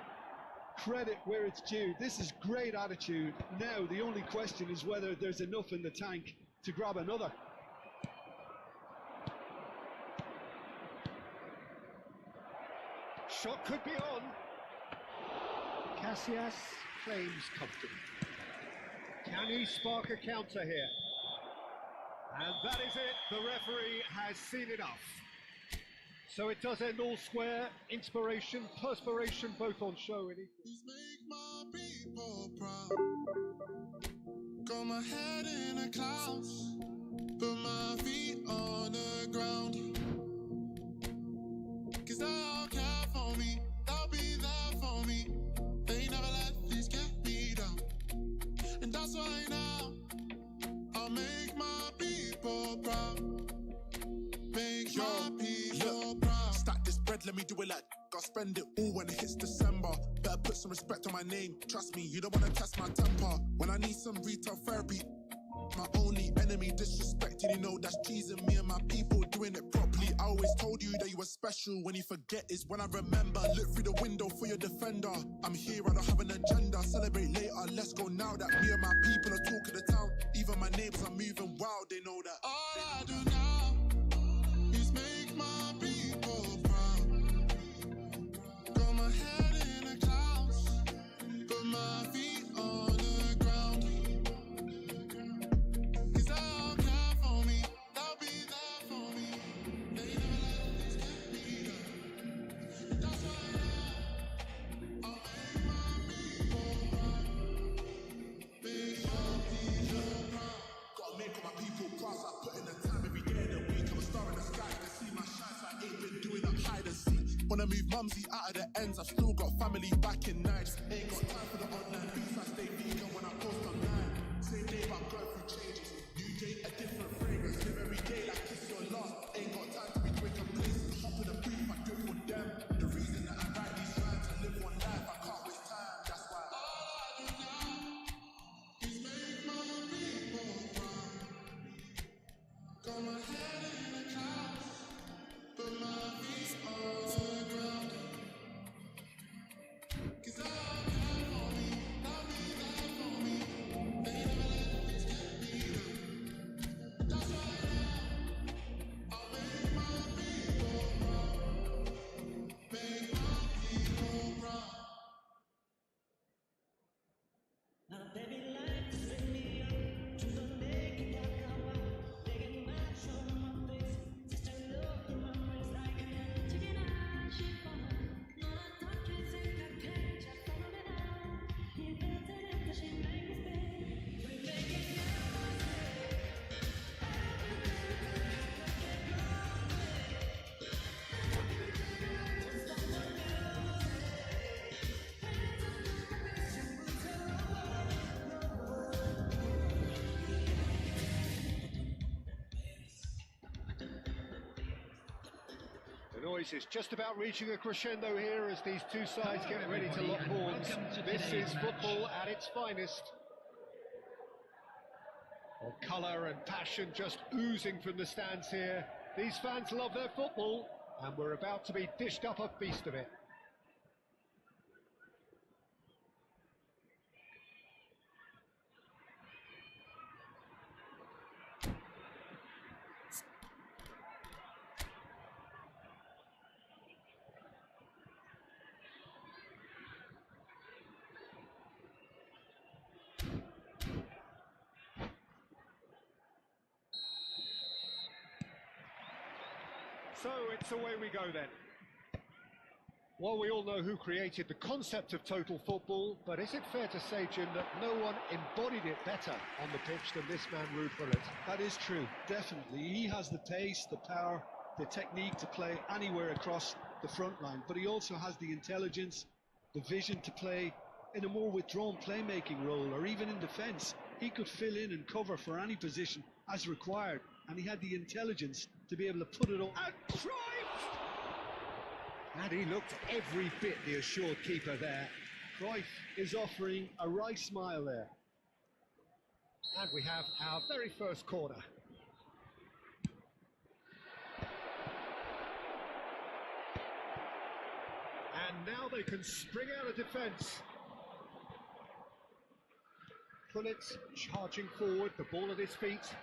Credit where it's due. This is great attitude. Now the only question is whether there's enough in the tank to grab another. Shot could be on. Casillas claims comfortable. Can he spark a counter here? And that is it. The referee has seen enough. So it does end all square. Inspiration, perspiration, both on show in equal. Please make my people proud. Got my head in the clouds, put my feet on the ground. Cause they'll care for me, they'll be there for me. They never let this get me down. And that's why now I'll make my people proud. Make my people proud. Stack this bread, let me do it like I'll spend it all when it hits December. Better put some respect on my name. Trust me, you don't wanna test my temper. When I need some retail therapy, my only enemy disrespecting, you know that's cheesing me and my people doing it properly. I always told you that you were special. When you forget is when I remember. Look through the window for your defender. I'm here, I don't have an agenda. Celebrate later, let's go now that me and my people are talking the town. Even my neighbors are moving wild, they know that. All I do wanna move mumsy out of the ends. I've still got family back in nights. Ain't got time for the online beef. I stay vegan when I post online. Same day, but I'm going through changes. New day, a different fragrance. Live every day like it's your last. Ain't got time to be quick and complacent. Hop in a brief, I do it for them. The reason that I write these rhymes and live one life, I can't waste time. That's why all I do now is make my people proud. Got my head in the clouds, but my feet on the ground. 'Cause all God for me, I'll be there for me. They never let me get me down. That's why now I'll make my people proud. Make my people proud. Now baby life is bring me up to the naked dark. They get match on my face. Just a look in my eyes like an chicken eye shit for her. No, I thought you said I can't just follow me now. You felt it after she made me stay. We make it your way. The noise is just about reaching a crescendo here as these two sides get ready to lock horns. This is football at its finest. Well, colour and passion just oozing from the stands here. These fans love their football, and we're about to be dished up a feast of it. So it's away we go then. Well, we all know who created the concept of total football, but is it fair to say, Jim, that no one embodied it better on the pitch than this man, Ruud Gullit? That is true, definitely. He has the pace, the power, the technique to play anywhere across the front line, but he also has the intelligence, the vision to play in a more withdrawn playmaking role, or even in defence. He could fill in and cover for any position as required, and he had the intelligence to be able to put it all. And Cruyff! And he looked every bit the assured keeper there. Cruyff is offering a wry smile there. And we have our very first corner. And now they can spring out of defence. Gullit charging forward, the ball at his feet.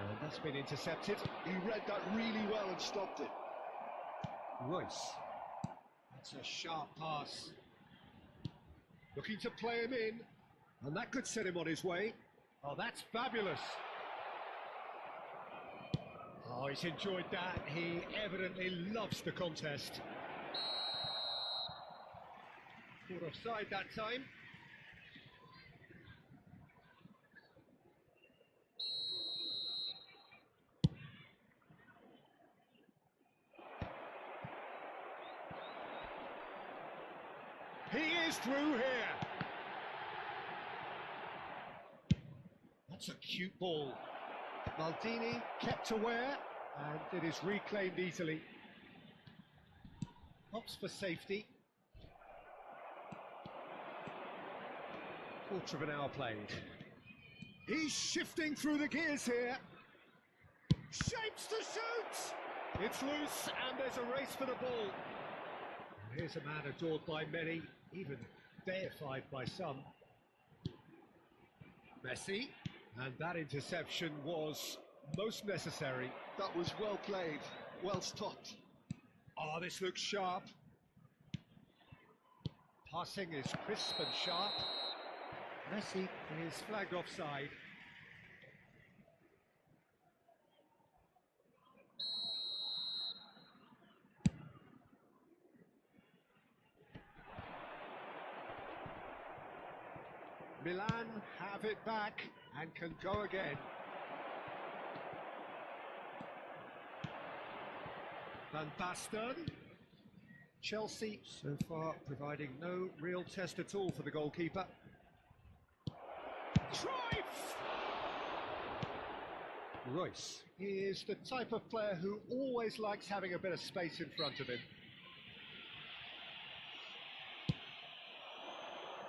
And that's been intercepted. He read that really well and stopped it. Royce. That's a sharp pass. Looking to play him in. And that could set him on his way. Oh, that's fabulous. Oh, he's enjoyed that. He evidently loves the contest. Caught offside that time. He is through here. That's a cute ball. Maldini kept aware, and it is reclaimed easily. Opts for safety. Quarter of an hour played. He's shifting through the gears here. Shapes to shoot! It's loose, and there's a race for the ball. Here's a man adored by many, even deified by some. Messi. And that interception was most necessary. That was well played, well stopped. Oh, this looks sharp. Passing is crisp and sharp. Messi is flagged offside. Milan have it back and can go again. Van Basten. Chelsea so far providing no real test at all for the goalkeeper. Cruyff! Royce is the type of player who always likes having a bit of space in front of him.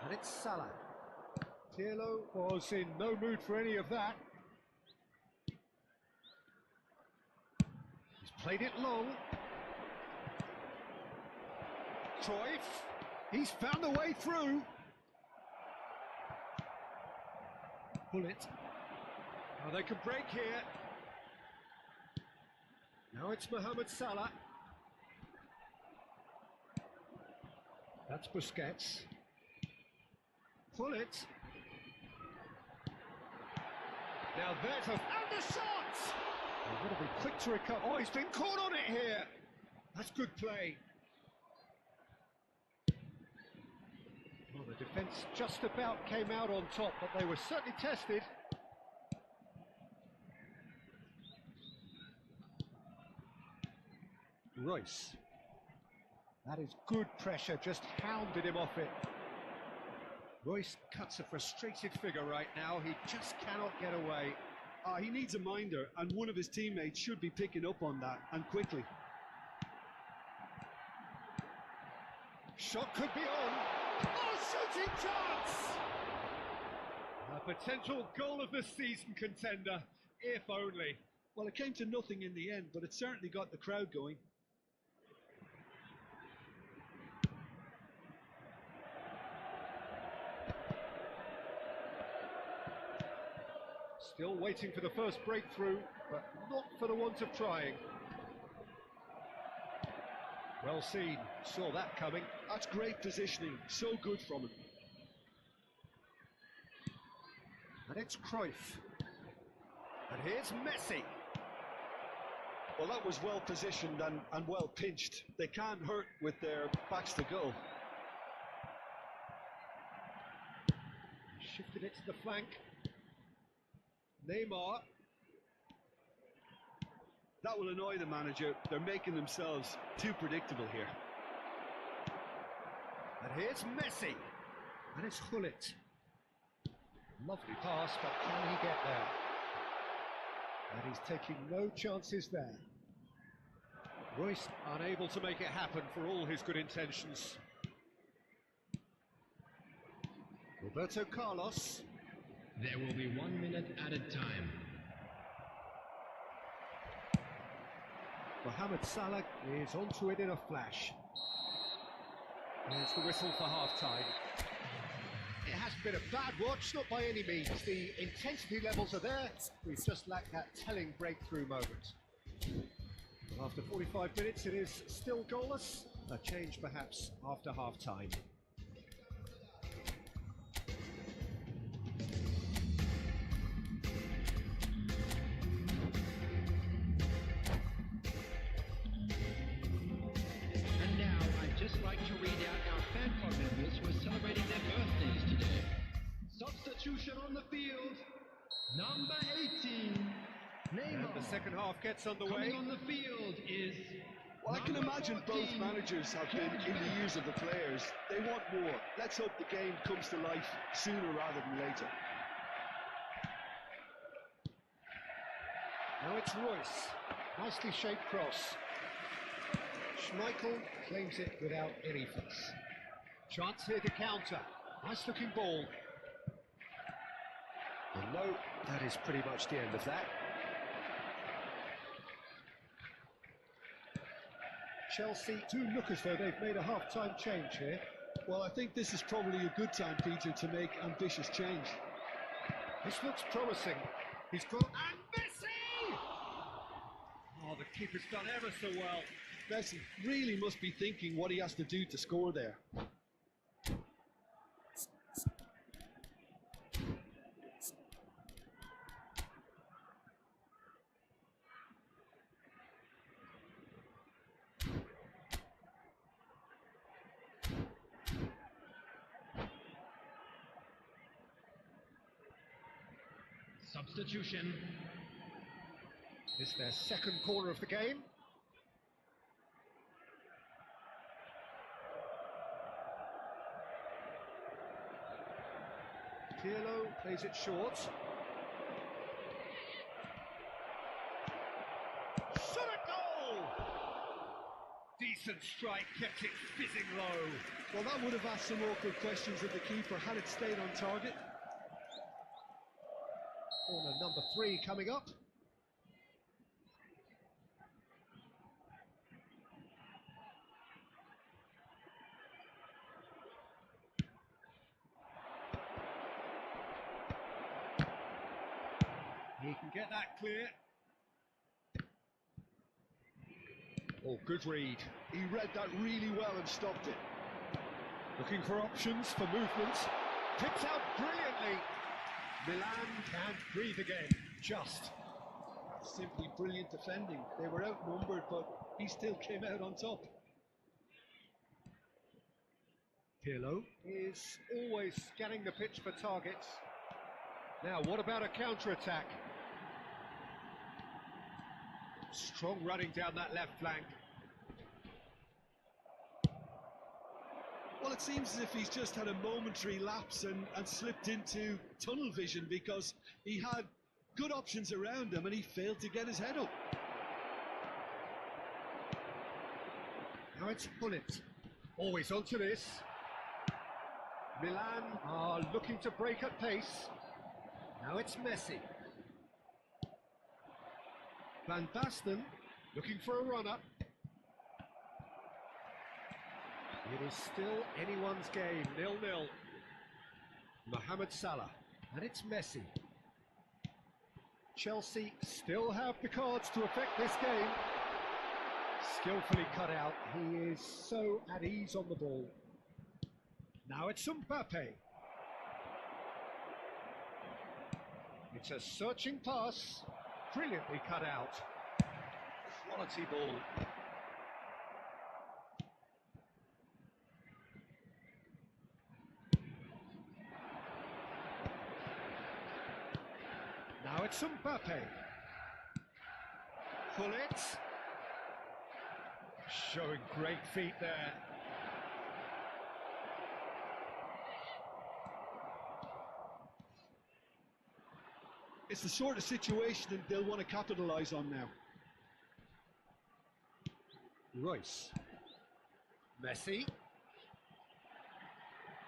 And it's Salah. Pirlo was in no mood for any of that. He's played it long. Cruyff, he's found the way through. Bullet. Oh, they can break here. Now it's Mohamed Salah. That's Busquets. Pull it. Now there's a... And the shot! They've got to be quick to recover. Oh, he's been caught on it here. That's good play. Well, the defence just about came out on top, but they were certainly tested. Royce. That is good pressure, just hounded him off it. Royce cuts a frustrated figure right now, he just cannot get away. He needs a minder, and one of his teammates should be picking up on that, and quickly. Shot could be on. Oh, shooting chance! A potential goal of the season contender, if only. Well, it came to nothing in the end, but it certainly got the crowd going. Still waiting for the first breakthrough, but not for the want of trying. Well seen, saw that coming. That's great positioning, so good from him. And it's Cruyff. And here's Messi. Well, that was well positioned and well pinched. They can't hurt with their backs to goal. Shifted it to the flank. Neymar. That will annoy the manager. They're making themselves too predictable here. And here's Messi. And it's Hullet. Lovely pass, but can he get there? And he's taking no chances there. Royce unable to make it happen for all his good intentions. Roberto Carlos. There will be 1 minute added time. Mohamed Salah is onto it in a flash. There's the whistle for half-time. It hasn't been a bad watch, not by any means. The intensity levels are there. We've just lacked that telling breakthrough moment. After 45 minutes, it is still goalless. A change perhaps after half-time. Like to read out our fan club members who are celebrating their birthdays today. Substitution on the field, number 18, Neymar. And the second half gets underway. Coming on the field is... Well, I can imagine 14, both managers have been in the ears of the players. They want more. Let's hope the game comes to life sooner rather than later. Now it's Royce. Nicely shaped cross. Schmeichel claims it without any fuss. Chance here to counter. Nice looking ball. And no, that is pretty much the end of that. Chelsea do look as though they've made a half-time change here. Well, I think this is probably a good time, Peter, to make ambitious change. This looks promising. He's got... And Messi! Oh, the keeper's done ever so well. Messi really must be thinking what he has to do to score there. Substitution. It's their second corner of the game. Pirlo plays it short. Shot a goal! Decent strike, kept it fizzing low. Well, that would have asked some awkward questions of the keeper had it stayed on target. Corner number 3 coming up. He can get that clear. Oh, good read. He read that really well and stopped it. Looking for options for movement. Picks out brilliantly. Milan can't breathe again. Just. Simply brilliant defending. They were outnumbered, but he still came out on top. Pirlo is always scanning the pitch for targets. Now, what about a counter-attack? Strong running down that left flank. Well, it seems as if he's just had a momentary lapse and slipped into tunnel vision because he had good options around him and he failed to get his head up. Now it's Bullet. Always onto this. Milan are looking to break at pace. Now it's Messi. Van Basten looking for a run-up. It is still anyone's game, 0-0. Mohamed Salah, and it's Messi. Chelsea still have the cards to affect this game. Skillfully cut out, he is so at ease on the ball. Now it's Mbappe. It's a searching pass, brilliantly cut out. Quality ball. Now it's Mbappe. Bullet. Showing great feet there. It's the sort of situation that they'll want to capitalise on now. Royce. Messi.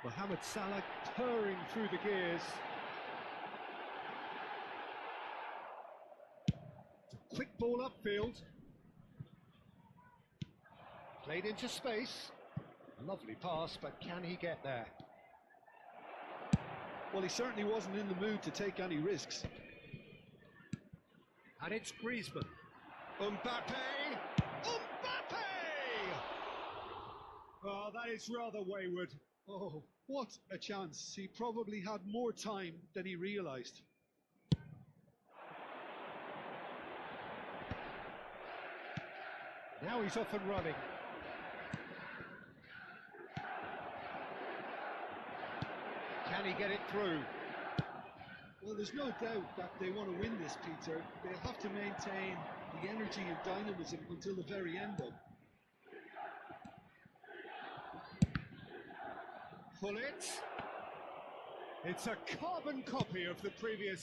Mohamed Salah purring through the gears. Quick ball upfield. Played into space. Lovely pass, but can he get there? Well, he certainly wasn't in the mood to take any risks. And it's Griezmann. Mbappe! Mbappe! Oh, that is rather wayward. Oh, what a chance. He probably had more time than he realised. Now he's off and running. Can he get it through? Well, there's no doubt that they want to win this, Peter. They'll have to maintain the energy and dynamism until the very end, though. Pull it. It's a carbon copy of the previous